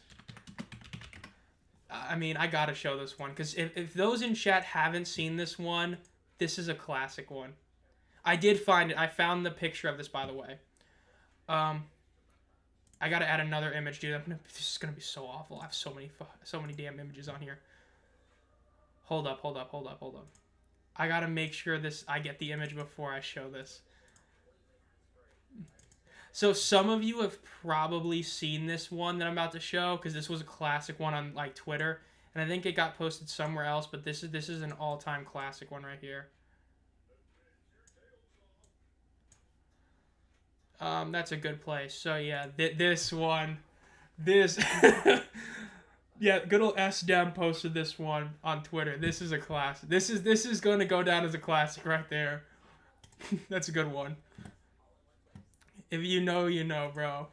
I mean, I gotta show this one because if those in chat haven't seen this one, this is a classic one. I did find it. I found the picture of this, by the way. I gotta add another image, dude. This is gonna be so awful. I have so many damn images on here. Hold up. I gotta make sure I get the image before I show this. So some of you have probably seen this one that I'm about to show because this was a classic one on like Twitter, and I think it got posted somewhere else. But this is an all-time classic one right here. That's a good place. So yeah, this one, yeah, good old S-Dem posted this one on Twitter. This is a classic. This is going to go down as a classic right there. That's a good one. If you know, you know, bro.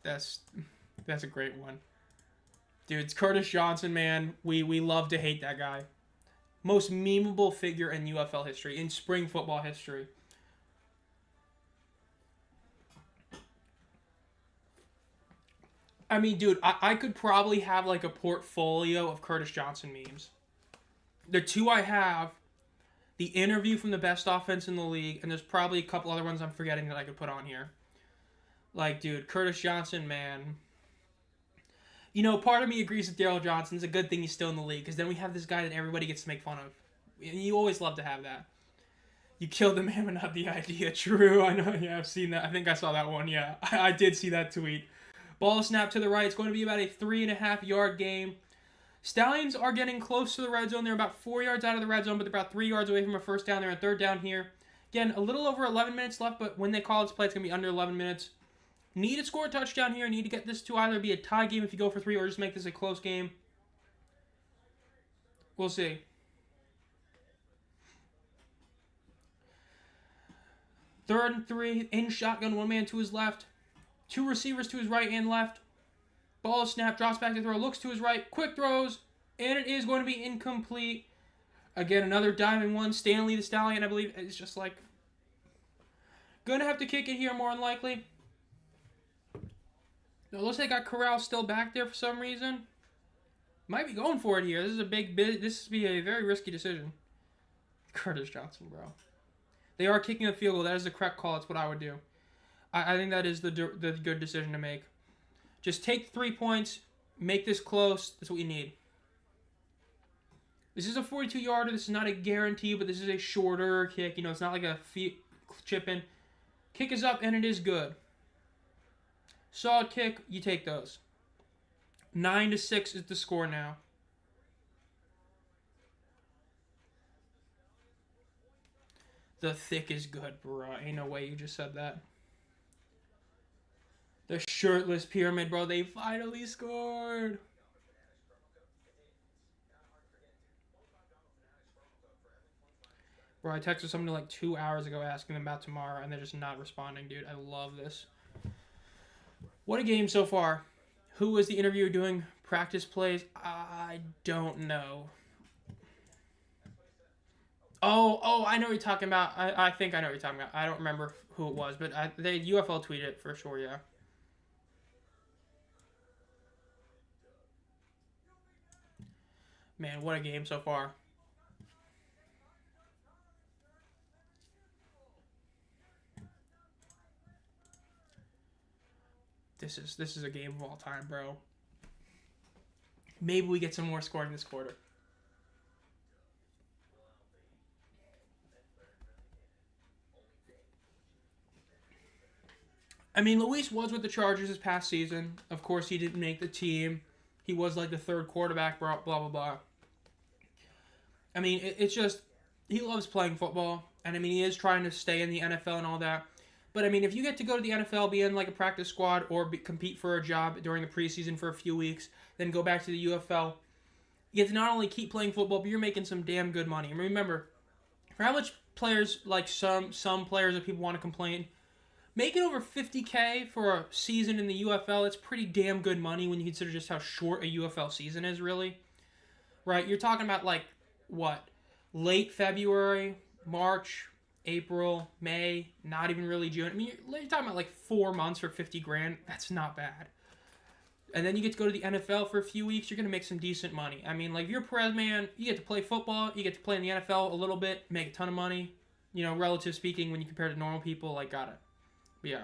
That's a great one. Dude, it's Curtis Johnson, man. We love to hate that guy. Most memeable figure in UFL history, in spring football history. I mean, dude, I could probably have like a portfolio of Curtis Johnson memes. The two I have, the interview from the best offense in the league, and there's probably a couple other ones I'm forgetting that I could put on here. Like, dude, Curtis Johnson, man. You know, part of me agrees with Daryl Johnson. It's a good thing he's still in the league, because then we have this guy that everybody gets to make fun of. And you always love to have that. You killed the man, but not the idea. True, I know. Yeah, I've seen that. I think I saw that one. Yeah, I did see that tweet. Ball snap to the right. It's going to be about a 3.5-yard game. Stallions are getting close to the red zone. They're about 4 yards out of the red zone, but they're about 3 yards away from a first down. They're on third down here. Again, a little over 11 minutes left, but when they call this play, it's going to be under 11 minutes. Need to score a touchdown here. Need to get this to either be a tie game if you go for 3 or just make this a close game. We'll see. Third and 3, in shotgun, one man to his left. 2 receivers to his right and left. Ball is snapped, drops back to throw, looks to his right, quick throws, and it is going to be incomplete. Again, another diving one. Stanley the Stallion, I believe, is just like... Gonna have to kick it here more than likely. It looks like I got Corral still back there for some reason. Might be going for it here. This is a big bit. This would be a very risky decision. Curtis Johnson, bro. They are kicking a field goal. That is the correct call. That's what I would do. I think that is the good decision to make. Just take 3 points. Make this close. That's what you need. This is a 42-yarder. This is not a guarantee, but this is a shorter kick. You know, it's not like a chip in. Kick is up, and it is good. Solid kick. You take those. 9-6 is the score now. The thick is good, bro. Ain't no way you just said that. The shirtless pyramid, bro. They finally scored. Bro, I texted somebody like 2 hours ago asking them about tomorrow, and they're just not responding, dude. I love this. What a game so far. Who was the interviewer doing practice plays? I don't know. Oh, I know what you're talking about. I think I know what you're talking about. I don't remember who it was, but they UFL tweeted it for sure, yeah. Man, what a game so far. This is a game of all time, bro. Maybe we get some more scoring this quarter. I mean, Luis was with the Chargers this past season. Of course, he didn't make the team. He was like the third quarterback, blah, blah, blah. I mean, it's just, he loves playing football. And I mean, he is trying to stay in the NFL and all that. But I mean, if you get to go to the NFL, be in like a practice squad, or compete for a job during the preseason for a few weeks, then go back to the UFL, you get to not only keep playing football, but you're making some damn good money. And remember, for how much players, like some players that people want to complain, making over $50K for a season in the UFL, it's pretty damn good money when you consider just how short a UFL season is, really. Right? You're talking about like, what? Late February, March, April, May, not even really June. I mean, you're talking about like 4 months for 50 grand. That's not bad. And then you get to go to the NFL for a few weeks. You're going to make some decent money. I mean, like, if you're a Perez man, you get to play football. You get to play in the NFL a little bit, make a ton of money. You know, relative speaking, when you compare to normal people, like, got it. But yeah.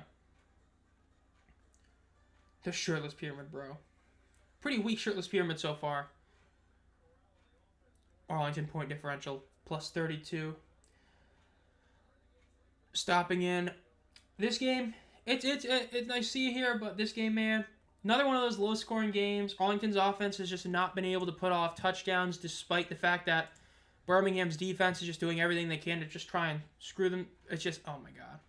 The shirtless pyramid, bro. Pretty weak shirtless pyramid so far. Arlington point differential, plus 32. Stopping in. This game, it's I see here, but this game, man, another one of those low-scoring games. Arlington's offense has just not been able to put off touchdowns, despite the fact that Birmingham's defense is just doing everything they can to just try and screw them. It's just, oh my god.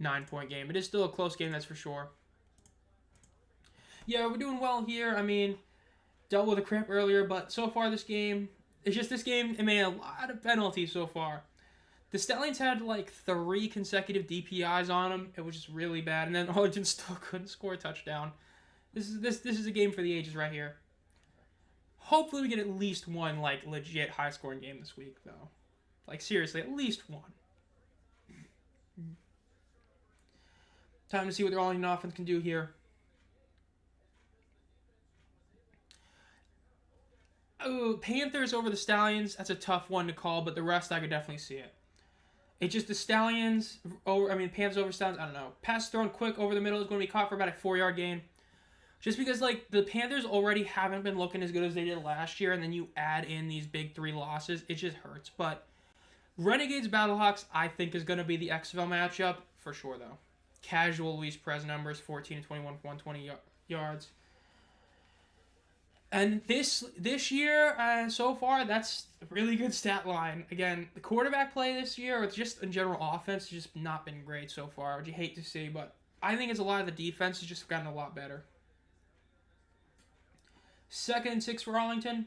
9-point game. It is still a close game, that's for sure. Yeah, we're doing well here. I mean, dealt with a cramp earlier, but so far this game, it's just this game, it made a lot of penalties so far. The Stallions had like 3 consecutive DPIs on them. It was just really bad, and then Arlington still couldn't score a touchdown. This is a game for the ages right here. Hopefully we get at least one like legit high-scoring game this week, though. Like seriously, at least one. Time to see what the Arlington offense can do here. Oh, Panthers over the Stallions. That's a tough one to call, but the rest I could definitely see it. It's just the Stallions over. I mean, Panthers over Stallions. I don't know. Pass thrown quick over the middle is going to be caught for about a 4-yard gain. Just because like the Panthers already haven't been looking as good as they did last year, and then you add in these big 3 losses, it just hurts. But Renegades Battlehawks, I think, is going to be the XFL matchup for sure, though. Casual Luis Perez numbers, 14 and 21 for 120 yards. And this year, so far, that's a really good stat line. Again, the quarterback play this year, or just in general offense, has just not been great so far, which you hate to see. But I think it's a lot of the defense has just gotten a lot better. 2nd and 6 for Arlington.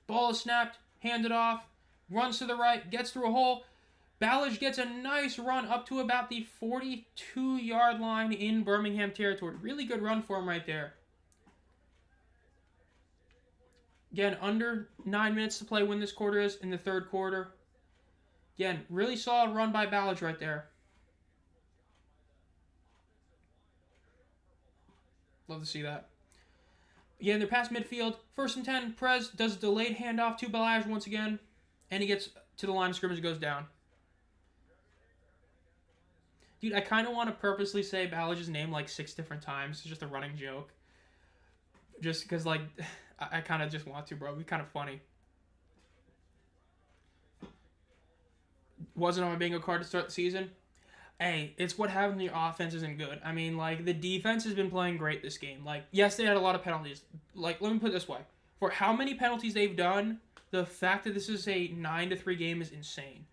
Ball is snapped, handed off, runs to the right, gets through a hole. Ballage gets a nice run up to about the 42-yard line in Birmingham territory. Really good run for him right there. Again, under 9 minutes to play when this quarter is in the third quarter. Again, really solid run by Ballage right there. Love to see that. Again, they're past midfield. 1st and 10, Perez does a delayed handoff to Ballage once again. And he gets to the line of scrimmage and goes down. Dude, I kind of want to purposely say Ballage's name like 6 different times. It's just a running joke. Just because, like, I kind of just want to, bro. It'd be kind of funny. Wasn't on my bingo card to start the season. Hey, it's what happens when your offense isn't good. I mean, like, the defense has been playing great this game. Like, yes, they had a lot of penalties. Like, let me put it this way. For how many penalties they've done, the fact that this is a 9-3 game is insane.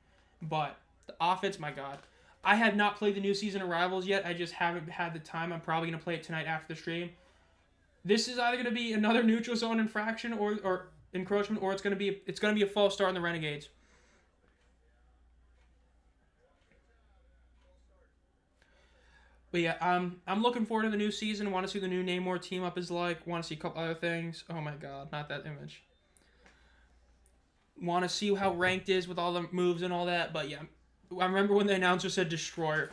But the offense, my God. I have not played the new season of Rivals yet. I just haven't had the time. I'm probably going to play it tonight after the stream. This is either going to be another neutral zone infraction or encroachment, or it's going to be a false start on the Renegades. But yeah, I'm looking forward to the new season. Want to see the new Namor team up is like. Want to see a couple other things. Oh my God, not that image. Want to see how ranked is with all the moves and all that. But yeah, I remember when the announcer said Destroyer.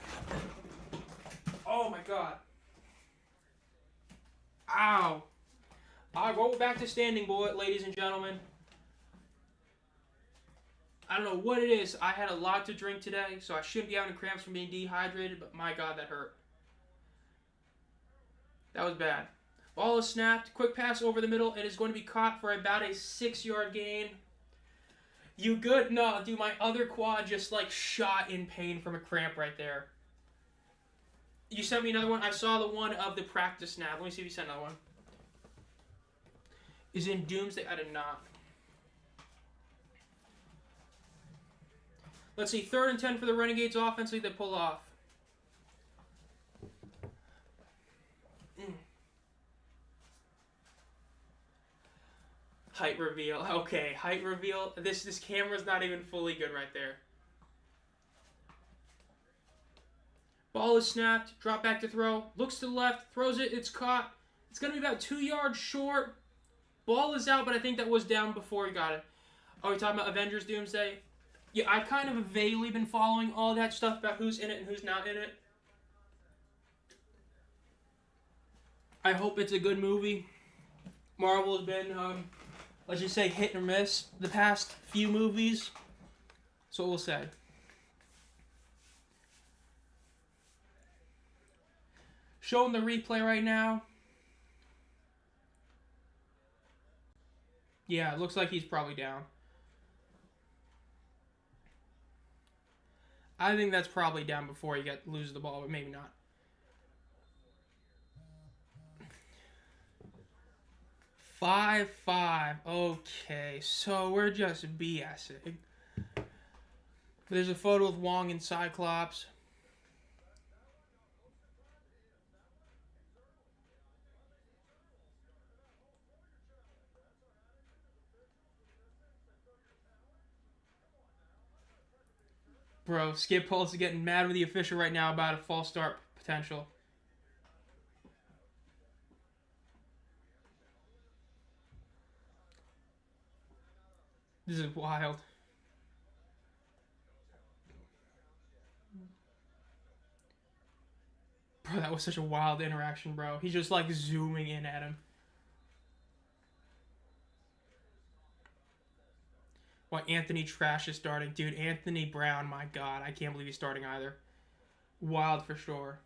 Oh my God. Ow. I'll go back to standing, ladies and gentlemen. I don't know what it is. I had a lot to drink today, so I shouldn't be having cramps from being dehydrated, but my God, that hurt. That was bad. Ball is snapped. Quick pass over the middle. It is going to be caught for about a 6-yard gain. You good? No, dude, my other quad just, like, shot in pain from a cramp right there. You sent me another one? I saw the one of the practice snap. Let me see if you sent another one. Is in Doomsday? I did not. Let's see. 3rd and 10 for the Renegades offensively. They pull off. Height reveal. Okay, height reveal. This camera's not even fully good right there. Ball is snapped. Drop back to throw. Looks to the left. Throws it. It's caught. It's going to be about 2 yards short. Ball is out, but I think that was down before he got it. Oh, we're talking about Avengers Doomsday? Yeah, I've kind of vaguely been following all that stuff about who's in it and who's not in it. I hope it's a good movie. Marvel has been, let's just say, hit or miss the past few movies. So we'll say. Showing the replay right now. Yeah, it looks like he's probably down. I think that's probably down before he loses the ball, but maybe not. 5-5. Okay, so we're just BSing. There's a photo of Wong and Cyclops. Bro, Skip Pulse is getting mad with the official right now about a false start potential. This is wild. Bro, that was such a wild interaction, bro. He's just like zooming in at him. Why Anthony Trash is starting. Dude, Anthony Brown, my God. I can't believe he's starting either. Wild for sure.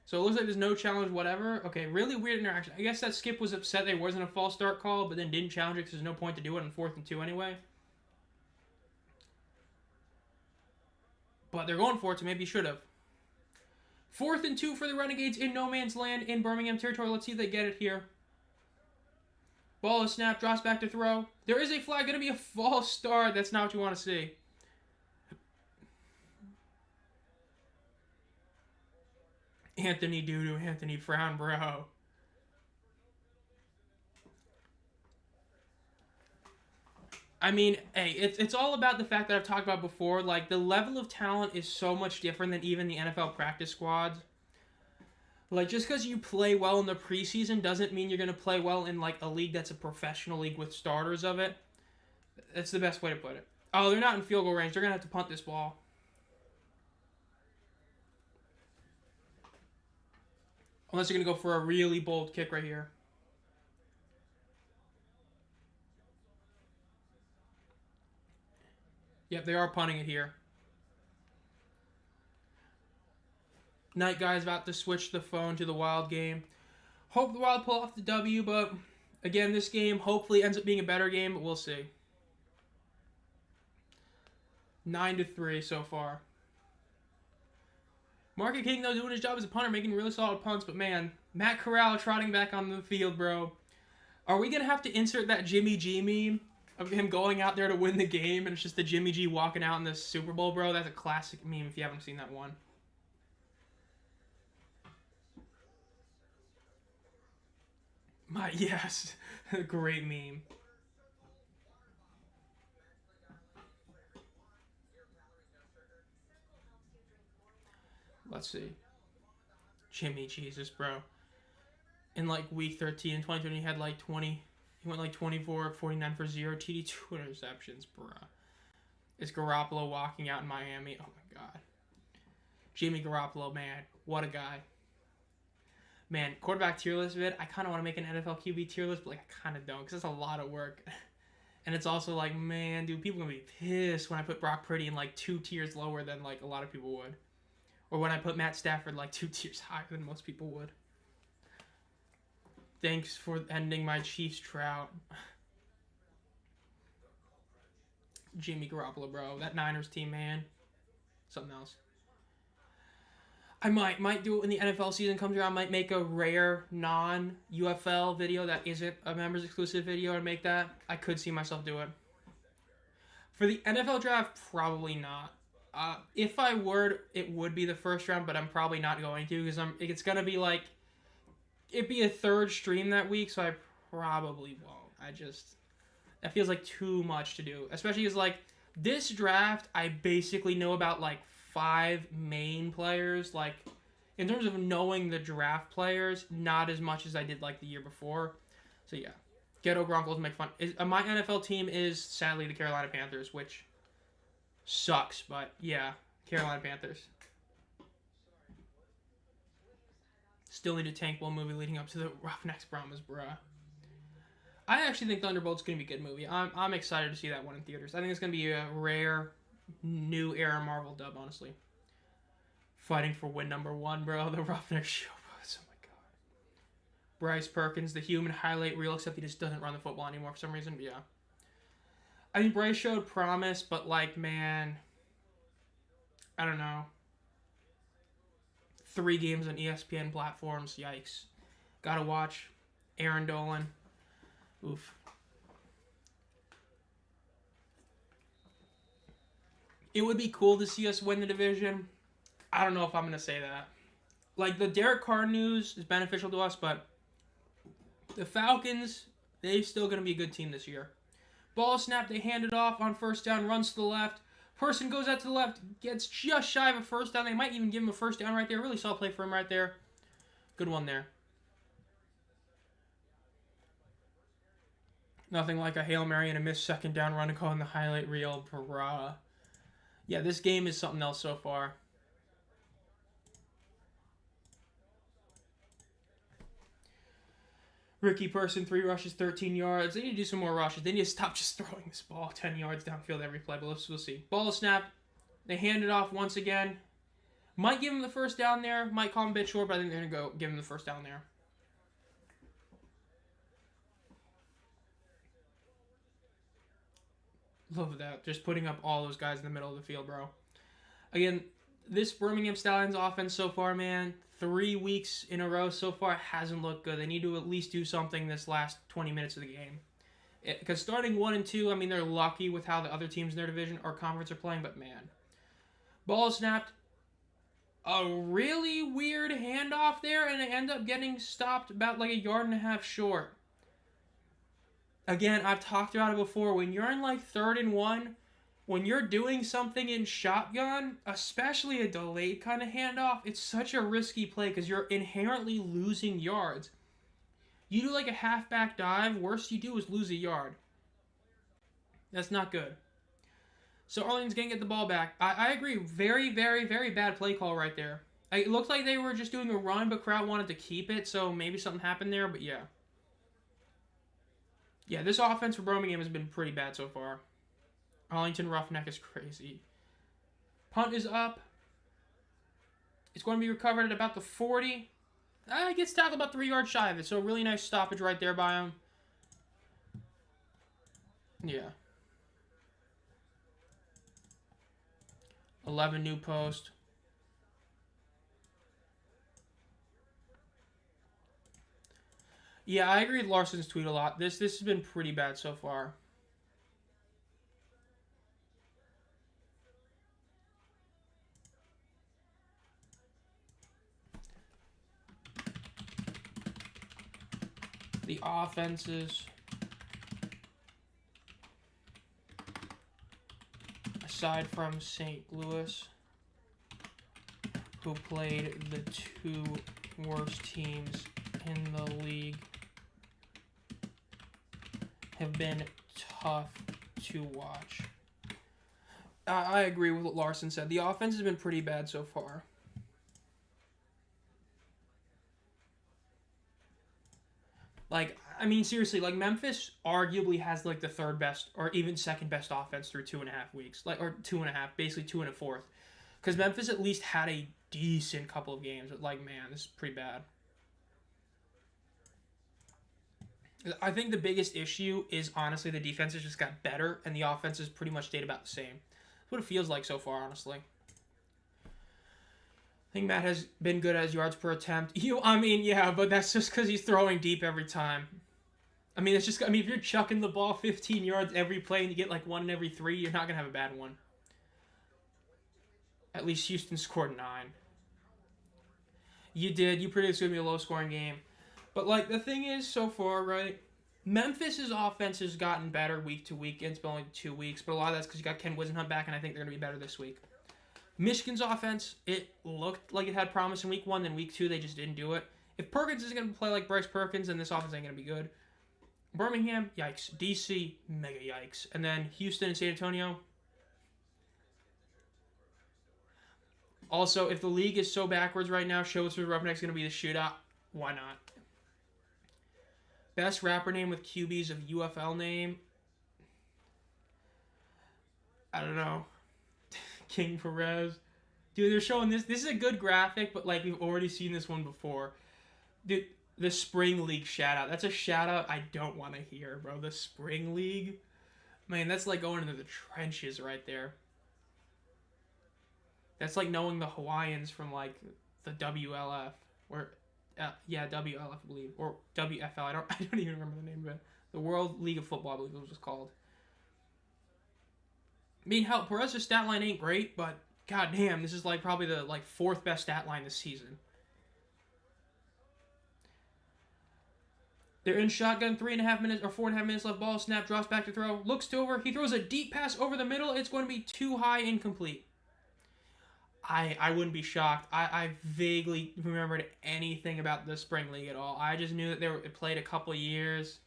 So it looks like there's no challenge whatever. Okay, really weird interaction. I guess that Skip was upset there wasn't a false start call, but then didn't challenge it because there's no point to do it on 4th and 2 anyway. But they're going for it, so maybe he should have. 4th and 2 for the Renegades in no man's land in Birmingham territory. Let's see if they get it here. Ball is snapped, drops back to throw. There is a flag, going to be a false start. That's not what you want to see. Anthony Dudu, Anthony Frown, bro. I mean, hey, it's all about the fact that I've talked about before. Like, the level of talent is so much different than even the NFL practice squads. Like, just because you play well in the preseason doesn't mean you're going to play well in, like, a league that's a professional league with starters of it. That's the best way to put it. Oh, they're not in field goal range. They're going to have to punt this ball. Unless they're going to go for a really bold kick right here. Yep, they are punting it here. Night Guy's about to switch the phone to the Wild game. Hope the Wild pull off the W, but again, this game hopefully ends up being a better game, but we'll see. 9-3 so far. Market King, though, doing his job as a punter, making really solid punts, but man, Matt Corral trotting back on the field, bro. Are we going to have to insert that Jimmy G meme of him going out there to win the game, and it's just the Jimmy G walking out in the Super Bowl, bro? That's a classic meme if you haven't seen that one. Yes, great meme. Let's see. Jimmy Jesus, bro. In like week 13 in 2020, he had like 20. He went like 24, 49 for 0 TD, 2 interceptions, bro. Is Garoppolo walking out in Miami? Oh my god. Jimmy Garoppolo, man, what a guy. Man, quarterback tier list vid. I kind of want to make an NFL QB tier list, but like I kind of don't because it's a lot of work. And it's also like, man, dude, people are gonna be pissed when I put Brock Purdy in like 2 tiers lower than like a lot of people would. Or when I put Matt Stafford like 2 tiers higher than most people would. Thanks for ending my Chiefs drought. Jimmy Garoppolo, bro. That Niners team, man. Something else. I might do it when the NFL season comes around. Might make a rare non-UFL video that isn't a members exclusive video and make that. I could see myself do it. For the NFL draft, probably not. If I were, it would be the first round, but I'm probably not going to because it's gonna be like it'd be a third stream that week, so I probably won't. That feels like too much to do, especially because like this draft, I basically know about like 5 main players. Like in terms of knowing the draft players, not as much as I did like the year before. So yeah, Ghetto Gronkles make fun. My NFL team is sadly the Carolina Panthers, which sucks, but yeah, Carolina Panthers. Still need a Tank Bull movie leading up to the Roughnecks Brahmas, bruh. I actually think Thunderbolt's gonna be a good movie. I'm excited to see that one in theaters. I think it's gonna be a rare, new era Marvel dub, honestly. Fighting for win number 1, bro. The Roughnecks show. Oh my god. Bryce Perkins, the human highlight reel, except he just doesn't run the football anymore for some reason. But yeah. I mean, Bryce showed promise, but like, man, I don't know. 3 games on ESPN platforms, yikes. Gotta watch Aaron Dolan. Oof. It would be cool to see us win the division. I don't know if I'm going to say that. Like, the Derek Carr news is beneficial to us, but the Falcons, they're still going to be a good team this year. Ball snap, they hand it off on first down, runs to the left. Person goes out to the left, gets just shy of a first down. They might even give him a first down right there. Really solid play for him right there. Good one there. Nothing like a Hail Mary and a missed second down run and calling the highlight reel. Bruh. Yeah, this game is something else so far. Ricky Person, 3 rushes, 13 yards. They need to do some more rushes. They need to stop just throwing this ball 10 yards downfield every play, but we'll see. Ball snap. They hand it off once again. Might give him the first down there. Might call him a bit short, but I think they're going to go give him the first down there. Love that. Just putting up all those guys in the middle of the field, bro. Again, this Birmingham Stallions offense so far, man, 3 weeks in a row so far hasn't looked good. They need to at least do something this last 20 minutes of the game. Because starting 1 and 2, I mean, they're lucky with how the other teams in their division or conference are playing, but man. Ball snapped. a really weird handoff there, and it ended up getting stopped about like a yard and a half short. Again, I've talked about it before. When you're in like 3rd and 1, when you're doing something in shotgun, especially a delayed kind of handoff, it's such a risky play because you're inherently losing yards. You do like a halfback dive, worst you do is lose a yard. That's not good. So Arlington's going to get the ball back. I agree. Very, very, very bad play call right there. It looked like they were just doing a run, but Kraut wanted to keep it, so maybe something happened there, but yeah. Yeah, this offense for Birmingham has been pretty bad so far. Arlington roughneck is crazy. Punt is up. It's going to be recovered at about the 40. It gets tackled about 3 yards shy of it, so a really nice stoppage right there by him. Yeah. 11 new post. Yeah, I agree with Larson's tweet a lot. This has been pretty bad so far. The offenses, aside from St. Louis, who played the 2 worst teams in the league, have been tough to watch. I agree with what Larson said. The offense has been pretty bad so far. Like, I mean, seriously, like, Memphis arguably has, like, the 3rd best or even 2nd best offense through 2.5 weeks. Like, or 2.5, basically 2 1/4. Because Memphis at least had a decent couple of games. But, like, man, this is pretty bad. I think the biggest issue is, honestly, the defense has just got better, and the offense has pretty much stayed about the same. That's what it feels like so far, honestly. I think Matt has been good as yards per attempt. I mean, yeah, but that's just because he's throwing deep every time. I mean, if you're chucking the ball 15 yards every play and you get like 1 in every 3, you're not going to have a bad one. At least Houston scored 9. You did. You predicted it's going to be a low-scoring game. But, like, the thing is, so far, right, Memphis's offense has gotten better week to week. It's been only 2 weeks, but a lot of that's because you got Ken Wisenhunt back, and I think they're going to be better this week. Michigan's offense, it looked like it had promise in week 1, then week 2 they just didn't do it. If Perkins is going to play like Bryce Perkins, then this offense ain't going to be good. Birmingham, yikes. DC, mega yikes. And then Houston and San Antonio. Also, if the league is so backwards right now, shows for Roughnecks going to be the shootout. Why not? Best rapper name with QBs of UFL name. I don't know. King Perez. Dude, they're showing this. This is a good graphic, but like we've already seen this one before. Dude, the Spring League shout out. That's a shout out I don't want to hear, bro. The Spring League. Man, that's like going into the trenches right there. That's like knowing the Hawaiians from like the WLF or yeah, WLF I believe, or WFL. I don't even remember the name of it. The World League of Football, I believe it was called. I mean, hell, Perez's stat line ain't great, but goddamn, this is like probably the like 4th best stat line this season. They're in shotgun, 3.5 minutes or 4.5 minutes left. Ball snap, drops back to throw, looks to over. He throws a deep pass over the middle. It's going to be too high, incomplete. I wouldn't be shocked. I vaguely remembered anything about the Spring League at all. I just knew that it played a couple years.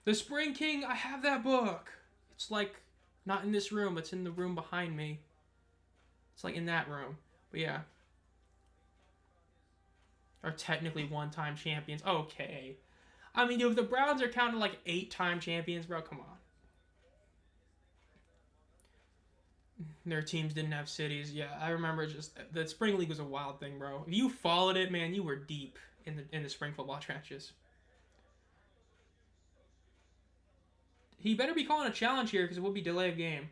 The Spring King, I have that book. It's like not in this room. It's in the room behind me. It's like in that room. But yeah. Are technically 1-time champions. Okay. I mean, if the Browns are counting like 8-time champions, bro, come on. Their teams didn't have cities. Yeah, I remember just the Spring League was a wild thing, bro. If you followed it, man, you were deep in the spring football trenches. He better be calling a challenge here because it will be delay of game.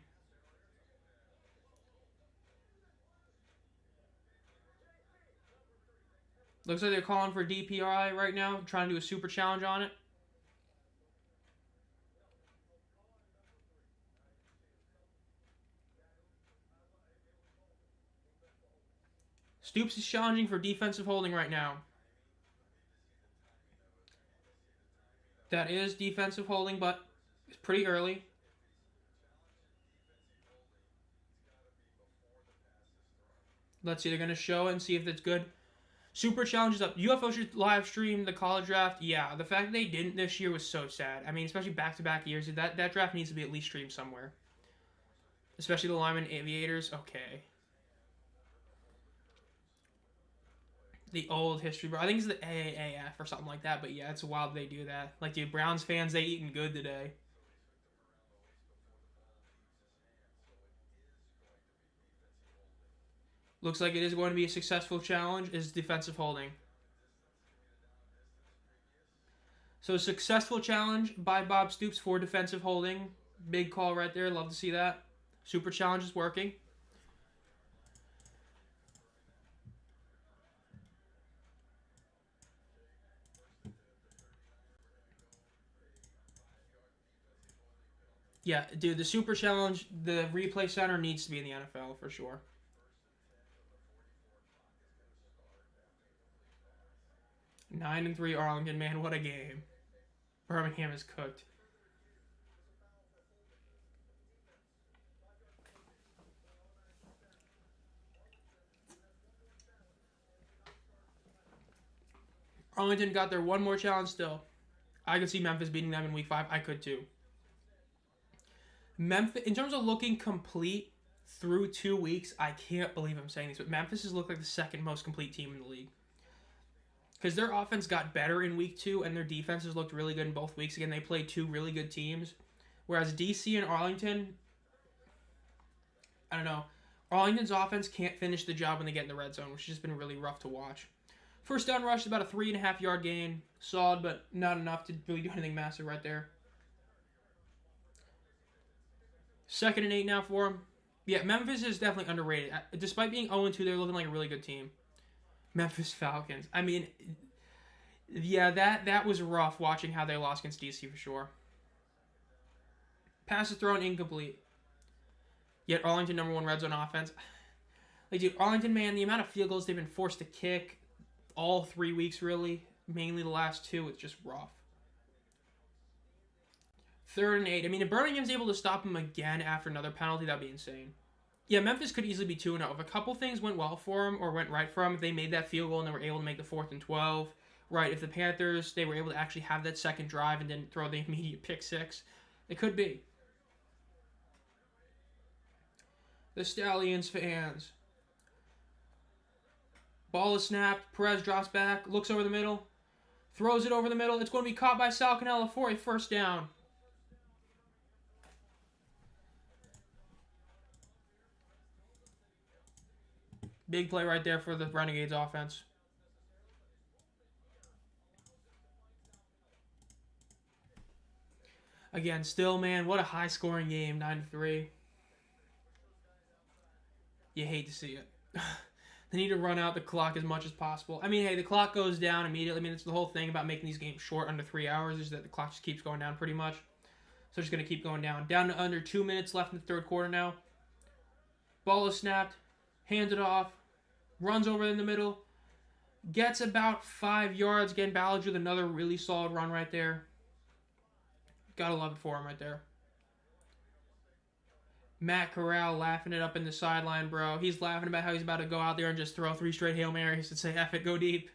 Looks like they're calling for DPI right now, trying to do a super challenge on it. Stoops is challenging for defensive holding right now. That is defensive holding, but it's pretty early. Let's see, they're going to show it and see if it's good. Super challenges up. UFL should live stream the college draft. Yeah, the fact that they didn't this year was so sad. I mean, especially back-to-back years. That draft needs to be at least streamed somewhere. Especially the lineman aviators. Okay. The old history, bro. I think it's the AAAF or something like that. But yeah, it's wild they do that. Like, dude, Browns fans, they eating good today. Looks like it is going to be a successful challenge. Is defensive holding. So a successful challenge by Bob Stoops for defensive holding. Big call right there. Love to see that. Super challenge is working. Yeah, dude, the super challenge, the replay center needs to be in the NFL for sure. 9-3 Arlington, man, what a game. Birmingham is cooked. Arlington got their one more challenge still. I could see Memphis beating them in week 5. I could too. Memphis, in terms of looking complete through 2 weeks, I can't believe I'm saying this, but Memphis has looked like the second most complete team in the league. Because their offense got better in week 2, and their defense has looked really good in both weeks. Again, they played 2 really good teams. Whereas DC and Arlington, I don't know. Arlington's offense can't finish the job when they get in the red zone, which has just been really rough to watch. First down rush is about a 3.5-yard gain. Solid, but not enough to really do anything massive right there. 2nd and 8 now for them. Yeah, Memphis is definitely underrated. Despite being 0-2, they're looking like a really good team. Memphis Falcons. I mean, yeah, that was rough watching how they lost against DC for sure. Passes thrown incomplete. Yet Arlington #1 red zone offense. Like, dude, Arlington, man, the amount of field goals they've been forced to kick all 3 weeks, really, mainly the last 2, it's just rough. 3rd and 8. I mean, if Birmingham's able to stop them again after another penalty, that'd be insane. Yeah, Memphis could easily be 2-0. If a couple things went well for them or went right for them, if they made that field goal and they were able to make the 4th and 12, right, if the Panthers, they were able to actually have that second drive and didn't throw the immediate pick 6, it could be. The Stallions fans. Ball is snapped. Perez drops back, looks over the middle, throws it over the middle. It's going to be caught by Sal Cannella for a first down. Big play right there for the Renegades offense. Again, still, man, what a high-scoring game, 9-3. You hate to see it. They need to run out the clock as much as possible. I mean, hey, the clock goes down immediately. I mean, it's the whole thing about making these games short, under 3 hours, is that the clock just keeps going down pretty much. So just going to keep going down. Down to under 2 minutes left in the 3rd quarter now. Ball is snapped. Hands it off. Runs over in the middle. Gets about 5 yards. Again, Ballage with another really solid run right there. Gotta love it for him right there. Matt Corral laughing it up in the sideline, bro. He's laughing about how he's about to go out there and just throw 3 straight Hail Marys and say, F it, go deep.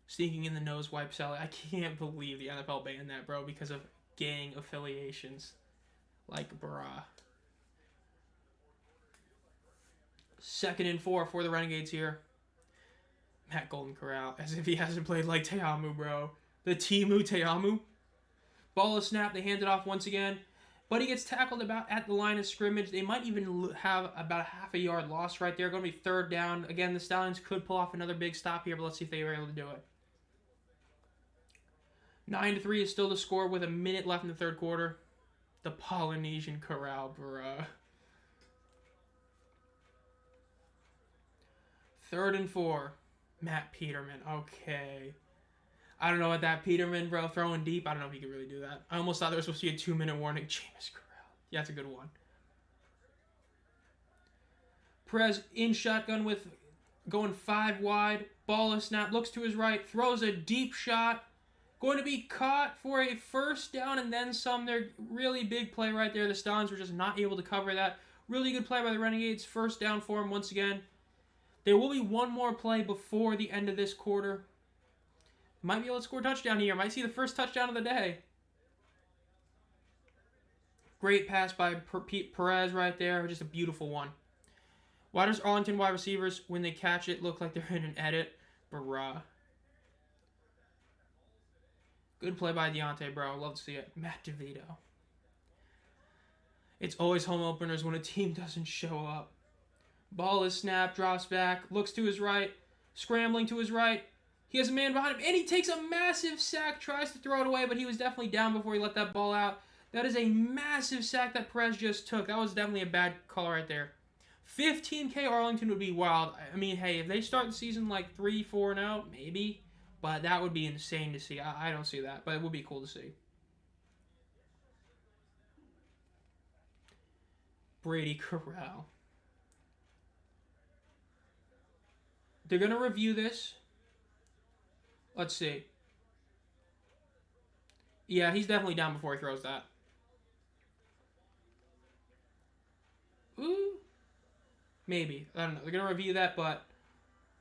Sneaking in the nose wipe Sally. I can't believe the NFL banned that, bro, because of gang affiliations. Like, bruh. 2nd and 4 for the Renegades here. Matt Golden Corral, as if he hasn't played like Teamu, bro. The Timu Teamu. Ball is snapped. They hand it off once again. But he gets tackled about at the line of scrimmage. They might even have about a half a yard loss right there. Going to be 3rd down. Again, the Stallions could pull off another big stop here, but let's see if they were able to do it. 9-3 is still the score with a minute left in the 3rd quarter. The Polynesian Corral, bruh. 3rd and 4. Matt Peterman. Okay. I don't know what that Peterman, bro, throwing deep. I don't know if he could really do that. I almost thought there was supposed to be a 2-minute warning. Jameis Corral. Yeah, that's a good one. Perez in shotgun with going 5 wide. Ball is snap. Looks to his right. Throws a deep shot. Going to be caught for a first down and then some. They're really big play right there. The Stallions were just not able to cover that. Really good play by the Renegades. First down for them once again. There will be one more play before the end of this quarter. Might be able to score a touchdown here. Might see the first touchdown of the day. Great pass by Perez right there. Just a beautiful one. Why does Arlington wide receivers, when they catch it, look like they're in an edit? Bruh. Good play by Deontay, bro. Love to see it. Matt DeVito. It's always home openers when a team doesn't show up. Ball is snapped, drops back, looks to his right, scrambling to his right. He has a man behind him, and he takes a massive sack, tries to throw it away, but he was definitely down before he let that ball out. That is a massive sack that Perez just took. That was definitely a bad call right there. 15K Arlington would be wild. I mean, hey, if they start the season like 3-4-0, maybe. But that would be insane to see. I don't see that, but it would be cool to see. Brady Corral. They're going to review this. Let's see. Yeah, he's definitely down before he throws that. Ooh. Maybe. I don't know. They're going to review that, but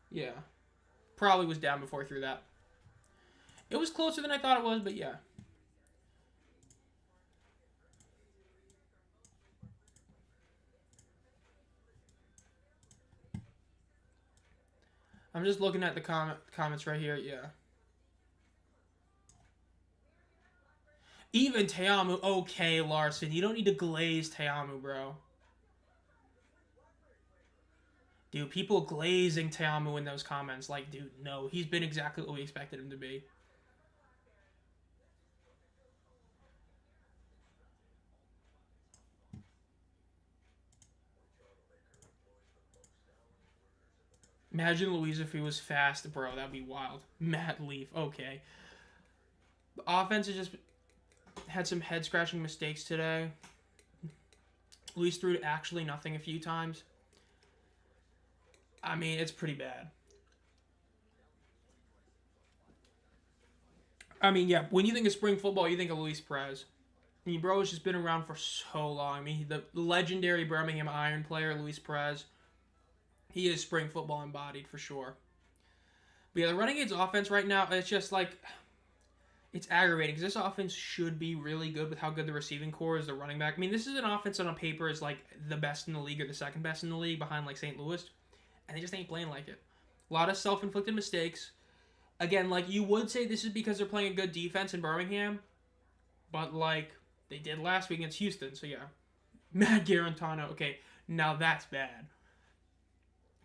yeah. Probably was down before he threw that. It was closer than I thought it was, but yeah. I'm just looking at the comments right here. Yeah. Even Teamu. Okay, Larson. You don't need to glaze Teamu, bro. Dude, people glazing Teamu in those comments. Like, dude, no. He's been exactly what we expected him to be. Imagine Luis if he was fast, bro. That'd be wild. Matt Leaf. Okay. The offense has just had some head-scratching mistakes today. Luis threw to actually nothing a few times. I mean, it's pretty bad. I mean, yeah, when you think of spring football, you think of Luis Perez. I mean, bro has just been around for so long. I mean, the legendary Birmingham Iron player, Luis Perez. He is spring football embodied for sure. But yeah, the Renegades offense right now, it's just like, it's aggravating because this offense should be really good with how good the receiving core is, the running back. I mean, this is an offense that on paper is like the best in the league or the second best in the league behind like St. Louis. And they just ain't playing like it. A lot of self-inflicted mistakes. Again, like you would say this is because they're playing a good defense in Birmingham. But like they did last week against Houston. So yeah. Matt Garantano. Okay, now that's bad.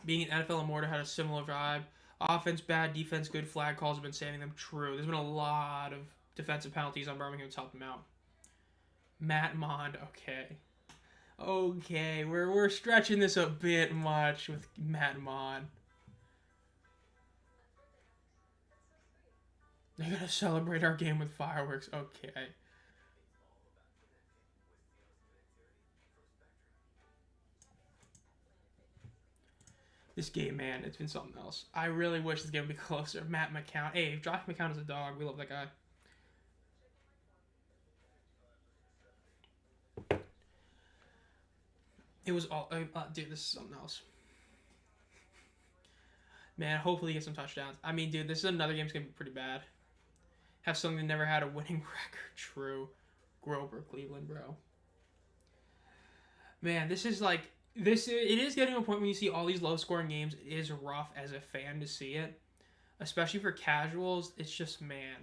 Being an NFL immortal had a similar vibe. Offense bad, defense good, flag calls have been saving them. True. There's been a lot of defensive penalties on Birmingham to help them out. Matt Mond, okay. Okay, we're stretching this a bit much with Matt Mond. They're gonna celebrate our game with fireworks. Okay. This game, man, it's been something else. I really wish this game would be closer. Matt McCown. Hey, Josh McCown is a dog. We love that guy. It was all... dude, this is something else. Man, hopefully he gets some touchdowns. I mean, dude, this is another game that's going to be pretty bad. Have something that never had a winning record. True. Grover, Cleveland, bro. Man, this is like... it is getting to a point when you see all these low-scoring games. It is rough as a fan to see it. Especially for casuals. It's just, man.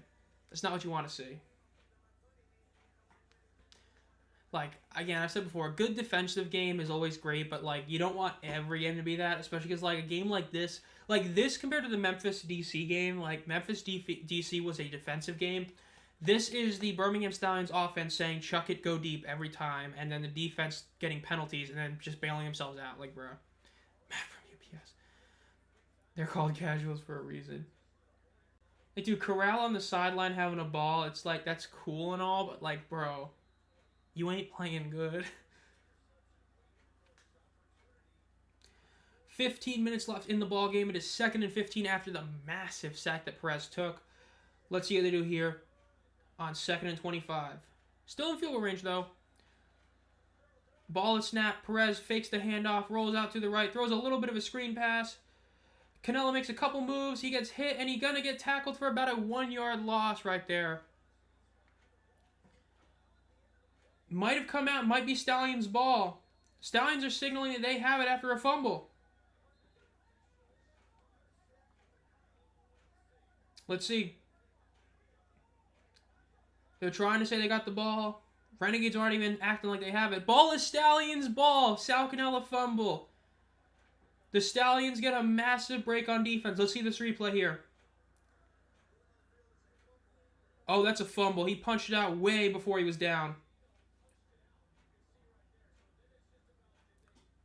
It's not what you want to see. Like, again, I've said before, a good defensive game is always great, but, like, you don't want every game to be that, especially because, like, a game like this compared to the Memphis-DC game, like, Memphis-DC was a defensive game. This is the Birmingham Stallions offense saying, chuck it, go deep every time, and then the defense getting penalties and then just bailing themselves out. Like, bro. Matt from UPS. They're called casuals for a reason. Like, dude, Corral on the sideline having a ball, it's like, that's cool and all, but, like, bro... you ain't playing good. 15 minutes left in the ball game. It is 2nd and 15 after the massive sack that Perez took. Let's see what they do here on 2nd and 25. Still in field goal range, though. Ball is snapped. Perez fakes the handoff, rolls out to the right, throws a little bit of a screen pass. Canelo makes a couple moves. He gets hit, and he's going to get tackled for about a 1-yard loss right there. Might have come out. Might be Stallions' ball. Stallions are signaling that they have it after a fumble. Let's see. They're trying to say they got the ball. Renegades aren't even acting like they have it. Ball is Stallions' ball. Sal Cannella fumble. The Stallions get a massive break on defense. Let's see this replay here. Oh, that's a fumble. He punched it out way before he was down.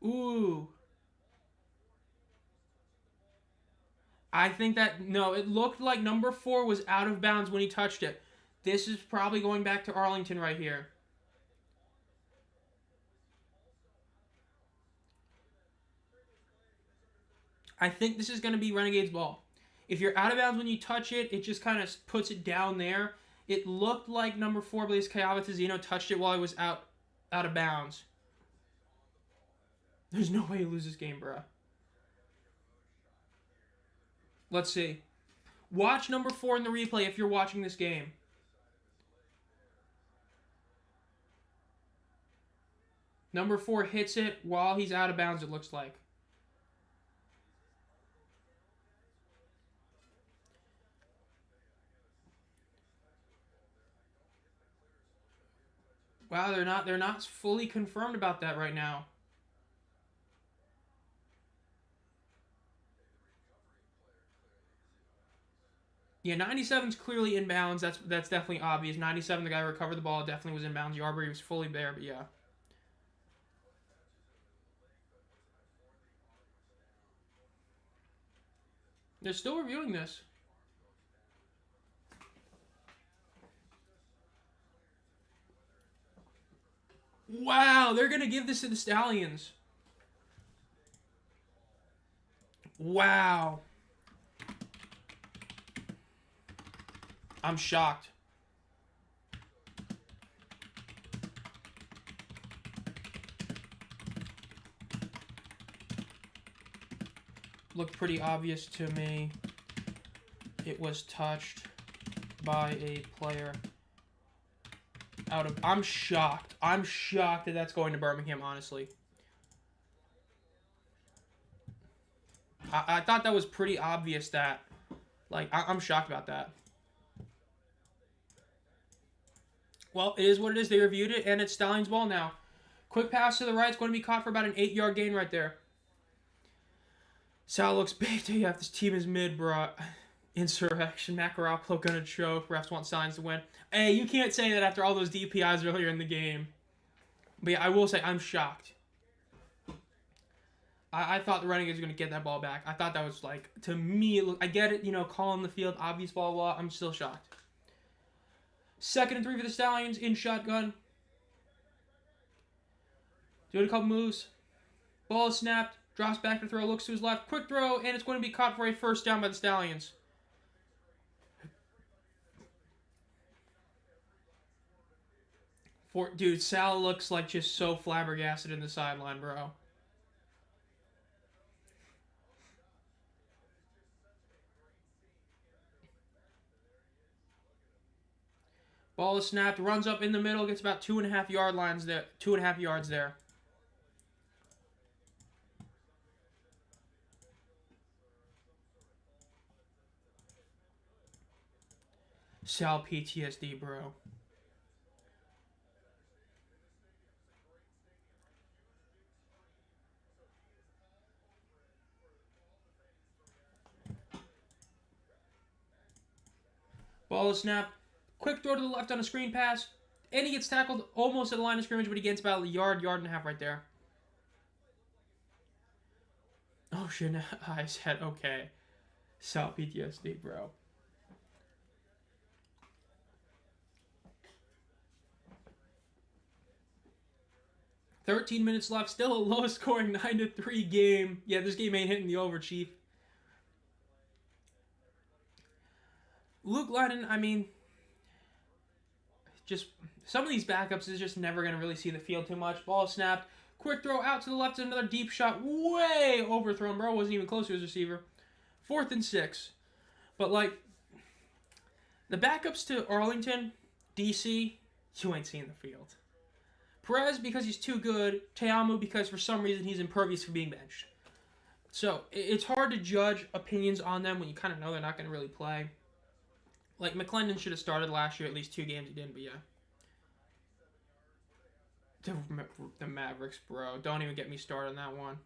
Ooh. I think that, no, it looked like number 4 was out of bounds when he touched it. This is probably going back to Arlington right here. I think this is going to be Renegade's ball. If you're out of bounds when you touch it, it just kind of puts it down there. It looked like number 4, Blaze Cayavatazino, touched it while he was out of bounds. There's no way he loses this game, bro. Let's see. Watch number 4 in the replay if you're watching this game. Number 4 hits it while he's out of bounds, it looks like. Wow, they're not fully confirmed about that right now. Yeah, 97's clearly inbounds. That's definitely obvious. 97, the guy who recovered the ball, definitely was inbounds. Yarborough, he was fully there, but yeah. They're still reviewing this. Wow, they're going to give this to the Stallions. Wow. I'm shocked. Looked pretty obvious to me. It was touched by a player out of... I'm shocked. I'm shocked that that's going to Birmingham, honestly. I thought that was pretty obvious that... Like, I'm shocked about that. Well, it is what it is. They reviewed it, and it's Stallions' ball now. Quick pass to the right. It's going to be caught for about an 8-yard gain right there. Sal looks big. Yeah, this team is mid, bro. Insurrection. Matt Garoppolo gonna choke. Refs want Stallions to win. Hey, you can't say that after all those DPIs earlier in the game. But yeah, I will say I'm shocked. I thought the Renegades were going to get that ball back. I thought that was, like, to me, I get it, you know, calling the field, obvious ball, blah. I'm still shocked. 2nd and 3 for the Stallions in shotgun. Doing a couple moves. Ball is snapped. Drops back to throw. Looks to his left. Quick throw. And it's going to be caught for a first down by the Stallions. Dude, Sal looks like just so flabbergasted in the sideline, bro. Ball is snapped, runs up in the middle, gets about 2.5 yards there. 2.5 yards there. Sal PTSD, bro. Ball is snapped. Quick throw to the left on a screen pass. And he gets tackled almost at the line of scrimmage, but he gets about a yard and a half right there. Oh, shit. I said, okay. Sal PTSD, bro. 13 minutes left. Still a low-scoring 9-3 game. Yeah, this game ain't hitting the over, Chief. Luke Lennon, I mean, just some of these backups is just never going to really see the field too much. Ball snapped. Quick throw out to the left. Another deep shot. Way overthrown, bro. Wasn't even close to his receiver. 4th and 6. But, like, the backups to Arlington, DC, you ain't seeing the field. Perez, because he's too good. Teamu, because for some reason he's impervious for being benched. So, it's hard to judge opinions on them when you kind of know they're not going to really play. Like, McClendon should have started last year, at least 2 games he didn't, but yeah. The Mavericks, bro. Don't even get me started on that one.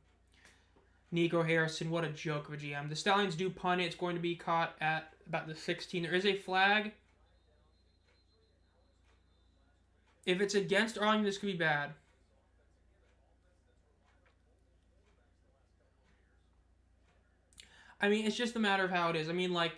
Nico Harrison, what a joke of a GM. The Stallions do punt it. It's going to be caught at about the 16. There is a flag. If it's against Arlington, this could be bad. I mean, it's just a matter of how it is. I mean, like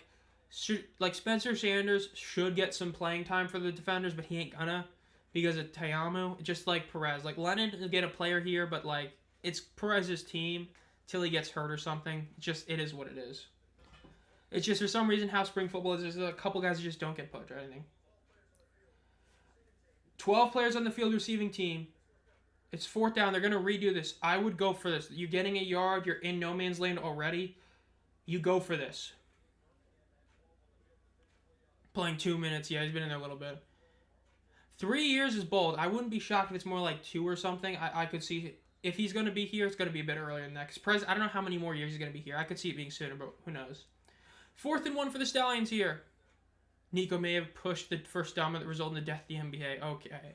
Spencer Sanders should get some playing time for the defenders, but he ain't gonna because of Teamu. Just like Perez. Like, Lennon will get a player here, but, like, it's Perez's team till he gets hurt or something. It is what it is. It's just for some reason how spring football is. There's a couple guys that just don't get put or anything. 12 players on the field receiving team. It's 4th down. They're going to redo this. I would go for this. You're getting a yard. You're in no man's land already. You go for this. Playing 2 minutes. Yeah, he's been in there a little bit. 3 years is bold. I wouldn't be shocked if it's more like 2 or something. I could see if he's going to be here, it's going to be a bit earlier than that. Because I don't know how many more years he's going to be here. I could see it being sooner, but who knows. 4th and 1 for the Stallions here. Nico may have pushed the first down that resulted in the death of the NBA. Okay.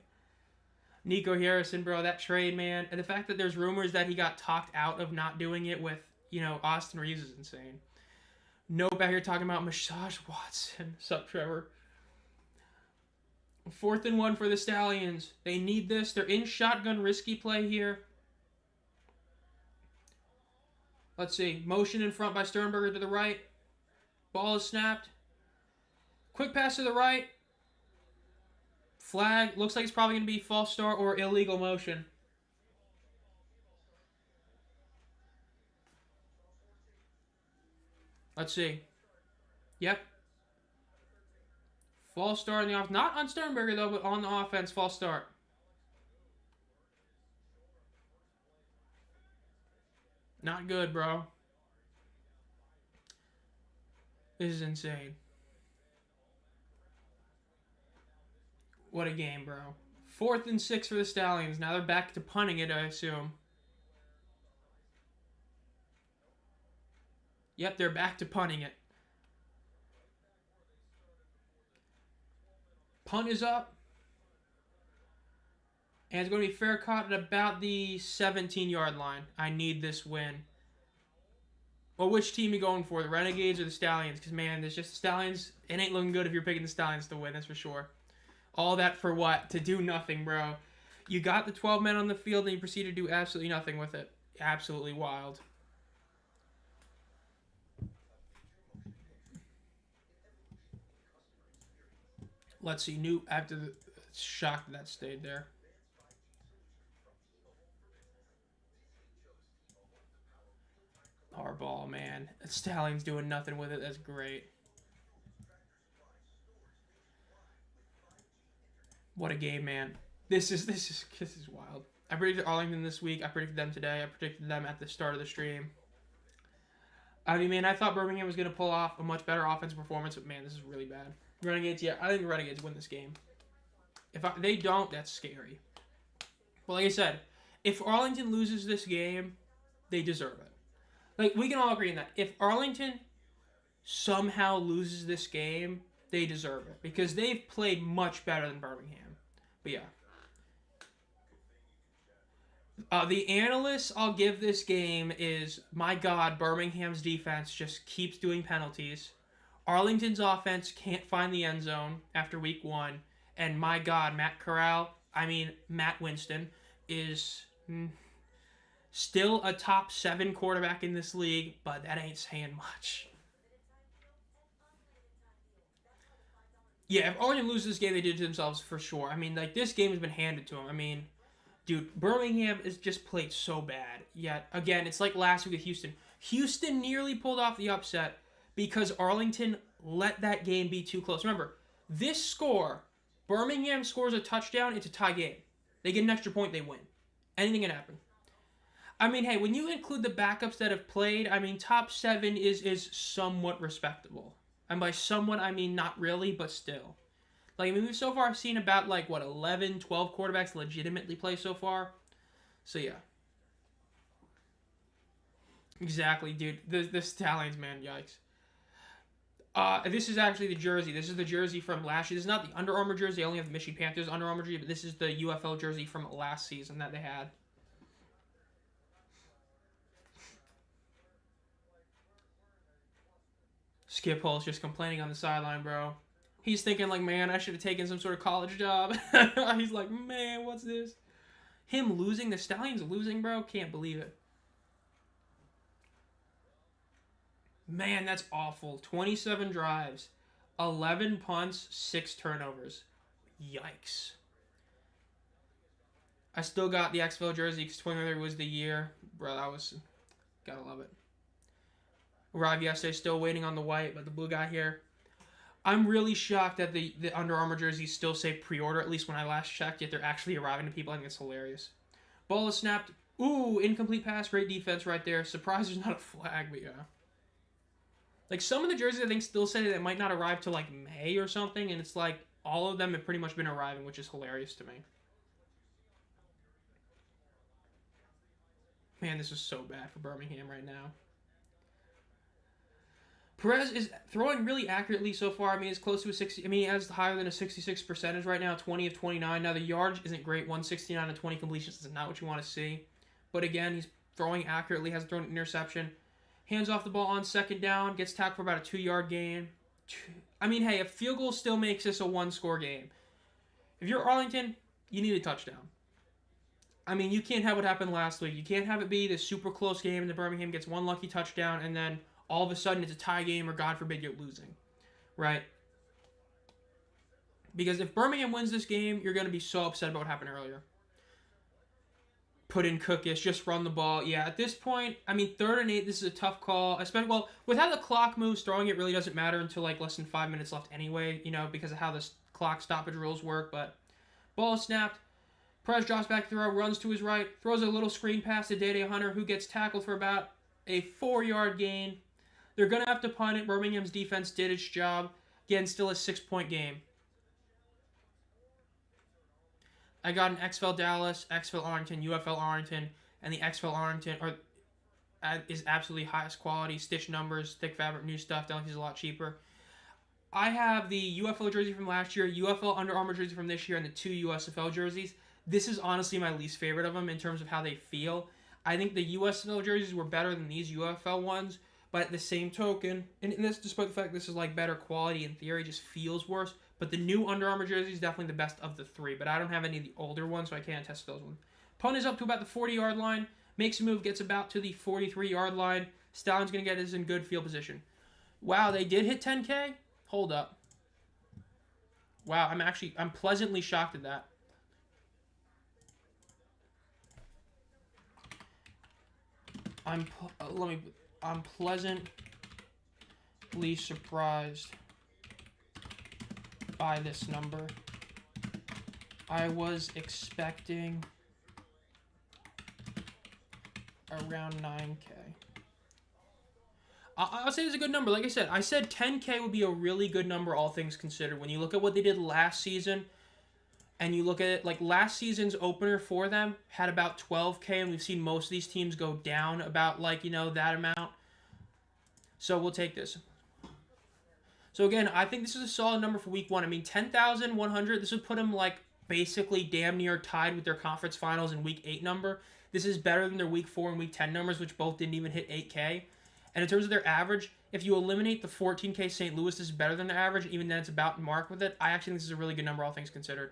Nico Harrison, bro, that trade, man. And the fact that there's rumors that he got talked out of not doing it with, Austin Reeves is insane. Nope, out here talking about Massage Watson. Sup, Trevor? 4th and 1 for the Stallions. They need this. They're in shotgun risky play here. Let's see. Motion in front by Sternberger to the right. Ball is snapped. Quick pass to the right. Flag. Looks like it's probably going to be false start or illegal motion. Let's see. Yep. False start in the offense. Not on Sternberger, though, but on the offense. False start. Not good, bro. This is insane. What a game, bro. 4th and 6 for the Stallions. Now they're back to punting it, I assume. Yep, they're back to punting it. Punt is up. And it's going to be fair caught at about the 17-yard line. I need this win. Well, which team are you going for? The Renegades or the Stallions? Because, man, there's just the Stallions. It ain't looking good if you're picking the Stallions to win, that's for sure. All that for what? To do nothing, bro. You got the 12 men on the field and you proceed to do absolutely nothing with it. Absolutely wild. Let's see. New after the shock that stayed there. Harbaugh, man. Stallions doing nothing with it. That's great. What a game, man. This is wild. I predicted Arlington this week. I predicted them today. I predicted them at the start of the stream. I mean, man, I thought Birmingham was going to pull off a much better offensive performance, but, man, this is really bad. Renegades, yeah, I think the Renegades win this game. If they don't, that's scary. But like I said, if Arlington loses this game, they deserve it. Like, we can all agree on that. If Arlington somehow loses this game, they deserve it. Because they've played much better than Birmingham. But, yeah. The analysts I'll give this game is, my God, Birmingham's defense just keeps doing penalties. Arlington's offense can't find the end zone after week 1. And my God, Matt Winston is still a top 7 quarterback in this league, but that ain't saying much. Yeah, if Arlington loses this game, they did it to themselves for sure. I mean, like, this game has been handed to them. I mean, Dude, Birmingham is just played so bad. Yet, again, it's like last week with Houston. Houston nearly pulled off the upset because Arlington let that game be too close. Remember, this score, Birmingham scores a touchdown, it's a tie game. They get an extra point, they win. Anything can happen. I mean, hey, when you include the backups that have played, I mean, top 7 is somewhat respectable. And by somewhat, I mean not really, but still. Like, I mean, we've so far seen about, like, what, 11, 12 quarterbacks legitimately play so far. So, yeah. Exactly, dude. The Stallions, man, yikes. This is actually the jersey. This is the jersey from last year. This is not the Under Armour jersey. I only have the Michigan Panthers Under Armour jersey, but this is the UFL jersey from last season that they had. Skip Holtz just complaining on the sideline, bro. He's thinking like, man, I should have taken some sort of college job. He's like, man, what's this? Him losing, the Stallions losing, bro. Can't believe it. Man, that's awful. 27 drives, 11 punts, 6 turnovers. Yikes. I still got the XFL jersey because 2023 was the year. Bro, that was... Gotta love it. Arrived yesterday, still waiting on the white, but the blue got here. I'm really shocked that the Under Armour jerseys still say pre-order, at least when I last checked, yet they're actually arriving to people. I think it's hilarious. Ball is snapped. Ooh, incomplete pass. Great defense right there. Surprised there's not a flag, but yeah. Like, some of the jerseys, I think, still say that it might not arrive till, like, May or something, and it's like, all of them have pretty much been arriving, which is hilarious to me. Man, this is so bad for Birmingham right now. Perez is throwing really accurately so far. I mean, it's close to a 60. I mean, he has higher than a 66 percentage right now, 20 of 29. Now, the yardage isn't great. 169 and 20 completions is not what you want to see. But again, he's throwing accurately, hasn't thrown an interception. Hands off the ball on second down, gets tackled for about a 2-yard gain. I mean, hey, a field goal still makes this a 1-score game. If you're Arlington, you need a touchdown. I mean, you can't have what happened last week. You can't have it be this super close game and the Birmingham gets one lucky touchdown and then all of a sudden it's a tie game or, God forbid, you're losing. Right? Because if Birmingham wins this game, you're going to be so upset about what happened earlier. Put in Cookish, just run the ball. Yeah, at this point, I mean, 3rd and 8, this is a tough call. Especially, well, with how the clock moves, throwing it really doesn't matter until, like, less than 5 minutes left anyway, you know, because of how the clock stoppage rules work. But ball is snapped. Perez drops back to throw, runs to his right, throws a little screen pass to Day Hunter, who gets tackled for about a 4-yard gain. They're going to have to punt it. Birmingham's defense did its job. Again, still a 6-point game. I got an XFL Dallas, XFL Arlington, UFL Arlington, and the XFL Arlington is absolutely highest quality. Stitch numbers, thick fabric, new stuff. Dallas is a lot cheaper. I have the UFL jersey from last year, UFL Under Armour jersey from this year, and the 2 USFL jerseys. This is honestly my least favorite of them in terms of how they feel. I think the USFL jerseys were better than these UFL ones, but at the same token, and this, despite the fact this is like better quality in theory, just feels worse. But the new Under Armour jersey is definitely the best of the 3, but I don't have any of the older ones, so I can't test those ones. Punt is up to about the 40-yard line, makes a move, gets about to the 43-yard line. Stallion's going to get us in good field position. Wow, they did hit 10K? Hold up. Wow, I'm pleasantly shocked at that. I'm pleasantly surprised by this number. I was expecting around 9K. I'll say it's a good number. Like I said 10K would be a really good number, all things considered. When you look at what they did last season, and you look at it, like last season's opener for them had about 12K, and we've seen most of these teams go down about, like, you know, that amount. So we'll take this. So again, I think this is a solid number for week 1. I mean, 10,100, this would put them, like, basically damn near tied with their conference finals in week 8 number. This is better than their week 4 and week 10 numbers, which both didn't even hit 8K. And in terms of their average, if you eliminate the 14K St. Louis, this is better than their average, even then it's about mark with it. I actually think this is a really good number, all things considered.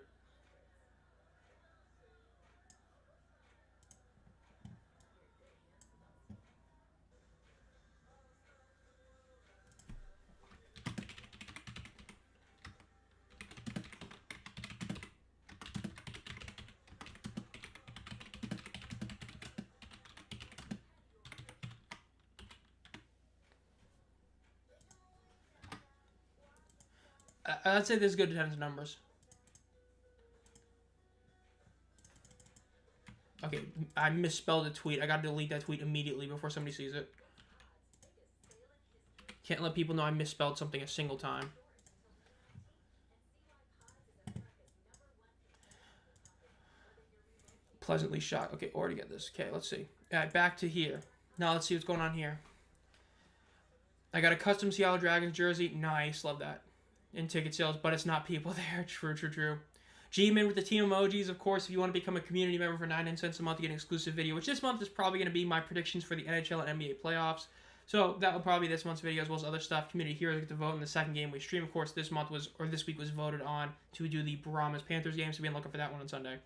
I'd say this is good attendance numbers. Okay, I misspelled a tweet. I gotta delete that tweet immediately before somebody sees it. Can't let people know I misspelled something a single time. Pleasantly shocked. Okay, already get this. Okay, let's see. All right, back to here. Now let's see what's going on here. I got a custom Seattle Dragons jersey. Nice, love that. In ticket sales, but it's not people there. True. G-Man with the team emojis, of course. If you want to become a community member for 99 cents a month, you get an exclusive video, which this month is probably going to be my predictions for the NHL and NBA playoffs. So that will probably be this month's video, as well as other stuff. Community heroes get to vote in the second game we stream. Of course, this week was voted on to do the Brahmas Panthers game, so be looking for that one on Sunday.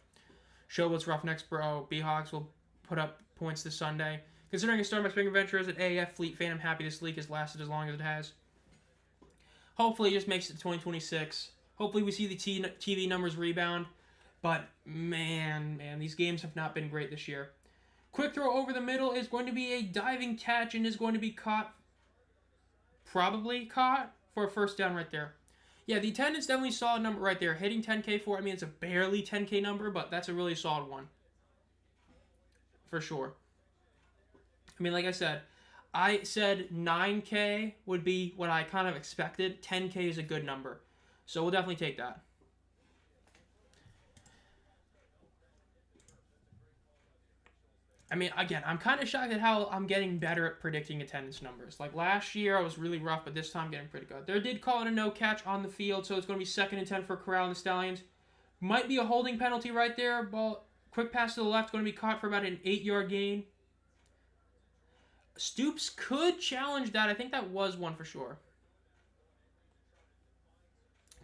Showboats Roughnecks Bro B-Hawks will put up points this Sunday. Considering I started my spring adventure as an AAF Fleet fan, I'm happy this league has lasted as long as it has. Hopefully it just makes it to 2026. Hopefully we see the TV numbers rebound. But, man, these games have not been great this year. Quick throw over the middle is going to be a diving catch and is going to be caught. Probably caught for a first down right there. Yeah, the attendance definitely solid number right there. Hitting 10K for it. I mean, it's a barely 10K number, but that's a really solid one. For sure. I mean, like I said 9K would be what I kind of expected. 10K is a good number. So we'll definitely take that. I mean, again, I'm kind of shocked at how I'm getting better at predicting attendance numbers. Like last year, I was really rough, but this time I'm getting pretty good. They did call it a no catch on the field, so it's going to be 2nd and 10 for Corral and the Stallions. Might be a holding penalty right there. Ball, quick pass to the left, going to be caught for about an 8-yard gain. Stoops could challenge that. I think that was one for sure.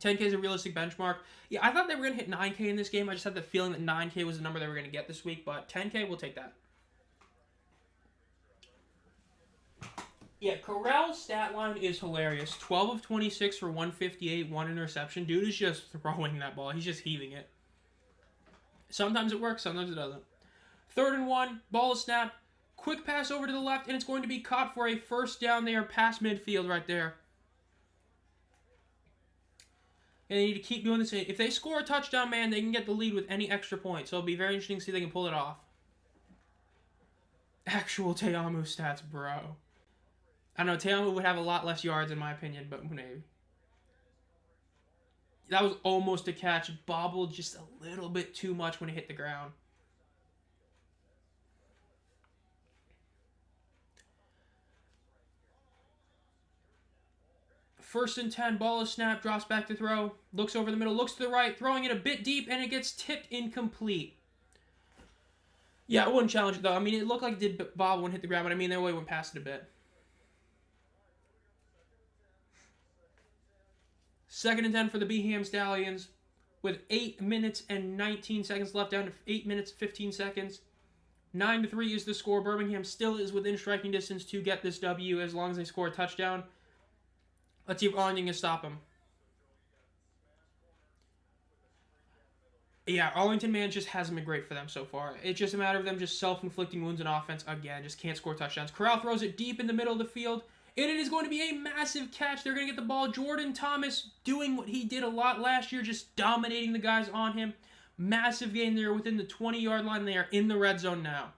10K is a realistic benchmark. Yeah, I thought they were going to hit 9K in this game. I just had the feeling that 9K was the number they were going to get this week, but 10K, we'll take that. Yeah, Corral's stat line is hilarious. 12 of 26 for 158, 1 interception. Dude is just throwing that ball. He's just heaving it. Sometimes it works, sometimes it doesn't. 3rd and 1, ball is snapped. Quick pass over to the left, and it's going to be caught for a first down there past midfield right there. And they need to keep doing this. If they score a touchdown, man, they can get the lead with any extra point. So it'll be very interesting to see if they can pull it off. Actual Teamu stats, bro. I don't know, Teamu would have a lot less yards in my opinion, but maybe. That was almost a catch. Bobbled just a little bit too much when it hit the ground. First and 10, ball is snapped, drops back to throw, looks over the middle, looks to the right, throwing it a bit deep, and it gets tipped incomplete. Yeah, I wouldn't challenge it, though. I mean, it looked like it did bobble when it hit the ground, but I mean, they went past it a bit. 2nd and 10 for the Birmingham Stallions with 8 minutes and 19 seconds left, down to 8 minutes, 15 seconds. 9-3 is the score. Birmingham still is within striking distance to get this W as long as they score a touchdown. Let's see if Arlington can stop him. Yeah, Arlington, man, just hasn't been great for them so far. It's just a matter of them just self-inflicting wounds in offense. Again, just can't score touchdowns. Corral throws it deep in the middle of the field, and it is going to be a massive catch. They're going to get the ball. Jordan Thomas doing what he did a lot last year, just dominating the guys on him. Massive gain there within the 20-yard line. They are in the red zone now.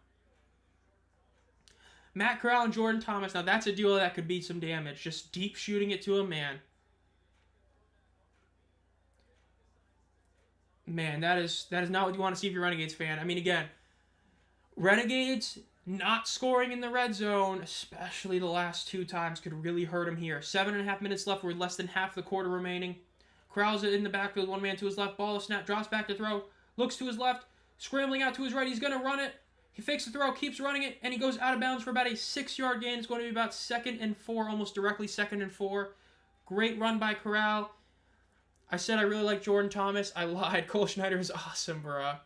Matt Corral and Jordan Thomas. Now, that's a duo that could beat some damage. Just deep shooting it to a man. Man, that is not what you want to see if you're a Renegades fan. I mean, again, Renegades not scoring in the red zone, especially the last 2 times, could really hurt him here. 7.5 minutes left with less than half the quarter remaining. Corrals it in the backfield, 1 man to his left. Ball is snapped, drops back to throw. Looks to his left, scrambling out to his right. He's going to run it. He fakes the throw, keeps running it, and he goes out of bounds for about a 6-yard gain. It's going to be about 2nd and 4, almost directly 2nd and 4. Great run by Corral. I said I really like Jordan Thomas. I lied. Cole Schneider is awesome, bruh.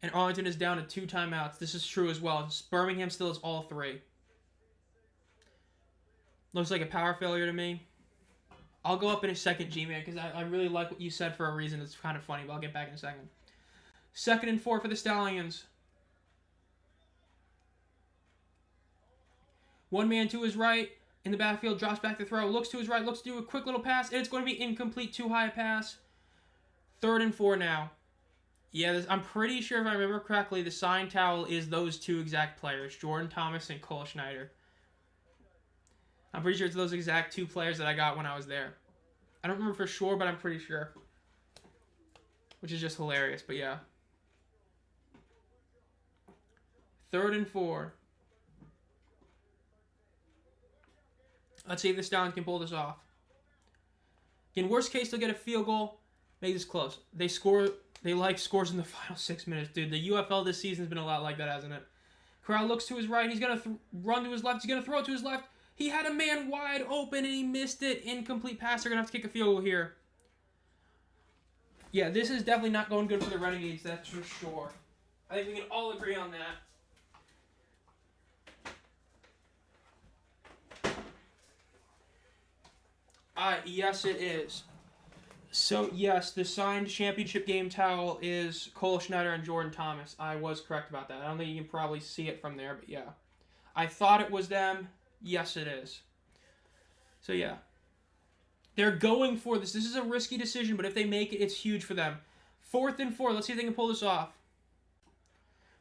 And Arlington is down to 2 timeouts. This is true as well. Birmingham still has all 3. Looks like a power failure to me. I'll go up in a second, G-Man, because I really like what you said for a reason. It's kind of funny, but I'll get back in a second. 2nd and 4 for the Stallions. 1 man to his right. in the backfield, drops back to throw, looks to his right, looks to do a quick little pass, and it's going to be incomplete, too high a pass. 3rd and 4 now. Yeah, I'm pretty sure if I remember correctly, the sign towel is those 2 exact players, Jordan Thomas and Cole Schneider. I'm pretty sure it's those exact 2 players that I got when I was there. I don't remember for sure, but I'm pretty sure. Which is just hilarious, but yeah. 3rd and 4. Let's see if the Stallions can pull this off. In worst case, they'll get a field goal. Make this close. They like scores in the final 6 minutes. Dude, the UFL this season has been a lot like that, hasn't it? Corral looks to his right. He's going to run to his left. He's going to throw it to his left. He had a man wide open, and he missed it. Incomplete pass. They're going to have to kick a field goal here. Yeah, this is definitely not going good for the Renegades, that's for sure. I think we can all agree on that. Yes, it is. So, yes, the signed championship game towel is Cole Schneider and Jordan Thomas. I was correct about that. I don't think you can probably see it from there, but yeah. I thought it was them. Yes, it is. So, yeah. They're going for this. This is a risky decision, but if they make it, it's huge for them. 4th and 4. Let's see if they can pull this off.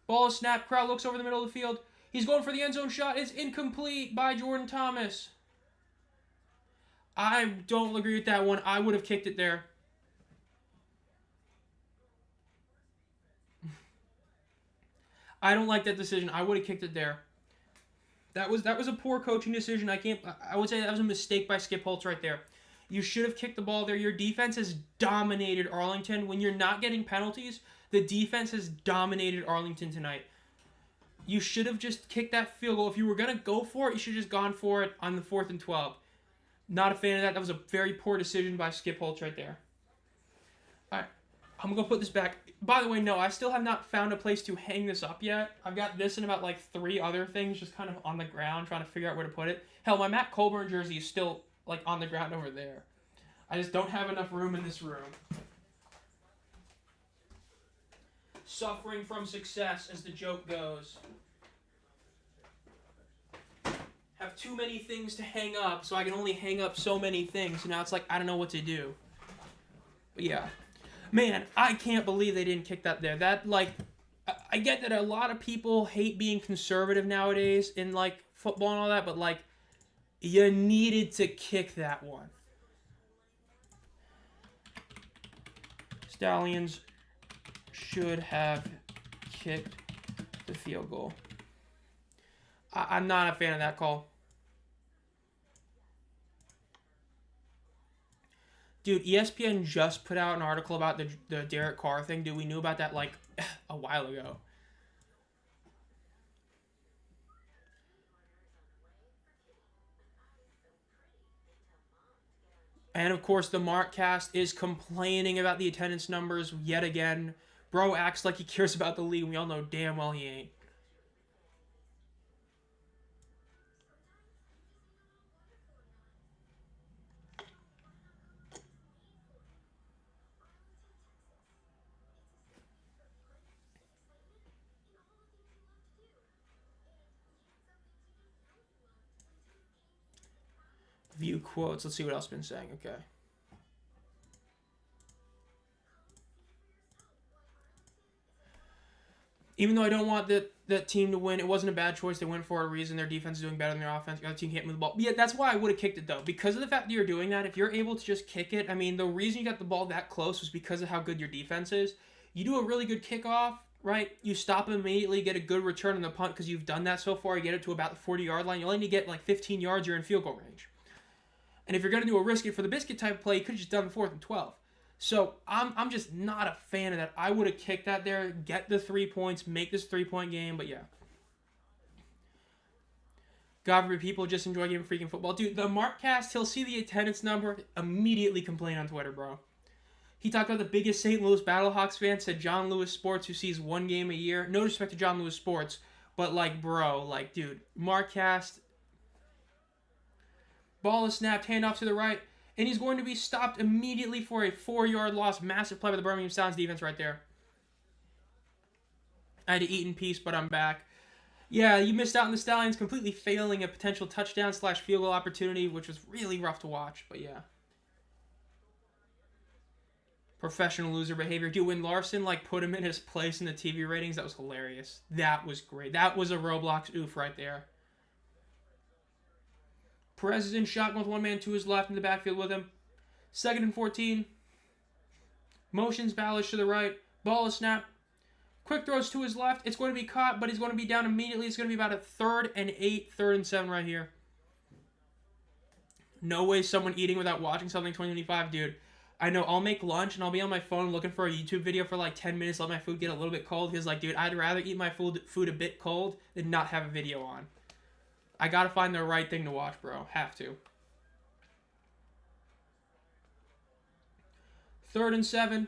Ball is snapped. Crowd looks over the middle of the field. He's going for the end zone shot. It's incomplete by Jordan Thomas. I don't agree with that one. I would have kicked it there. I don't like that decision. I would have kicked it there. That was a poor coaching decision. I would say that was a mistake by Skip Holtz right there. You should have kicked the ball there. Your defense has dominated Arlington. When you're not getting penalties, the defense has dominated Arlington tonight. You should have just kicked that field goal. If you were going to go for it, you should have just gone for it on the 4th and 12. Not a fan of that. That was a very poor decision by Skip Holtz right there. All right. I'm going to put this back. By the way, no, I still have not found a place to hang this up yet. I've got this and about like 3 other things just kind of on the ground trying to figure out where to put it. Hell, my Matt Colburn jersey is still like on the ground over there. I just don't have enough room in this room. Suffering from success, as the joke goes. Have too many things to hang up, so I can only hang up so many things. So now it's like, I don't know what to do. But yeah. Man, I can't believe they didn't kick that there. That, like, I get that a lot of people hate being conservative nowadays in, like, football and all that, but, like, you needed to kick that one. Stallions should have kicked the field goal. I'm not a fan of that call. Dude, ESPN just put out an article about the Derek Carr thing. Dude, we knew about that, like, a while ago. And, of course, the Markcast is complaining about the attendance numbers yet again. Bro acts like he cares about the league, and we all know damn well he ain't. View quotes. Let's see what else has been saying. Okay. Even though I don't want that team to win, it wasn't a bad choice. They went for a reason. Their defense is doing better than their offense. The other team can't move the ball. But yeah, that's why I would have kicked it, though. Because of the fact that you're doing that, if you're able to just kick it, I mean, the reason you got the ball that close was because of how good your defense is. You do a really good kickoff, right? You stop it immediately, get a good return on the punt because you've done that so far. You get it to about the 40-yard line. You only need to get like 15 yards, you're in field goal range. And if you're going to do a risk it for the biscuit type play, you could have just done the 4th and 12. So I'm just not a fan of that. I would have kicked that there, get the 3 points, make this 3-point game, but yeah. God forbid people just enjoy game of freaking football. Dude, the Markcast, he'll see the attendance number, immediately complain on Twitter, bro. He talked about the biggest St. Louis Battlehawks fan, said John Lewis Sports, who sees 1 game a year. No respect to John Lewis Sports, but like, bro, like, dude, Markcast, ball is snapped, handoff to the right, and he's going to be stopped immediately for a 4-yard loss. Massive play by the Birmingham Stallions defense right there. I had to eat in peace, but I'm back. Yeah, you missed out on the Stallions completely failing a potential touchdown / field goal opportunity, which was really rough to watch. But yeah, professional loser behavior. Dude, when Larson like put him in his place in the TV ratings, that was hilarious. That was great. That was a Roblox oof right there. Perez is in shotgun with one man to his left in the backfield with him. 2nd and 14. Motions Ballish to the right. Ball is snapped. Quick throws to his left. It's going to be caught, but he's going to be down immediately. It's going to be about a 3rd and 8, 3rd and 7 right here. No way someone eating without watching something 2025, dude. I know I'll make lunch and I'll be on my phone looking for a YouTube video for like 10 minutes, let my food get a little bit cold. Because like, dude, I'd rather eat my food a bit cold than not have a video on. I gotta find the right thing to watch, bro. Have to. 3rd and 7.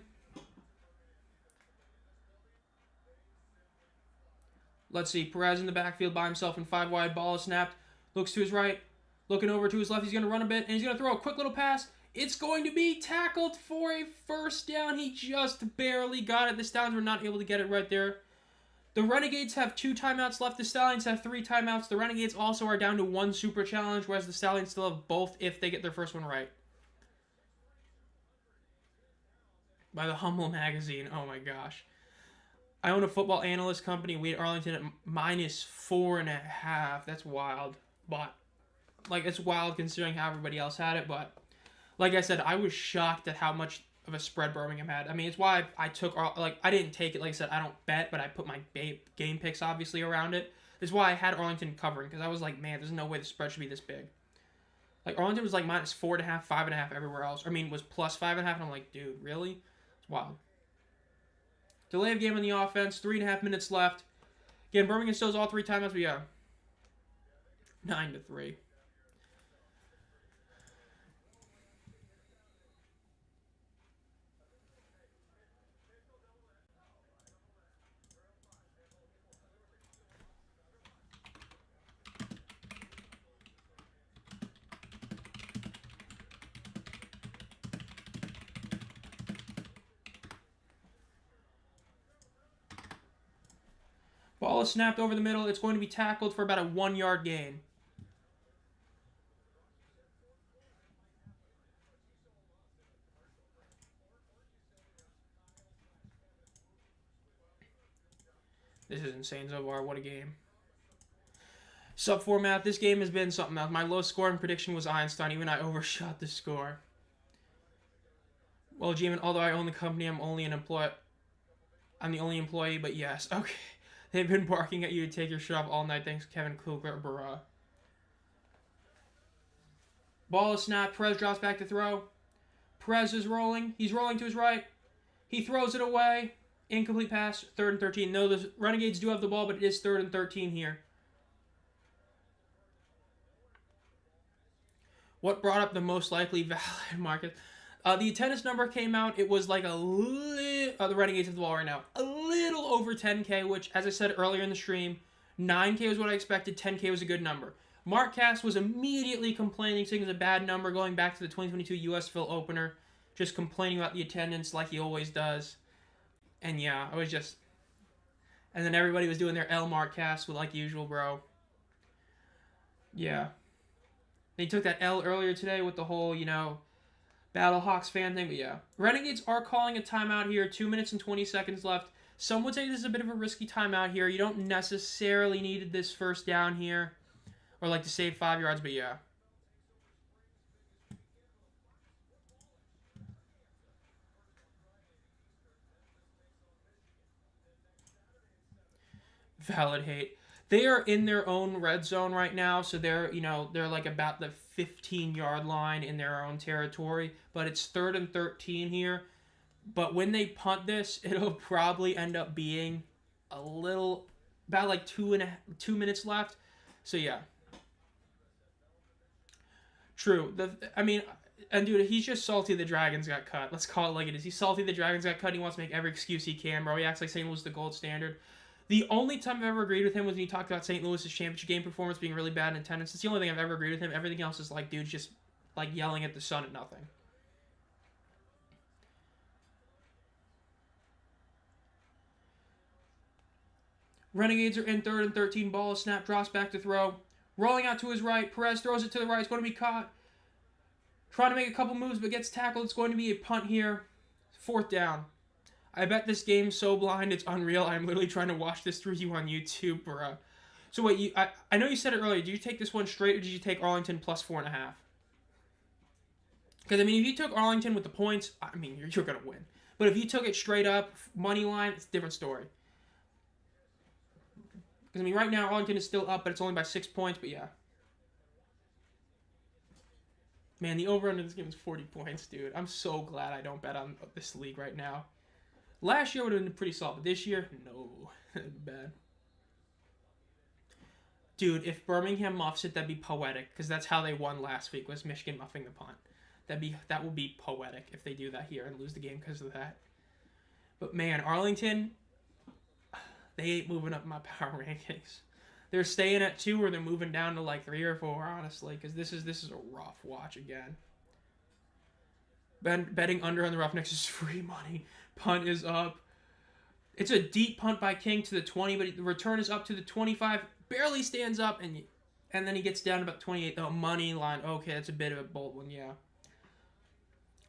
Let's see. Perez in the backfield by himself in 5 wide. Ball is snapped. Looks to his right. Looking over to his left. He's going to run a bit. And he's going to throw a quick little pass. It's going to be tackled for a 1st down. He just barely got it. The Stallions were not able to get it right there. The Renegades have 2 timeouts left. The Stallions have 3 timeouts. The Renegades also are down to 1 super challenge, whereas the Stallions still have both if they get their first one right. By the Humble Magazine. Oh my gosh. I own a football analyst company. We at Arlington at -4.5. That's wild. But, like, it's wild considering how everybody else had it. But, like I said, I was shocked at how much of a spread Birmingham had. I mean, it's why I took, like, I didn't take it. Like I said, I don't bet, but I put my game picks, obviously, around it. That's why I had Arlington covering, because I was like, man, there's no way the spread should be this big. Like, Arlington was like -4.5, 5.5 everywhere else. I mean, was +5.5, and I'm like, dude, really? It's wild. Delay of game on the offense. 3.5 minutes left. Again, Birmingham still has all 3 timeouts, but yeah. 9-3. Ball is snapped over the middle. It's going to be tackled for about a 1-yard gain. This is insane, Zovar. What a game. Sub format. This game has been something else. My low scoring prediction was Einstein. Even I overshot the score. Well, G-Man, although I own the company, I'm the only employee, but yes. Okay. They've been barking at you to take your shit off all night. Thanks, Kevin Kugler. Barra. Ball is snapped. Perez drops back to throw. Perez is rolling. He's rolling to his right. He throws it away. Incomplete pass. 3rd and 13. No, the Renegades do have the ball, but it is 3rd and 13 here. What brought up the most likely valid market? The attendance number came out. It was like a little... the Renegades have the ball right now. A little over 10K, which, as I said earlier in the stream, 9K was what I expected. 10K was a good number. Mark Cass was immediately complaining, saying it was a bad number, going back to the 2022 UFL opener. Just complaining about the attendance like he always does. And yeah, I was just... And then everybody was doing their L Mark Cass with like usual, bro. Yeah. They took that L earlier today with the whole, you know... Battle Hawks fan thing, but yeah. Renegades are calling a timeout here. 2 minutes and 20 seconds left. Some would say this is a bit of a risky timeout here. You don't necessarily need this 1st down here. Or like to save 5 yards, but yeah. Valid hate. They are in their own red zone right now, so they're like about the 15-yard line in their own territory, but it's 3rd and 13 here. But when they punt this, it'll probably end up being a little, about like 2 minutes left. So yeah. True. And dude, he's just salty the Dragons got cut. Let's call it like it is. He's salty the Dragons got cut. He wants to make every excuse he can, bro. He acts like St. Louis is the gold standard. The only time I've ever agreed with him was when he talked about St. Louis' championship game performance being really bad in attendance. It's the only thing I've ever agreed with him. Everything else is like, dude's just like yelling at the sun at nothing. Renegades are in third and 13. Ball is snapped, drops back to throw. Rolling out to his right. Perez throws it to the right. It's going to be caught. Trying to make a couple moves, but gets tackled. It's going to be a punt here. 4th down. I bet this game's so blind, it's unreal. I'm literally trying to watch this through you on YouTube, bro. So wait, I know you said it earlier. Did you take this one straight, or did you take Arlington plus 4.5? Because, I mean, if you took Arlington with the points, I mean, you're going to win. But if you took it straight up, money line, it's a different story. Because, I mean, right now, Arlington is still up, but it's only by 6 points, but yeah. Man, the over-under in this game is 40 points, dude. I'm so glad I don't bet on this league right now. Last year would have been pretty solid, but this year, no. Bad. Dude, if Birmingham muffs it, that'd be poetic, because that's how they won last week, was Michigan muffing the punt. That would be poetic if they do that here and lose the game because of that. But man, Arlington, they ain't moving up my power rankings. They're staying at 2, or they're moving down to like 3 or 4, honestly, because this is a rough watch again. Betting under on the Roughnecks is free money. Punt is up. It's a deep punt by King to the 20, but the return is up to the 25. Barely stands up, and then he gets down to about 28. The money line. Okay, that's a bit of a bold one, yeah.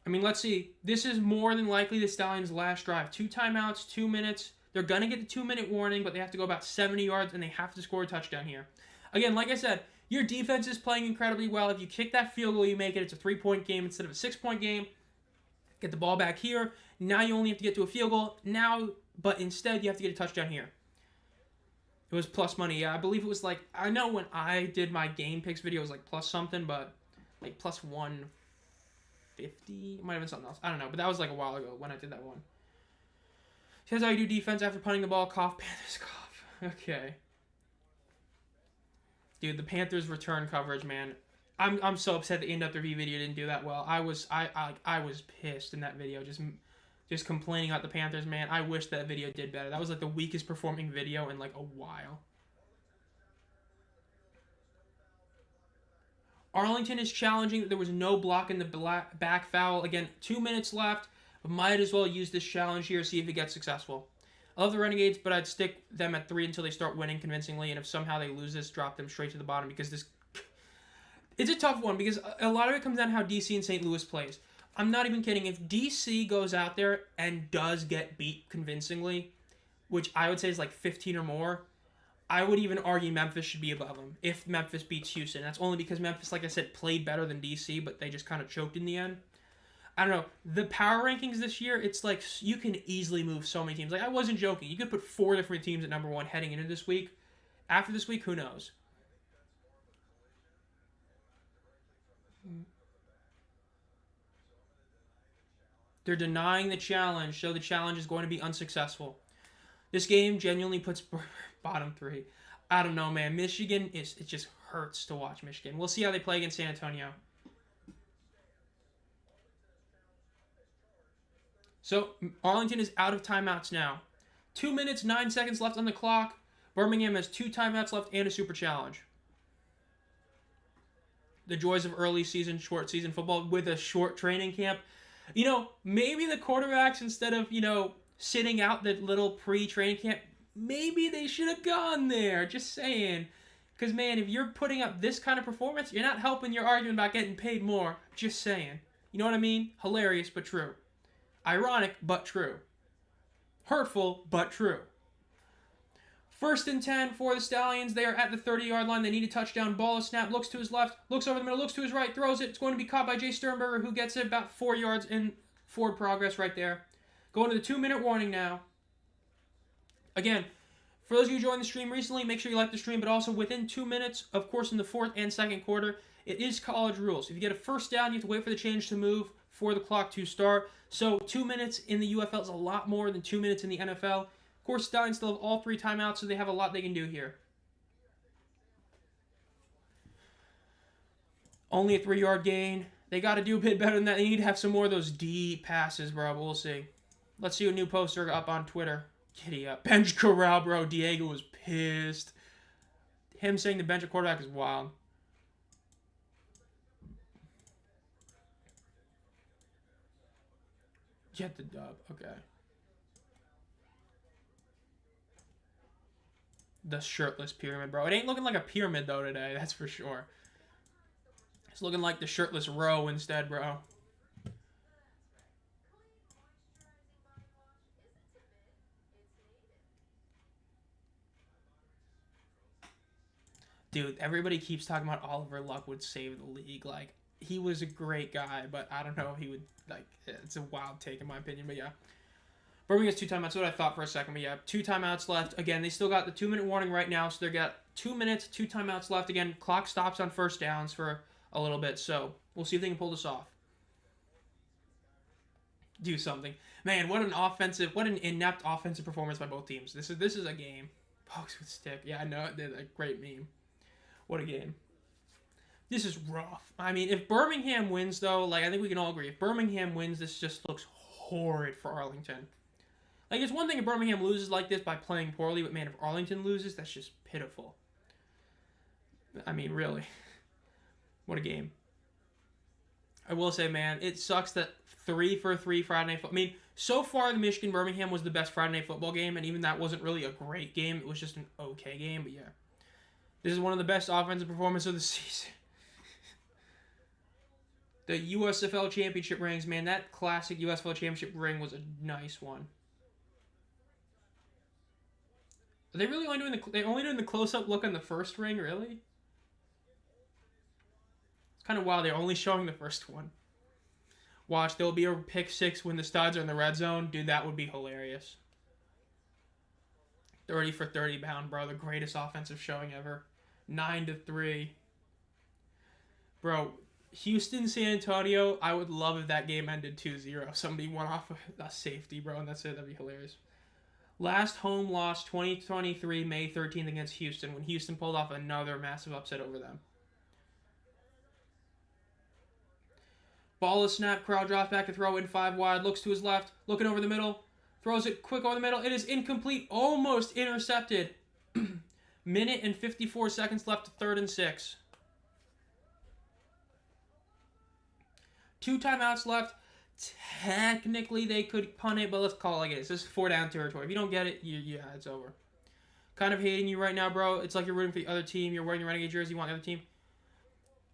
I mean, let's see. This is more than likely the Stallions' last drive. 2 timeouts, 2 minutes. They're going to get the 2-minute warning, but they have to go about 70 yards, and they have to score a touchdown here. Again, like I said, your defense is playing incredibly well. If you kick that field goal, you make it. It's a 3-point game instead of a 6-point game. Get the ball back here. Now you only have to get to a field goal. But instead, you have to get a touchdown here. It was plus money. Yeah, I believe it was like, I know when I did my game picks video, it was like plus something, but like plus 150. It might have been something else. I don't know, but that was like a while ago when I did that one. Here's how you do defense after punting the ball. Cough, Panthers, cough. Okay. Dude, the Panthers return coverage, man. I'm so upset the end-up-the-review video didn't do that well. I was pissed in that video, just complaining about the Panthers, man. I wish that video did better. That was like the weakest performing video in like a while. Arlington is challenging that there was no block in the back foul. Again, 2 minutes left. Might as well use this challenge here, see if it gets successful. I love the Renegades, but I'd stick them at 3 until they start winning convincingly, and if somehow they lose this, drop them straight to the bottom, because this... It's a tough one, because a lot of it comes down to how DC and St. Louis plays. I'm not even kidding. If DC goes out there and does get beat convincingly, which I would say is like 15 or more, I would even argue Memphis should be above them if Memphis beats Houston. That's only because Memphis, like I said, played better than DC, but they just kind of choked in the end. I don't know. The power rankings this year, it's like you can easily move so many teams. Like, I wasn't joking. You could put 4 different teams at number 1 heading into this week. After this week, who knows? They're denying the challenge, so the challenge is going to be unsuccessful. This game genuinely puts bottom 3. I don't know, man. Michigan, it just hurts to watch Michigan. We'll see how they play against San Antonio. So, Arlington is out of timeouts now. 2 minutes, 9 seconds left on the clock. Birmingham has 2 timeouts left and a super challenge. The joys of early season, short season football with a short training camp. You know, maybe the quarterbacks, instead of, sitting out the little pre-training camp, maybe they should have gone there. Just saying. Because, man, if you're putting up this kind of performance, you're not helping your argument about getting paid more. Just saying. You know what I mean? Hilarious, but true. Ironic, but true. Hurtful, but true. 1st and 10 for the Stallions. They are at the 30-yard line. They need a touchdown. Ball is snapped. Looks to his left. Looks over the middle. Looks to his right. Throws it. It's going to be caught by Jay Sternberger, who gets it about 4 yards in forward progress right there. Going to the 2-minute warning now. Again, for those of you who joined the stream recently, make sure you like the stream, but also within 2 minutes, of course, in the 4th and 2nd quarter, it is college rules. If you get a first down, you have to wait for the change to move for the clock to start. So 2 minutes in the UFL is a lot more than 2 minutes in the NFL. Of course, Stallions still have all 3 timeouts, so they have a lot they can do here. Only a 3-yard gain. They got to do a bit better than that. They need to have some more of those deep passes, bro. But we'll see. Let's see a new poster up on Twitter. Giddy up. Bench corral, bro. Diego was pissed. Him saying the bench a quarterback is wild. Get the dub. Okay. the shirtless pyramid, bro. It ain't looking like a pyramid, though, today. That's for sure. It's looking like the shirtless row instead, bro. Dude, everybody keeps talking about Oliver Luck would save the league. Like, he was a great guy, but I don't know if he would, like, it's a wild take in my opinion, but yeah. Birmingham has 2 timeouts. That's what I thought for a second, but yeah, 2 timeouts left. Again, they still got the 2-minute warning right now, so they got 2 minutes, 2 timeouts left. Again, clock stops on first downs for a little bit, so we'll see if they can pull this off. Do something. Man, what an inept offensive performance by both teams. This is a game. Pokes with stick. Yeah, I know it did a great meme. What a game. This is rough. I mean, if Birmingham wins, though, like, I think we can all agree. If Birmingham wins, this just looks horrid for Arlington. Like, it's one thing if Birmingham loses like this by playing poorly, but, man, if Arlington loses, that's just pitiful. I mean, really. What a game. I will say, man, it sucks that 3 for 3 Friday Night Football. I mean, so far, the Michigan-Birmingham was the best Friday Night Football game, and even that wasn't really a great game. It was just an okay game, but yeah. This is one of the best offensive performances of the season. The USFL Championship rings, man, that classic USFL Championship ring was a nice one. Are they really only doing the close-up look on the first ring, really? It's kind of wild. They're only showing the first one. Watch, there'll be a pick 6 when the studs are in the red zone. Dude, that would be hilarious. 30 for 30 bound, bro. The greatest offensive showing ever. 9-3. Bro, Houston, San Antonio, I would love if that game ended 2-0. Somebody went off a safety, bro, and that's it. That'd be hilarious. Last home loss, 2023, May 13th against Houston, when Houston pulled off another massive upset over them. Ball is snapped. Corral drops back to throw in 5 wide. Looks to his left. Looking over the middle. Throws it quick over the middle. It is incomplete. Almost intercepted. Minute and 54 seconds left to 3rd and 6. 2 timeouts left. Technically, they could punt it, but let's call it like it is. This is 4-down territory. If you don't get it, yeah, it's over. Kind of hating you right now, bro. It's like you're rooting for the other team. You're wearing your Renegade jersey. You want the other team.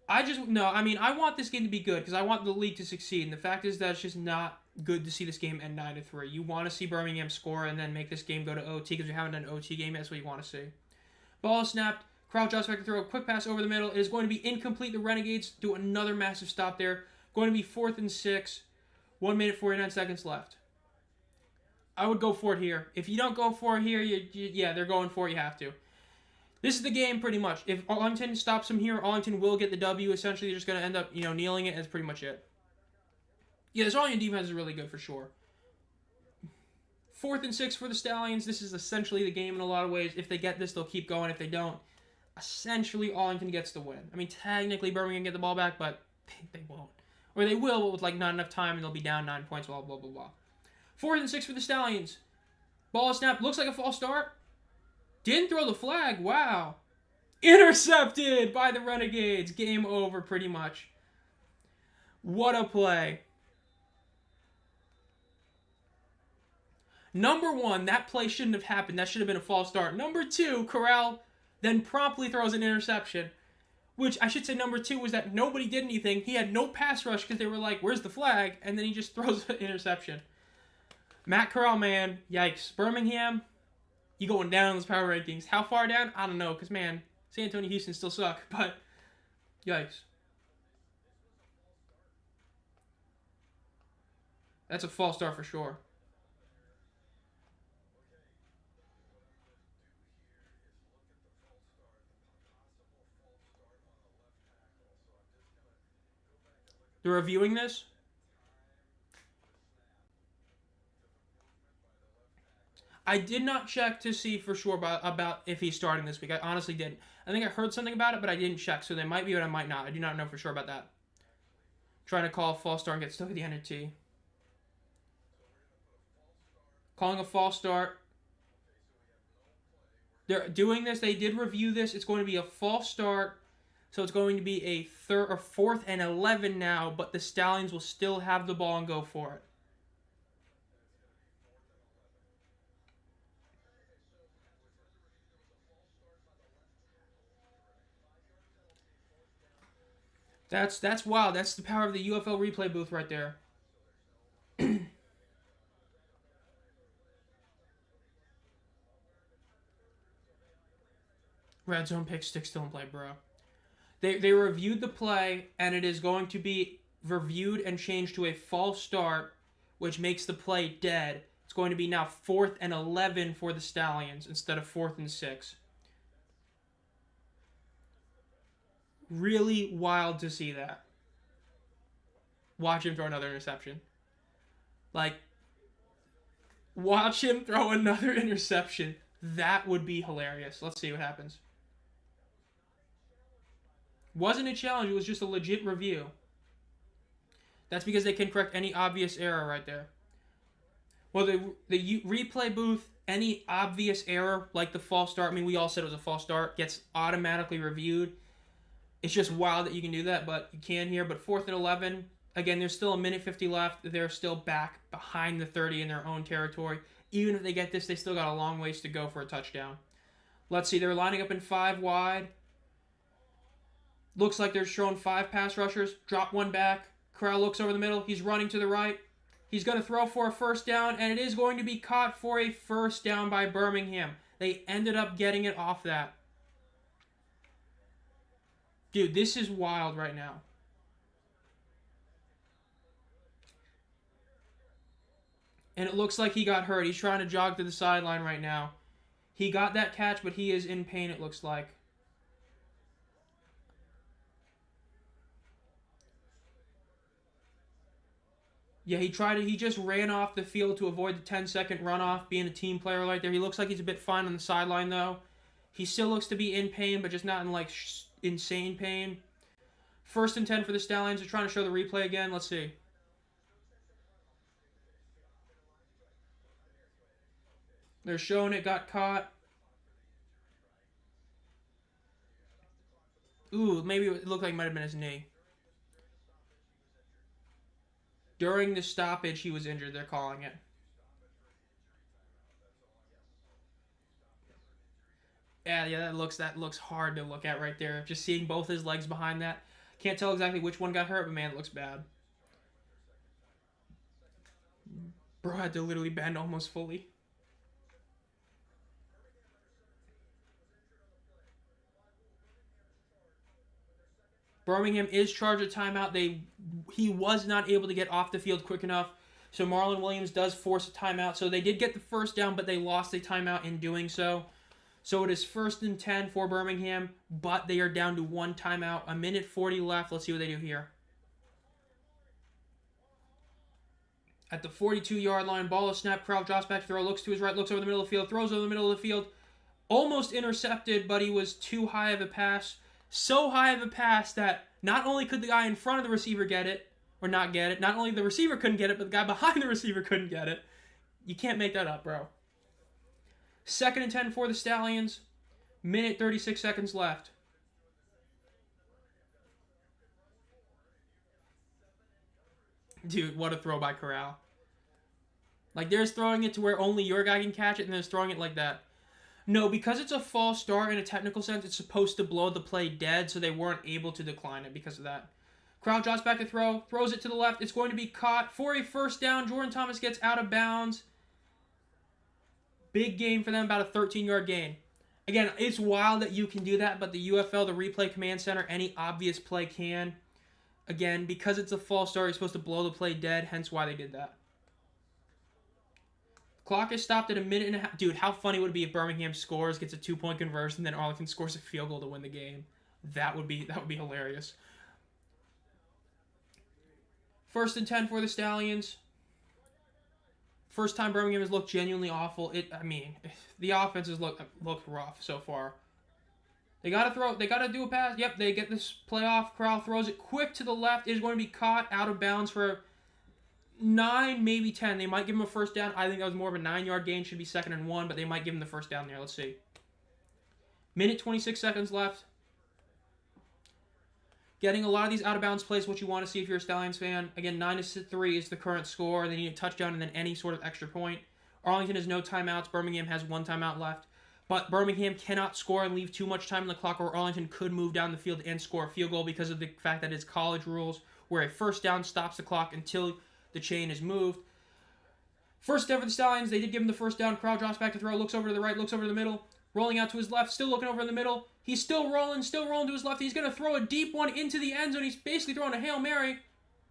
I want this game to be good because I want the league to succeed. And the fact is that it's just not good to see this game end 9-3. You want to see Birmingham score and then make this game go to OT because we haven't done an OT game yet. That's what you want to see. Ball snapped. Crowd drops back to throw. Quick pass over the middle. It is going to be incomplete. The Renegades do another massive stop there. Going to be 4th and 6. 1 minute, 49 seconds left. I would go for it here. If you don't go for it here, yeah, they're going for it. You have to. This is the game pretty much. If Arlington stops them here, Arlington will get the W. Essentially, they're just going to end up, kneeling it. And that's pretty much it. Yeah, this Arlington defense is really good for sure. 4th and 6 for the Stallions. This is essentially the game in a lot of ways. If they get this, they'll keep going. If they don't, essentially Arlington gets the win. I mean, technically Birmingham get the ball back, but they won't. Or they will, but with like not enough time, and they'll be down 9 points, blah, blah, blah, blah. 4th and 6 for the Stallions. Ball snap. Looks like a false start. Didn't throw the flag. Wow. Intercepted by the Renegades. Game over pretty much. What a play. Number 1, that play shouldn't have happened. That should have been a false start. Number 2, Corral then promptly throws an interception. Which, I should say number 2 was that nobody did anything. He had no pass rush because they were like, where's the flag? And then he just throws an interception. Matt Corral, man. Yikes. Birmingham, you going down in those power rankings. How far down? I don't know because, man, San Antonio, Houston still suck. But, yikes. That's a false start for sure. They're reviewing this? I did not check to see for sure about if he's starting this week. I honestly didn't. I think I heard something about it, but I didn't check. So they might be, but I might not. I do not know for sure about that. Trying to call a false start and get stuck at the end of T. Calling a false start. They're doing this. They did review this. It's going to be a false start. So it's going to be a 4th and 11 now, but the Stallions will still have the ball and go for it. That's wild. That's the power of the UFL replay booth right there. Red zone pick stick still in play, bro. They reviewed the play, and it is going to be reviewed and changed to a false start, which makes the play dead. It's going to be now 4th and 11 for the Stallions instead of 4th and 6. Really wild to see that. Watch him throw another interception. Like, watch him throw another interception. That would be hilarious. Let's see what happens. Wasn't a challenge, it was just a legit review. That's because they can correct any obvious error right there. Well, the replay booth, any obvious error, like the false start, I mean, we all said it was a false start, gets automatically reviewed. It's just wild that you can do that, but you can here. But 4th and 11, again, there's still a minute 50 left. They're still back behind the 30 in their own territory. Even if they get this, they still got a long ways to go for a touchdown. Let's see, they're lining up in 5 wide. Looks like they're showing 5 pass rushers. Drop one back. Corral looks over the middle. He's running to the right. He's going to throw for a first down, and it is going to be caught for a first down by Birmingham. They ended up getting it off that. Dude, this is wild right now. And it looks like he got hurt. He's trying to jog to the sideline right now. He got that catch, but he is in pain, it looks like. Yeah, he just ran off the field to avoid the 10-second runoff, being a team player right there. He looks like he's a bit fine on the sideline, though. He still looks to be in pain, but just not in, like, insane pain. 1st and 10 for the Stallions. They're trying to show the replay again. Let's see. They're showing it got caught. Ooh, maybe it looked like it might have been his knee. During the stoppage, he was injured. They're calling it. Yeah, that looks hard to look at right there. Just seeing both his legs behind that. Can't tell exactly which one got hurt, but man, it looks bad. Bro had to literally bend almost fully. Birmingham is charged a timeout. He was not able to get off the field quick enough. So Marlon Williams does force a timeout. So they did get the first down, but they lost a timeout in doing so. So it is 1st and 10 for Birmingham, but they are down to 1 timeout. A minute 40 left. Let's see what they do here. At the 42-yard line, ball is snapped. Corral drops back to throw. Looks to his right. Looks over the middle of the field. Throws over the middle of the field. Almost intercepted, but he was too high of a pass. So high of a pass that not only could the guy in front of the receiver get it, or not get it, not only the receiver couldn't get it, but the guy behind the receiver couldn't get it. You can't make that up, bro. 2nd and 10 for the Stallions. Minute 36 seconds left. Dude, what a throw by Corral. Like, there's throwing it to where only your guy can catch it, and there's throwing it like that. No, because it's a false start in a technical sense, it's supposed to blow the play dead, so they weren't able to decline it because of that. Corral drops back to throw, throws it to the left. It's going to be caught for a first down. Jordan Thomas gets out of bounds. Big gain for them, about a 13-yard gain. Again, it's wild that you can do that, but the UFL, the Replay Command Center, any obvious play can. Again, because it's a false start, you're supposed to blow the play dead, hence why they did that. Clock is stopped at a minute and a half. Dude, how funny would it be if Birmingham scores, gets a 2-point conversion, then Arlington scores a field goal to win the game? That would be hilarious. 1st and 10 for the Stallions. First time Birmingham has looked genuinely awful. The offense has looked rough so far. They gotta do a pass. Yep, they get this play off. Corral throws it quick to the left. It is going to be caught out of bounds for 9, maybe 10. They might give him a first down. I think that was more of a 9-yard gain. Should be 2nd and 1, but they might give him the first down there. Let's see. Minute 26 seconds left. Getting a lot of these out-of-bounds plays, what you want to see if you're a Stallions fan. Again, 9-3 is the current score. They need a touchdown and then any sort of extra point. Arlington has no timeouts. Birmingham has 1 timeout left. But Birmingham cannot score and leave too much time on the clock, or Arlington could move down the field and score a field goal because of the fact that it's college rules, where a first down stops the clock until the chain is moved. First down for the Stallions. They did give him the first down. Crowd drops back to throw. Looks over to the right. Looks over to the middle. Rolling out to his left. Still looking over in the middle. He's still rolling to his left. He's going to throw a deep one into the end zone. He's basically throwing a Hail Mary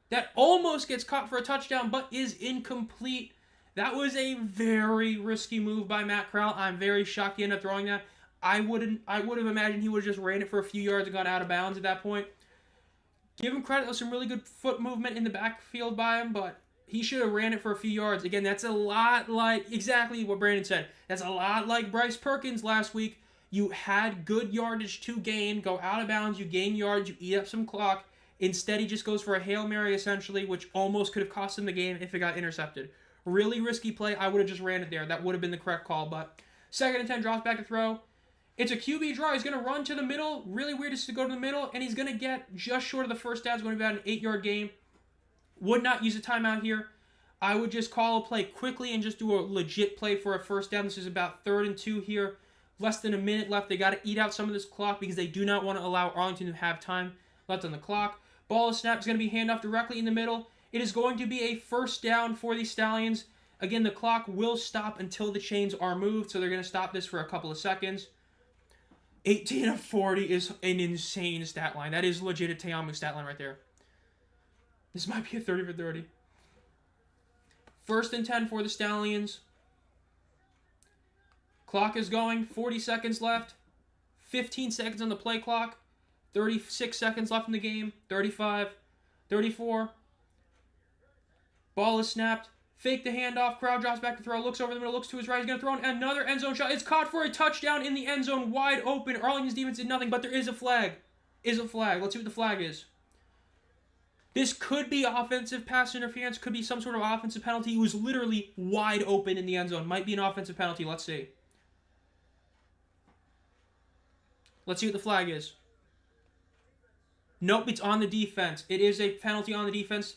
that almost gets caught for a touchdown, but is incomplete. That was a very risky move by Matt Corral. I'm very shocked he ended up throwing that. I would have imagined he would have just ran it for a few yards and got out of bounds at that point. Give him credit. There was some really good foot movement in the backfield by him, but he should have ran it for a few yards. Again, that's a lot like exactly what Brandon said. That's a lot like Bryce Perkins last week. You had good yardage to gain, go out of bounds, you gain yards, you eat up some clock. Instead, he just goes for a Hail Mary, essentially, which almost could have cost him the game if it got intercepted. Really risky play. I would have just ran it there. That would have been the correct call, but 2nd and 10, drops back to throw. It's a QB draw. He's going to run to the middle. Really weird is to go to the middle, and he's going to get just short of the first down. It's going to be about an 8-yard game. Would not use a timeout here. I would just call a play quickly and just do a legit play for a first down. This is about 3rd and 2 here. Less than a minute left. They got to eat out some of this clock because they do not want to allow Arlington to have time left on the clock. Ball is snapped. It's going to be handoff directly in the middle. It is going to be a first down for the Stallions. Again, the clock will stop until the chains are moved, so they're going to stop this for a couple of seconds. 18 of 40 is an insane stat line. That is legit a Teamu stat line right there. This might be a 30 for 30. 1st and 10 for the Stallions. Clock is going. 40 seconds left. 15 seconds on the play clock. 36 seconds left in the game. 35. 34. Ball is snapped. Fake the handoff. Crowd drops back to throw. Looks over the middle. Looks to his right. He's going to throw another end zone shot. It's caught for a touchdown in the end zone. Wide open. Arlington's defense did nothing, but there is a flag. Let's see what the flag is. This could be offensive pass interference. Could be some sort of offensive penalty. He was literally wide open in the end zone. Might be an offensive penalty. Let's see. Let's see what the flag is. Nope, it's on the defense. It is a penalty on the defense.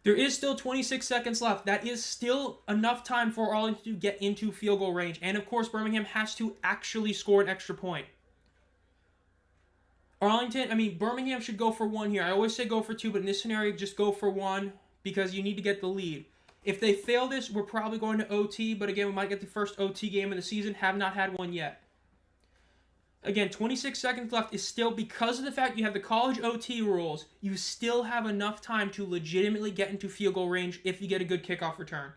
There is still 26 seconds left. That is still enough time for Arlington to get into field goal range. And, of course, Birmingham has to actually score an extra point. Birmingham should go for 1 here. I always say go for 2, but in this scenario, just go for 1 because you need to get the lead. If they fail this, we're probably going to OT, but again, we might get the first OT game of the season. Have not had one yet. Again, 26 seconds left is still, because of the fact you have the college OT rules, you still have enough time to legitimately get into field goal range if you get a good kickoff return.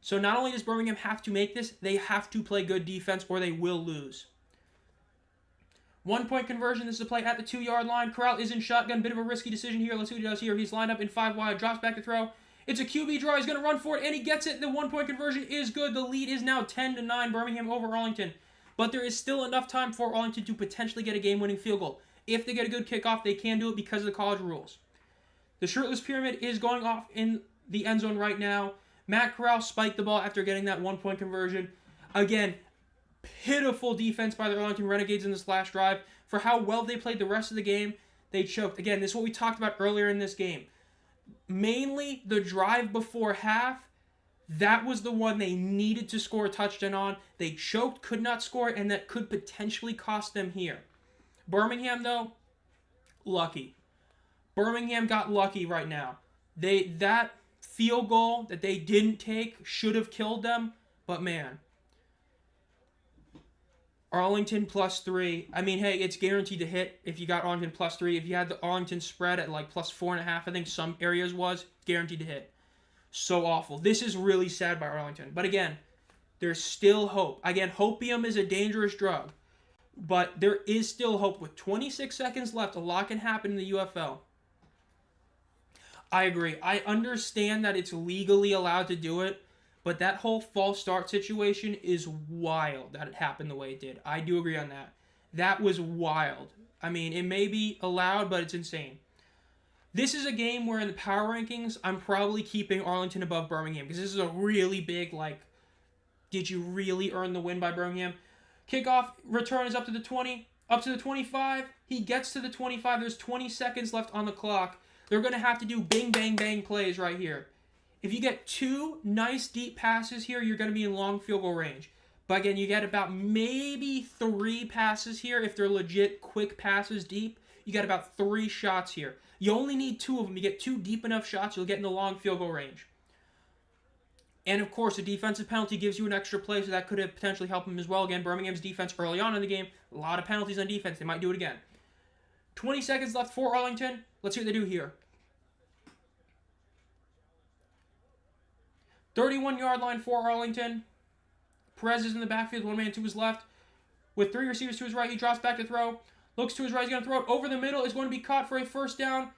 So not only does Birmingham have to make this, they have to play good defense or they will lose. 1-point conversion. This is a play at the 2-yard line. Corral is in shotgun. Bit of a risky decision here. Let's see what he does here. He's lined up in 5 wide. Drops back to throw. It's a QB draw. He's going to run for it, and he gets it. The 1-point conversion is good. The lead is now 10-9. Birmingham over Arlington. But there is still enough time for Arlington to potentially get a game-winning field goal. If they get a good kickoff, they can do it because of the college rules. The shirtless pyramid is going off in the end zone right now. Matt Corral spiked the ball after getting that 1-point conversion. Again, pitiful defense by the Arlington Renegades in this last drive. For how well they played the rest of the game, they choked. Again, this is what we talked about earlier in this game. Mainly the drive before half, that was the one they needed to score a touchdown on. They choked, could not score, and that could potentially cost them here. Birmingham, though, lucky. Birmingham got lucky right now. That field goal that they didn't take should have killed them, but man. Arlington +3. Hey, it's guaranteed to hit if you got Arlington +3. If you had the Arlington spread at like +4.5, I think some areas was, guaranteed to hit. So awful. This is really sad by Arlington. But again, there's still hope. Again, hopium is a dangerous drug. But there is still hope. With 26 seconds left, a lot can happen in the UFL. I agree. I understand that it's legally allowed to do it. But that whole false start situation is wild that it happened the way it did. I do agree on that. That was wild. It may be allowed, but it's insane. This is a game where in the power rankings, I'm probably keeping Arlington above Birmingham. Because this is a really big, did you really earn the win by Birmingham? Kickoff return is up to the 20, up to the 25. He gets to the 25. There's 20 seconds left on the clock. They're going to have to do bing, bang, bang plays right here. If you get 2 nice deep passes here, you're going to be in long field goal range. But again, you get about maybe 3 passes here. If they're legit quick passes deep, you get about 3 shots here. You only need 2 of them. You get 2 deep enough shots, you'll get in the long field goal range. And of course, a defensive penalty gives you an extra play, so that could have potentially helped them as well. Again, Birmingham's defense early on in the game, a lot of penalties on defense. They might do it again. 20 seconds left for Arlington. Let's see what they do here. 31-yard line for Arlington. Perez is in the backfield, 1 man to his left. With 3 receivers to his right, he drops back to throw. Looks to his right, he's going to throw it over the middle. It's going to be caught for a first down.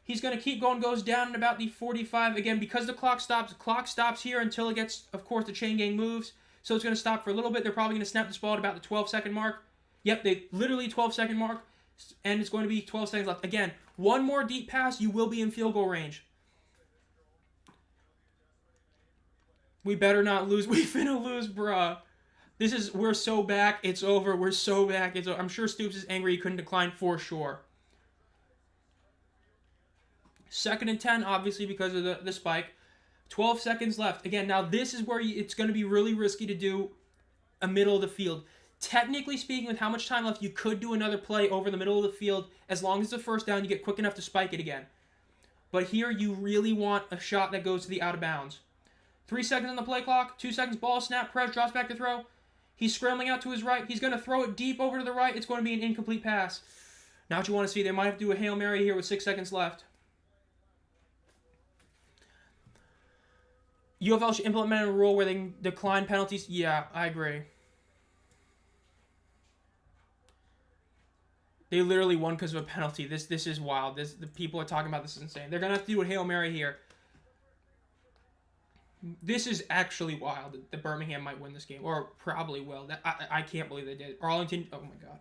He's going to keep going, goes down at about the 45. Again, because the clock stops here until it gets, of course, the chain gang moves. So it's going to stop for a little bit. They're probably going to snap this ball at about the 12-second mark. Yep, they literally 12-second mark. And it's going to be 12 seconds left. Again, 1 more deep pass, you will be in field goal range. We better not lose. We finna lose, bruh. We're so back. It's over. We're so back. It's over. I'm sure Stoops is angry he couldn't decline for sure. 2nd and 10, obviously, because of the spike. 12 seconds left. Again, now this is where it's going to be really risky to do a middle of the field. Technically speaking, with how much time left, you could do another play over the middle of the field. As long as it's a first down, you get quick enough to spike it again. But here, you really want a shot that goes to the out of bounds. 3 seconds on the play clock. 2 seconds, ball snap, press, drops back to throw. He's scrambling out to his right. He's going to throw it deep over to the right. It's going to be an incomplete pass. Now what you want to see, they might have to do a Hail Mary here with 6 seconds left. UFL should implement a rule where they can decline penalties. Yeah, I agree. They literally won because of a penalty. This is wild. The people are talking about this is insane. They're going to have to do a Hail Mary here. This is actually wild that Birmingham might win this game, or probably will. I can't believe they did. Arlington, oh my god.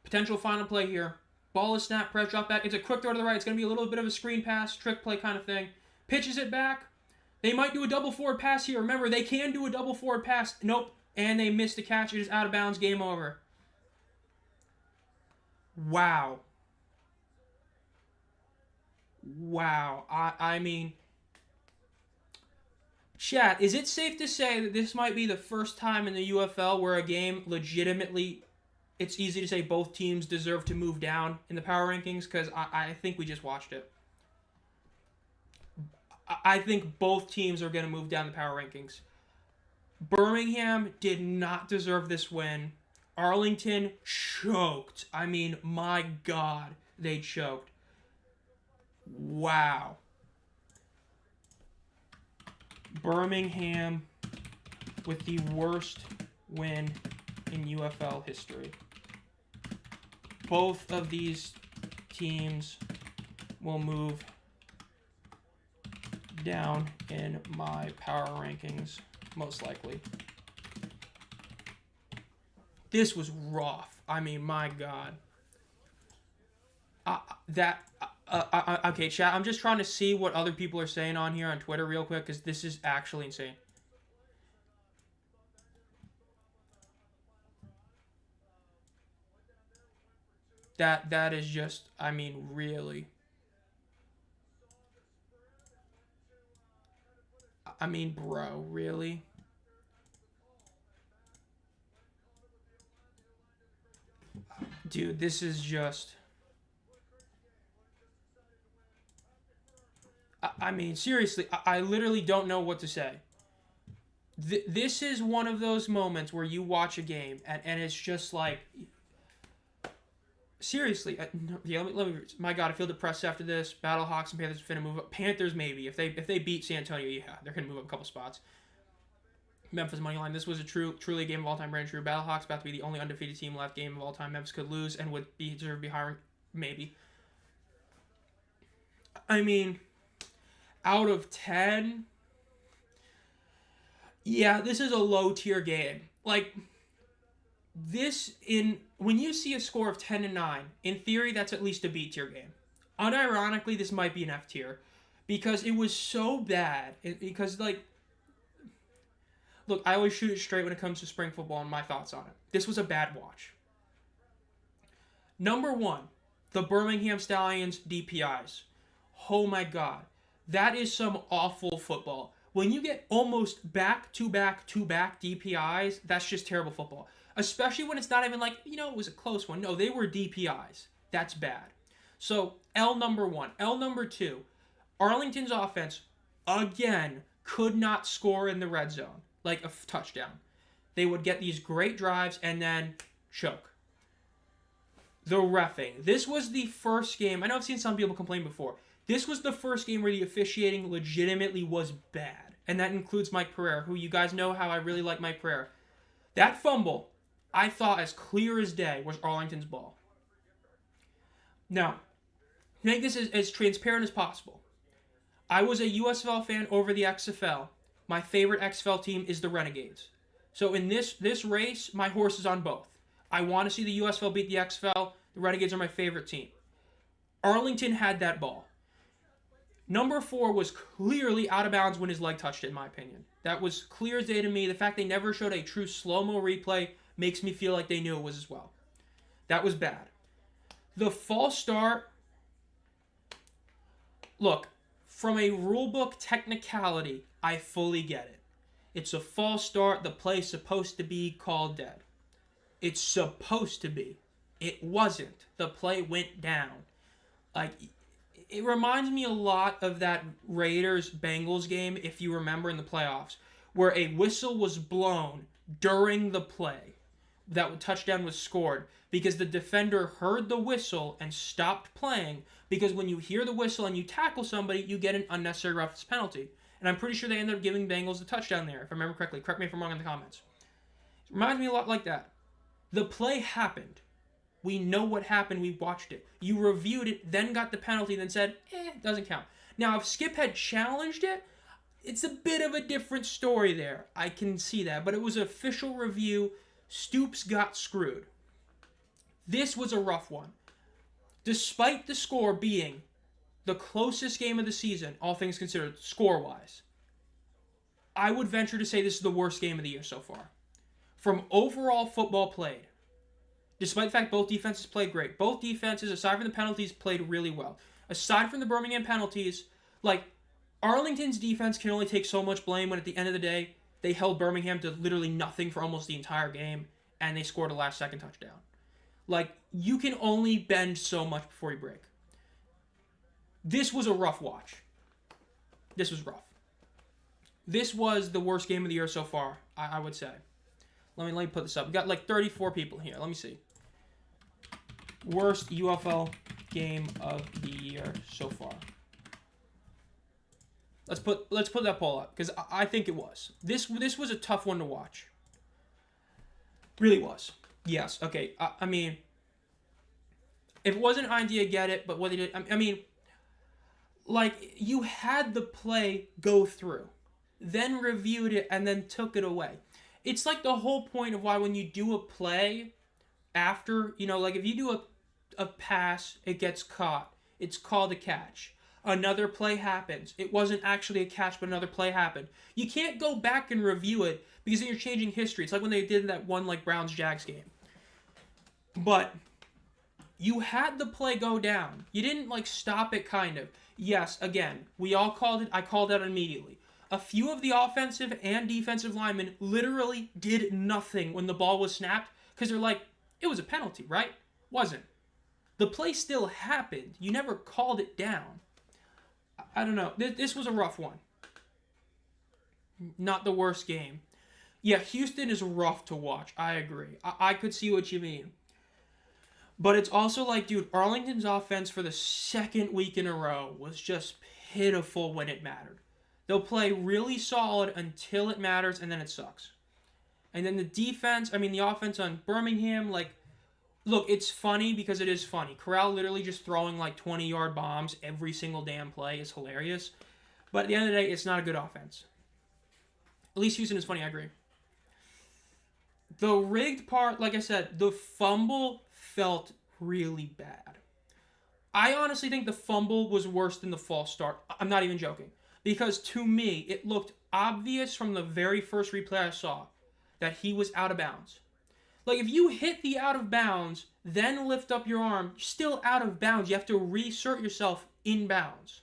Potential final play here. Ball is snapped, press, drop back. It's a quick throw to the right. It's going to be a little bit of a screen pass, trick play kind of thing. Pitches it back. They might do a double forward pass here. Remember, they can do a double forward pass. Nope. And they missed the catch. It is out of bounds. Game over. Wow. Wow. I mean, chat, is it safe to say that this might be the first time in the UFL where a game legitimately, it's easy to say both teams deserve to move down in the power rankings? Because I think we just watched it. I think both teams are going to move down the power rankings. Birmingham did not deserve this win. Arlington choked. I mean, my God, they choked. Wow. Birmingham with the worst win in UFL history. Both of these teams will move down in my power rankings, most likely. This was rough. I mean, my God. Okay, chat, I'm just trying to see what other people are saying on here on Twitter real quick, because this is actually insane. That is just, I mean, really. I mean, bro, really? Dude, this is just... I mean, seriously, I literally don't know what to say. This is one of those moments where you watch a game, and it's just like... Seriously, yeah, let me, my God, I feel depressed after this. Battlehawks and Panthers are finna move up. Panthers maybe. If they beat San Antonio, yeah, they're gonna move up a couple spots. Memphis money line. This was a truly a game of all time, brand true. Battlehawks about to be the only undefeated team left. Game of all time. Memphis could lose and would deserve to be higher, maybe. I mean, out of 10, yeah, this is a low tier game. Like, when you see a score of 10-9, in theory, that's at least a B tier game. Unironically, this might be an F tier, because it was so bad. Because, like, look, I always shoot it straight when it comes to spring football and my thoughts on it. This was a bad watch. Number 1, the Birmingham Stallions DPIs. Oh my God. That is some awful football. When you get almost back-to-back-to-back DPIs, that's just terrible football. Especially when it's not even like, it was a close one. No, they were DPIs. That's bad. So, L number 1. L number 2. Arlington's offense, again, could not score in the red zone. Like a touchdown. They would get these great drives and then choke. The reffing. This was the first game. I know I've seen some people complain before. This was the first game where the officiating legitimately was bad. And that includes Mike Pereira, who you guys know how I really like Mike Pereira. That fumble, I thought as clear as day, was Arlington's ball. Now, to make this as transparent as possible, I was a USFL fan over the XFL. My favorite XFL team is the Renegades. So in this race, my horse is on both. I want to see the USFL beat the XFL. The Renegades are my favorite team. Arlington had that ball. Number 4 was clearly out of bounds when his leg touched it, in my opinion. That was clear as day to me. The fact they never showed a true slow-mo replay makes me feel like they knew it was as well. That was bad. The false start, look, from a rulebook technicality, I fully get it. It's a false start. The play's supposed to be called dead. It's supposed to be. It wasn't. The play went down. Like, it reminds me a lot of that Raiders-Bengals game, if you remember, in the playoffs, where a whistle was blown during the play. That touchdown was scored because the defender heard the whistle and stopped playing, because when you hear the whistle and you tackle somebody, you get an unnecessary roughness penalty. And I'm pretty sure they ended up giving Bengals the touchdown there, if I remember correctly. Correct me if I'm wrong in the comments. It reminds me a lot like that. The play happened. We know what happened. We watched it. You reviewed it, then got the penalty, then said, it doesn't count. Now, if Skip had challenged it, it's a bit of a different story there. I can see that. But it was official review. Stoops got screwed. This was a rough one. Despite the score being the closest game of the season, all things considered, score-wise, I would venture to say this is the worst game of the year so far. From overall football played, despite the fact both defenses played great. Both defenses, aside from the penalties, played really well. Aside from the Birmingham penalties, like, Arlington's defense can only take so much blame when at the end of the day, they held Birmingham to literally nothing for almost the entire game, and they scored a last-second touchdown. Like, you can only bend so much before you break. This was a rough watch. This was rough. This was the worst game of the year so far, I would say. Let me put this up. We got like 34 people here. Let me see. Worst UFL game of the year so far. Let's put that poll up, because I think it was. This was a tough one to watch. Really was. Yes. Okay. I mean, if it wasn't an idea, get it. But what they did, I mean, like, you had the play go through, then reviewed it, and then took it away. It's like the whole point of why when you do a play after, like if you do a pass, it gets caught. It's called a catch. Another play happens. It wasn't actually a catch, but another play happened. You can't go back and review it because then you're changing history. It's like when they did that one like Browns-Jags game. But you had the play go down. You didn't like stop it, kind of. Yes, again, we all called it. I called that immediately. A few of the offensive and defensive linemen literally did nothing when the ball was snapped because they're like, it was a penalty, right? Wasn't. The play still happened. You never called it down. I don't know. This was a rough one. Not the worst game. Yeah, Houston is rough to watch. I agree. I could see what you mean. But it's also like, dude, Arlington's offense for the second week in a row was just pitiful when it mattered. They'll play really solid until it matters, and then it sucks. And then the defense, the offense on Birmingham, like, look, it's funny because it is funny. Corral literally just throwing like 20-yard bombs every single damn play is hilarious. But at the end of the day, it's not a good offense. At least Houston is funny, I agree. The rigged part, like I said, the fumble felt really bad. I honestly think the fumble was worse than the false start. I'm not even joking. Because to me, it looked obvious from the very first replay I saw that he was out of bounds. Like, if you hit the out of bounds, then lift up your arm, you're still out of bounds. You have to reassert yourself in bounds.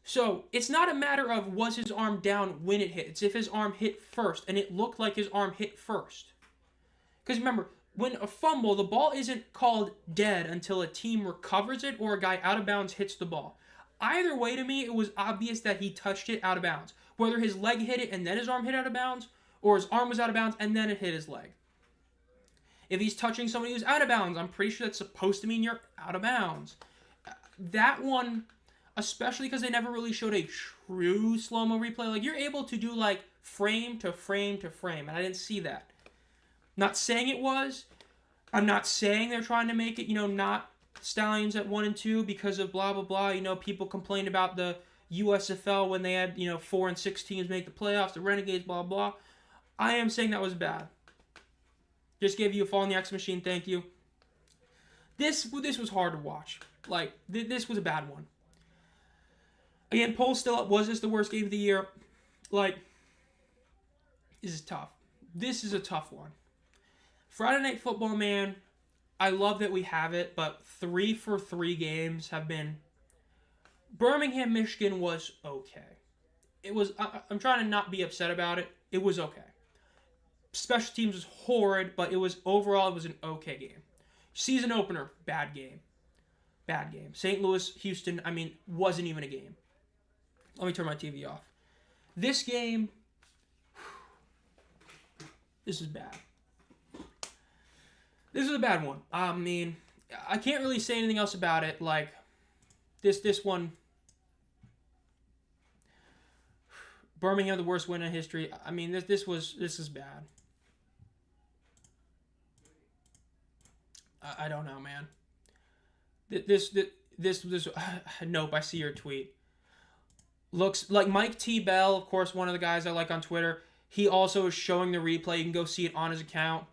So it's not a matter of was his arm down when it hit. It's if his arm hit first, and it looked like his arm hit first. Because remember, when a fumble, the ball isn't called dead until a team recovers it or a guy out of bounds hits the ball. Either way, to me, it was obvious that he touched it out of bounds. Whether his leg hit it and then his arm hit out of bounds, or his arm was out of bounds and then it hit his leg. If he's touching somebody who's out of bounds, I'm pretty sure that's supposed to mean you're out of bounds. That one, especially because they never really showed a true slow-mo replay. Like, you're able to do, like, frame to frame to frame, and I didn't see that. Not saying it was. I'm not saying they're trying to make it, not Stallions at 1 and 2 because of blah, blah, blah. People complained about the USFL when they had, 4 and 6 teams make the playoffs, the Renegades, blah, blah. I am saying that was bad. Just gave you a fall in the X machine, thank you. This was hard to watch. Like, this was a bad one. Again, poll's still up. Was this the worst game of the year? Like, this is tough. This is a tough one. Friday Night Football, man, I love that we have it, but 3 for 3 games have been... Birmingham, Michigan was okay. It was... I'm trying to not be upset about it. It was okay. Special teams was horrid, but overall it was an okay game. Season opener, bad game. Bad game. St. Louis, Houston, wasn't even a game. Let me turn my TV off. This game, this is bad. This is a bad one. I can't really say anything else about it. Like, this one, Birmingham, the worst win in history. This is bad. I don't know, man. This nope, I see your tweet. Looks like Mike T. Bell, of course, one of the guys I like on Twitter. He also is showing the replay. You can go see it on his account.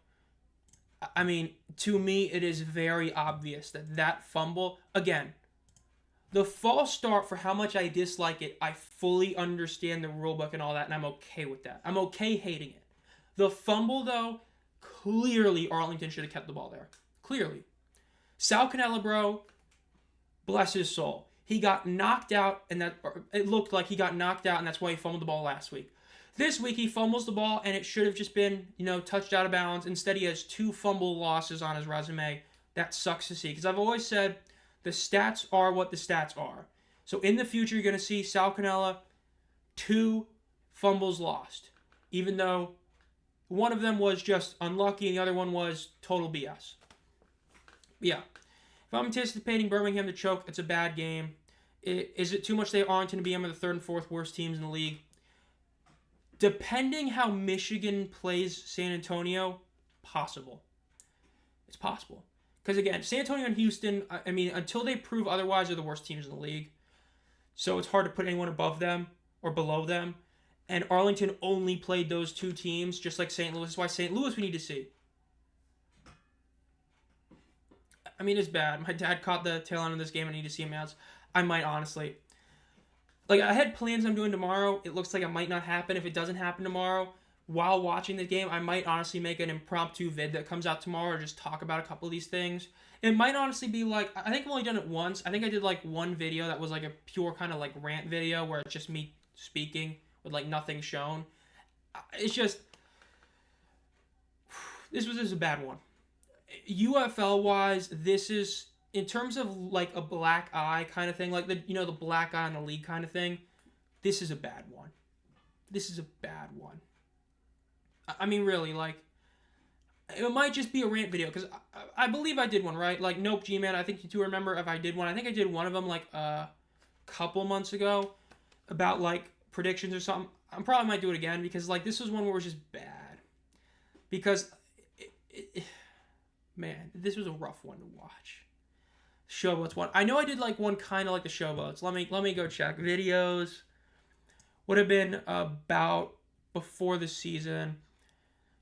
To me, it is very obvious that fumble, again, the false start, for how much I dislike it, I fully understand the rulebook and all that, and I'm okay with that. I'm okay hating it. The fumble, though, clearly Arlington should have kept the ball there. Clearly. Sal Cannella, bro, bless his soul. He got knocked out, and it looked like he got knocked out, and that's why he fumbled the ball last week. This week, he fumbles the ball, and it should have just been, touched out of bounds. Instead, he has 2 fumble losses on his resume. That sucks to see, because I've always said the stats are what the stats are. So in the future, you're going to see Sal Cannella, 2 fumbles lost, even though one of them was just unlucky, and the other one was total BS. Yeah. If I'm anticipating Birmingham to choke, it's a bad game. Is it too much to say Arlington and BM are the 3rd and 4th worst teams in the league? Depending how Michigan plays San Antonio, possible. It's possible. Because, again, San Antonio and Houston, until they prove otherwise, are the worst teams in the league. So it's hard to put anyone above them or below them. And Arlington only played those 2 teams, just like St. Louis. That's why St. Louis we need to see. It's bad. My dad caught the tail end of this game. I need to see him out. I might, honestly. Like, I had plans I'm doing tomorrow. It looks like it might not happen. If it doesn't happen tomorrow, while watching the game, I might honestly make an impromptu vid that comes out tomorrow or just talk about a couple of these things. It might honestly be like, I think I've only done it once. I think I did like one video that was like a pure kind of like rant video where it's just me speaking with like nothing shown. It's just, this was just a bad one. UFL wise, this is, in terms of like a black eye kind of thing, like the black eye in the league kind of thing, this is a bad one. This is a bad one. Really, like, it might just be a rant video, because I believe I did one, right? Like, Nope G-Man, I think you two remember if I did one. I think I did one of them, like, a couple months ago about, like, predictions or something. I probably might do it again, because, like, this was one where it was just bad. Because, man, this was a rough one to watch. Showboats one. I know I did, like, one kind of like the Showboats. Let me go check. Videos would have been about before the season.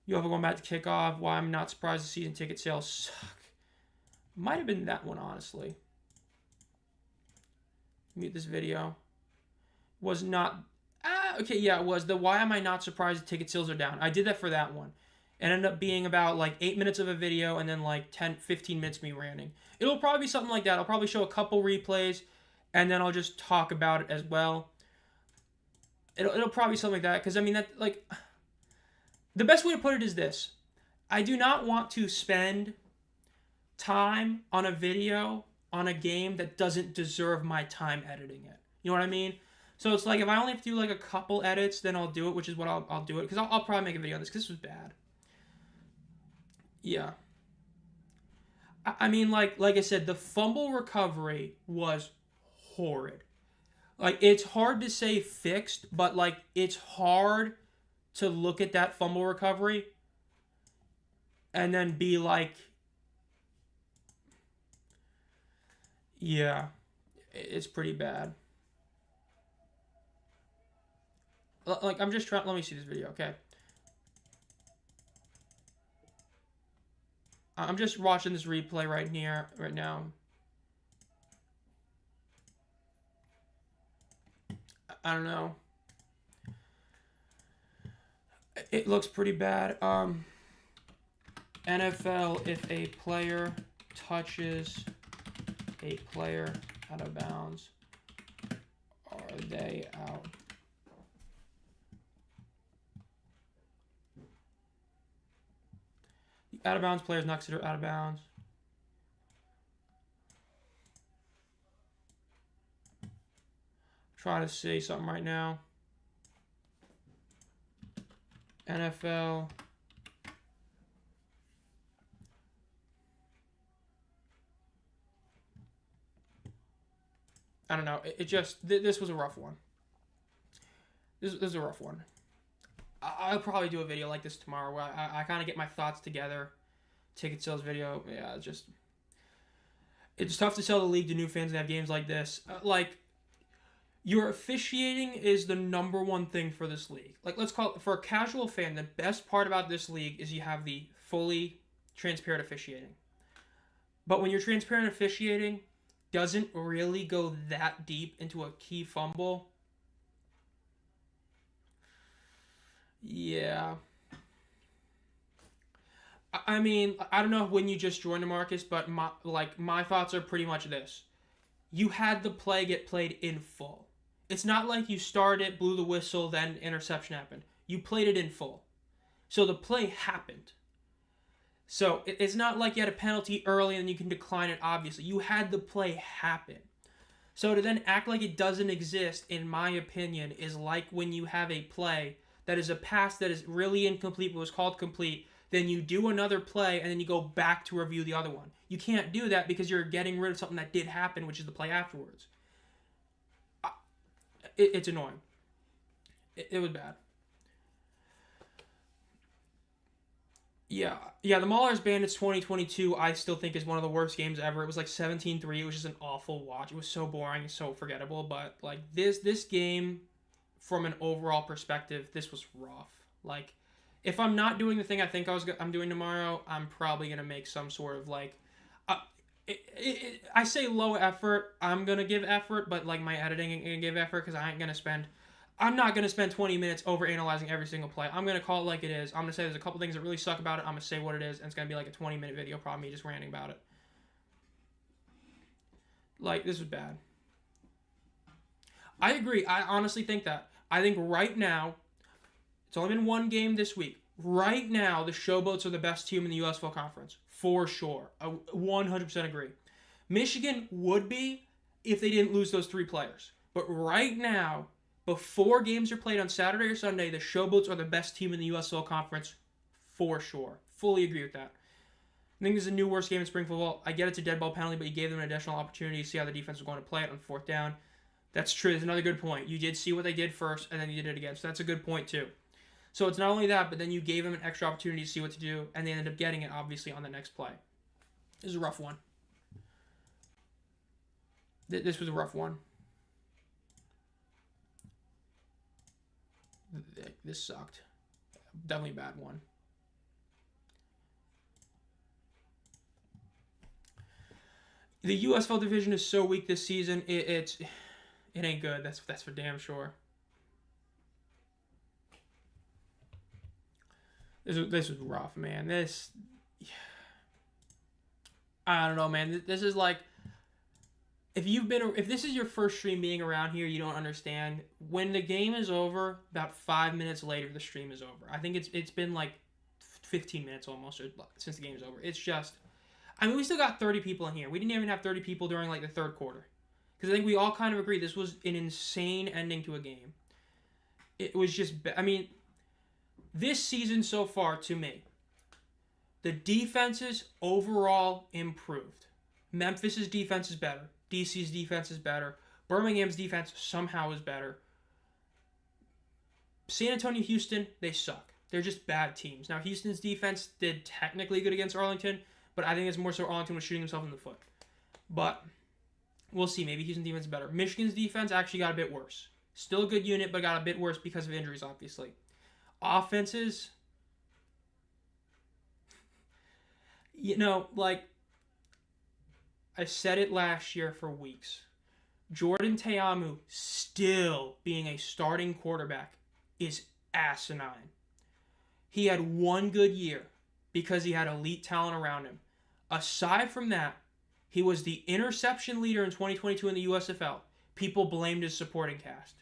UFL going back to kickoff. Why I'm not surprised the season ticket sales suck. Might have been that one, honestly. Mute this video. Was not... okay, yeah, it was. The why am I not surprised the ticket sales are down. I did that for that one. It ended up being about, like, 8 minutes of a video and then, like, 10, 15 minutes of me ranting. It'll probably be something like that. I'll probably show a couple replays and then I'll just talk about it as well. It'll probably be something like that, because I mean, that, like, the best way to put it is this: I do not want to spend time on a video on a game that doesn't deserve my time editing it. You know what I mean? So it's like, if I only have to do like a couple edits, then I'll do it, which is what I'll do it, because I'll probably make a video on this, because this was bad. Yeah. I mean, like I said, the fumble recovery was horrid. Like, it's hard to say fixed, but like, it's hard to look at that fumble recovery and then be like, yeah, it's pretty bad. Like, I'm just trying, let me see this video, okay? I'm just watching this replay right now. I don't know. It looks pretty bad. NFL, if a player touches a player out of bounds, are they out? The out of bounds player is not considered out of bounds. Trying to say something right now. NFL. I don't know. It just, this was a rough one. This is a rough one. I'll probably do a video like this tomorrow where I kind of get my thoughts together. Ticket sales video. Yeah, it's tough to sell the league to new fans and have games like this. Like, your officiating is the number one thing for this league. Like, let's call it, for a casual fan, the best part about this league is you have the fully transparent officiating. But when you're transparent officiating doesn't really go that deep into a key fumble, yeah. I mean, I don't know when you just joined, Marcus, but my thoughts are pretty much this: you had the play get played in full. It's not like you started, blew the whistle, then interception happened. You played it in full. So the play happened. So it's not like you had a penalty early and you can decline it, obviously. You had the play happen. So to then act like it doesn't exist, in my opinion, is like when you have a play that is a pass that is really incomplete but was called complete, then you do another play and then you go back to review the other one. You can't do that because you're getting rid of something that did happen, which is the play afterwards. It's annoying. It was bad. Yeah, the Maulers Bandits 2022 I still think is one of the worst games ever. It was like 17-3. It was just an awful watch. It was so boring, so forgettable. But like this game, from an overall perspective, this was rough. Like, if I'm not doing the thing I think I'm doing tomorrow, I'm probably gonna make some sort of like, I say low effort. I'm gonna give effort, but like my editing ain't gonna give effort because I'm not gonna spend 20 minutes over analyzing every single play. I'm gonna call it like it is. I'm gonna say there's a couple things that really suck about it. I'm gonna say what it is, and it's gonna be like a 20-minute video, probably me just ranting about it. Like, this was bad. I agree. I honestly think that. I think right now, it's only been one game this week. Right now, the Showboats are the best team in the UFL conference. For sure. I 100% agree. Michigan would be if they didn't lose those 3 players. But right now, before games are played on Saturday or Sunday, the Showboats are the best team in the USL conference for sure. Fully agree with that. I think this is a new worst game in spring football. I get it's a dead ball penalty, but you gave them an additional opportunity to see how the defense was going to play it on 4th down. That's true. That's another good point. You did see what they did first, and then you did it again. So that's a good point, too. So it's not only that, but then you gave them an extra opportunity to see what to do, and they ended up getting it, obviously, on the next play. This is a rough one. This was a rough one. This sucked. Definitely a bad one. The USFL division is so weak this season. It ain't good. That's for damn sure. This was rough, man. I don't know, man. This is like, if this is your first stream being around here, you don't understand. When the game is over, about 5 minutes later, the stream is over. I think it's been like 15 minutes almost since the game is over. It's just, I mean, we still got 30 people in here. We didn't even have 30 people during like the third quarter, because I think we all kind of agree this was an insane ending to a game. It was just, I mean, this season so far to me, the defenses overall improved. Memphis's defense is better. DC's defense is better. Birmingham's defense somehow is better. San Antonio, Houston, they suck. They're just bad teams. Now, Houston's defense did technically good against Arlington, but I think it's more so Arlington was shooting himself in the foot. But we'll see. Maybe Houston's defense is better. Michigan's defense actually got a bit worse. Still a good unit, but got a bit worse because of injuries, obviously. Offenses, like I said it last year for weeks. Jordan Teamu still being a starting quarterback is asinine. He had one good year because he had elite talent around him. Aside from that, he was the interception leader in 2022 in the USFL. People blamed his supporting cast.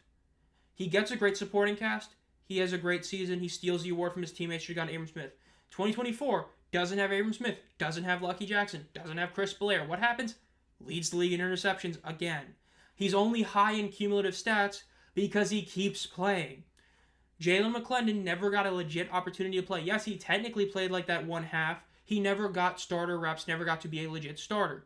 He gets a great supporting cast. He has a great season. He steals the award from his teammates. Should have gone Abram Smith. 2024 doesn't have Abram Smith. Doesn't have Lucky Jackson. Doesn't have Chris Blair. What happens? Leads the league in interceptions again. He's only high in cumulative stats because he keeps playing. Jalen McClendon never got a legit opportunity to play. Yes, he technically played like that one half. He never got starter reps, never got to be a legit starter.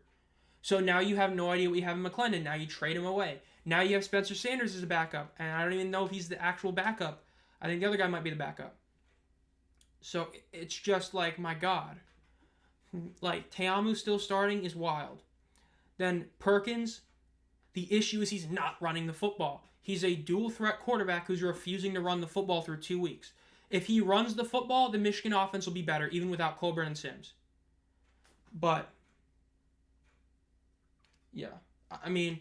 So now you have no idea what you have in McClendon. Now you trade him away. Now you have Spencer Sanders as a backup, and I don't even know if he's the actual backup. I think the other guy might be the backup. So it's just like, my God. Like, Teamu still starting is wild. Then Perkins, the issue is he's not running the football. He's a dual-threat quarterback who's refusing to run the football through 2 weeks. If he runs the football, the Michigan offense will be better, even without Colburn and Sims. But, yeah. I mean,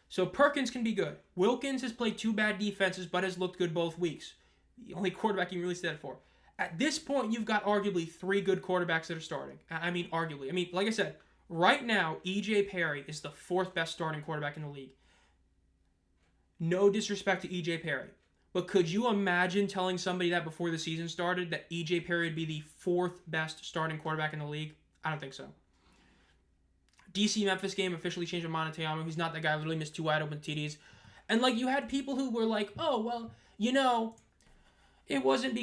so Perkins can be good. Wilkins has played 2 bad defenses, but has looked good both weeks. The only quarterback you can really say that for. At this point, you've got arguably 3 good quarterbacks that are starting. I mean, arguably. I mean, like I said, right now, E.J. Perry is the 4th best starting quarterback in the league. No disrespect to E.J. Perry. But could you imagine telling somebody that before the season started, that E.J. Perry would be the 4th best starting quarterback in the league? I don't think so. DC-Memphis game officially changed their mind on Teamu. He's not that guy who literally missed 2 wide open TDs. And, like, you had people who were like, oh, well, you know, it wasn't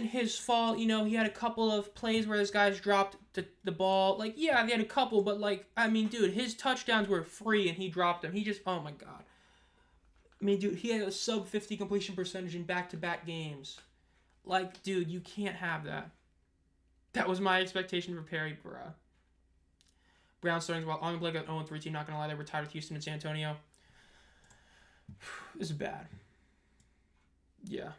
his fault. You know, he had a couple of plays where this guy's dropped the ball. Like, yeah, he had a couple, but, like, I mean, dude, his touchdowns were free and he dropped them. He just, oh, my God. I mean, dude, he had a sub-50 completion percentage in back-to-back games. Like, dude, you can't have that. That was my expectation for Perry, bruh. Brown starting well. I'm like an 0-3 team, not going to lie. They were tied with Houston and San Antonio. This is bad. Yeah.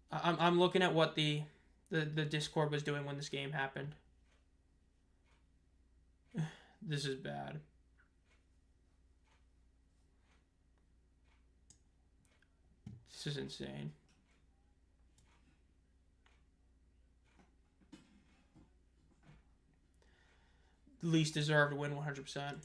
I'm looking at what the Discord was doing when this game happened. This is bad. This is insane. Least deserved win 100%.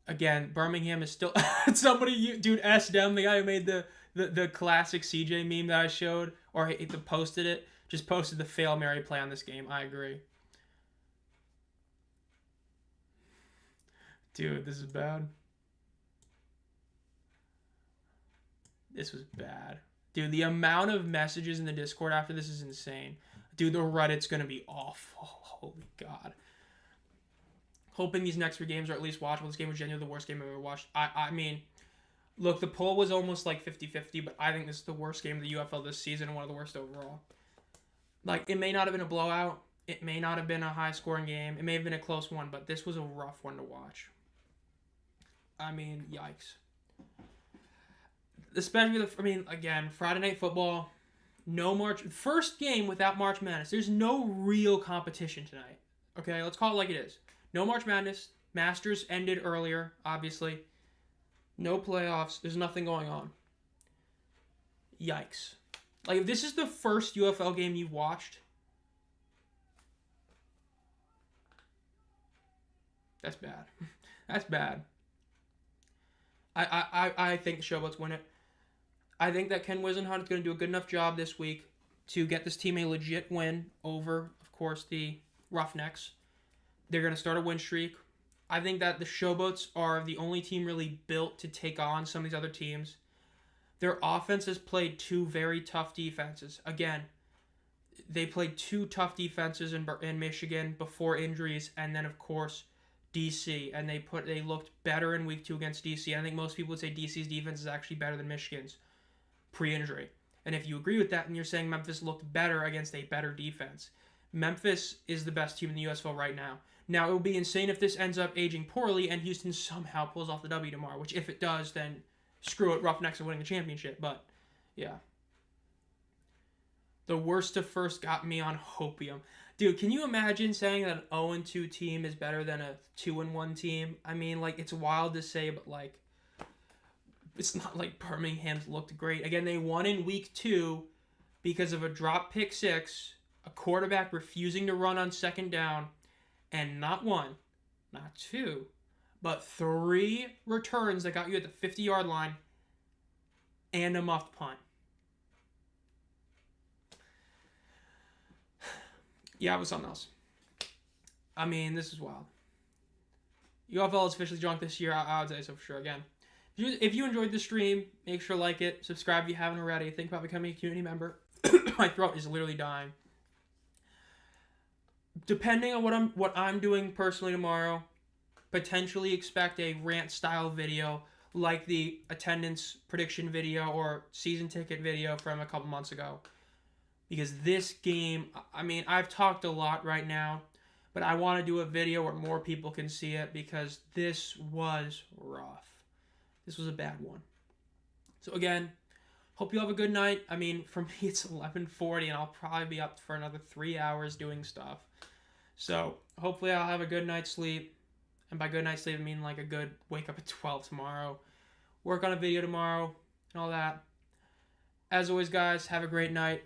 Again, Birmingham is still somebody. Dude, S-Dem, the guy who made the classic CJ meme that I showed, or he posted it, just posted the fail Mary play on this game. I agree. Dude, this is bad. This was bad. Dude, the amount of messages in the Discord after this is insane. Dude, the Reddit's going to be off. Oh, holy God. Hoping these next 3 games are at least watchable. This game was genuinely the worst game I've ever watched. I mean, look, the poll was almost like 50-50, but I think this is the worst game of the UFL this season and one of the worst overall. Like, it may not have been a blowout. It may not have been a high-scoring game. It may have been a close one, but this was a rough one to watch. I mean, yikes. Especially again, Friday Night Football, no March. First game without March Madness. There's no real competition tonight. Okay, let's call it like it is. No March Madness. Masters ended earlier, obviously. No playoffs. There's nothing going on. Yikes. Like, if this is the first UFL game you've watched, that's bad. That's bad. I think the Showboats win it. I think that Ken Wisenhunt is going to do a good enough job this week to get this team a legit win over, of course, the Roughnecks. They're going to start a win streak. I think that the Showboats are the only team really built to take on some of these other teams. Their offense has played two very tough defenses. Again, they played two tough defenses in Michigan before injuries, and then, of course, DC, and they looked better in week 2 against DC. I think most people would say DC's defense is actually better than Michigan's pre-injury. And if you agree with that, then you're saying Memphis looked better against a better defense. Memphis is the best team in the USFL right now. Now, it would be insane if this ends up aging poorly and Houston somehow pulls off the W tomorrow, which if it does, then screw it, Roughnecks are winning the championship. But, yeah. The worst of first got me on Hopium. Dude, can you imagine saying that an 0-2 team is better than a 2-1 team? I mean, like, it's wild to say, but, like, it's not like Birmingham's looked great. Again, they won in week 2 because of a drop pick 6, a quarterback refusing to run on second down, and not 1, not 2, but 3 returns that got you at the 50-yard line and a muffed punt. Yeah, it was something else. I mean, this is wild. UFL is officially drunk this year. I would say so for sure. Again, if you enjoyed the stream, make sure to like it. Subscribe if you haven't already. Think about becoming a community member. My throat is literally dying. Depending on what I'm doing personally tomorrow, potentially expect a rant-style video like the attendance prediction video or season ticket video from a couple months ago. Because this game, I mean, I've talked a lot right now, but I want to do a video where more people can see it because this was rough. This was a bad one. So again, hope you have a good night. I mean, for me, it's 11:40, and I'll probably be up for another 3 hours doing stuff. So hopefully I'll have a good night's sleep. And by good night's sleep, I mean like a good wake up at 12 tomorrow. Work on a video tomorrow and all that. As always, guys, have a great night.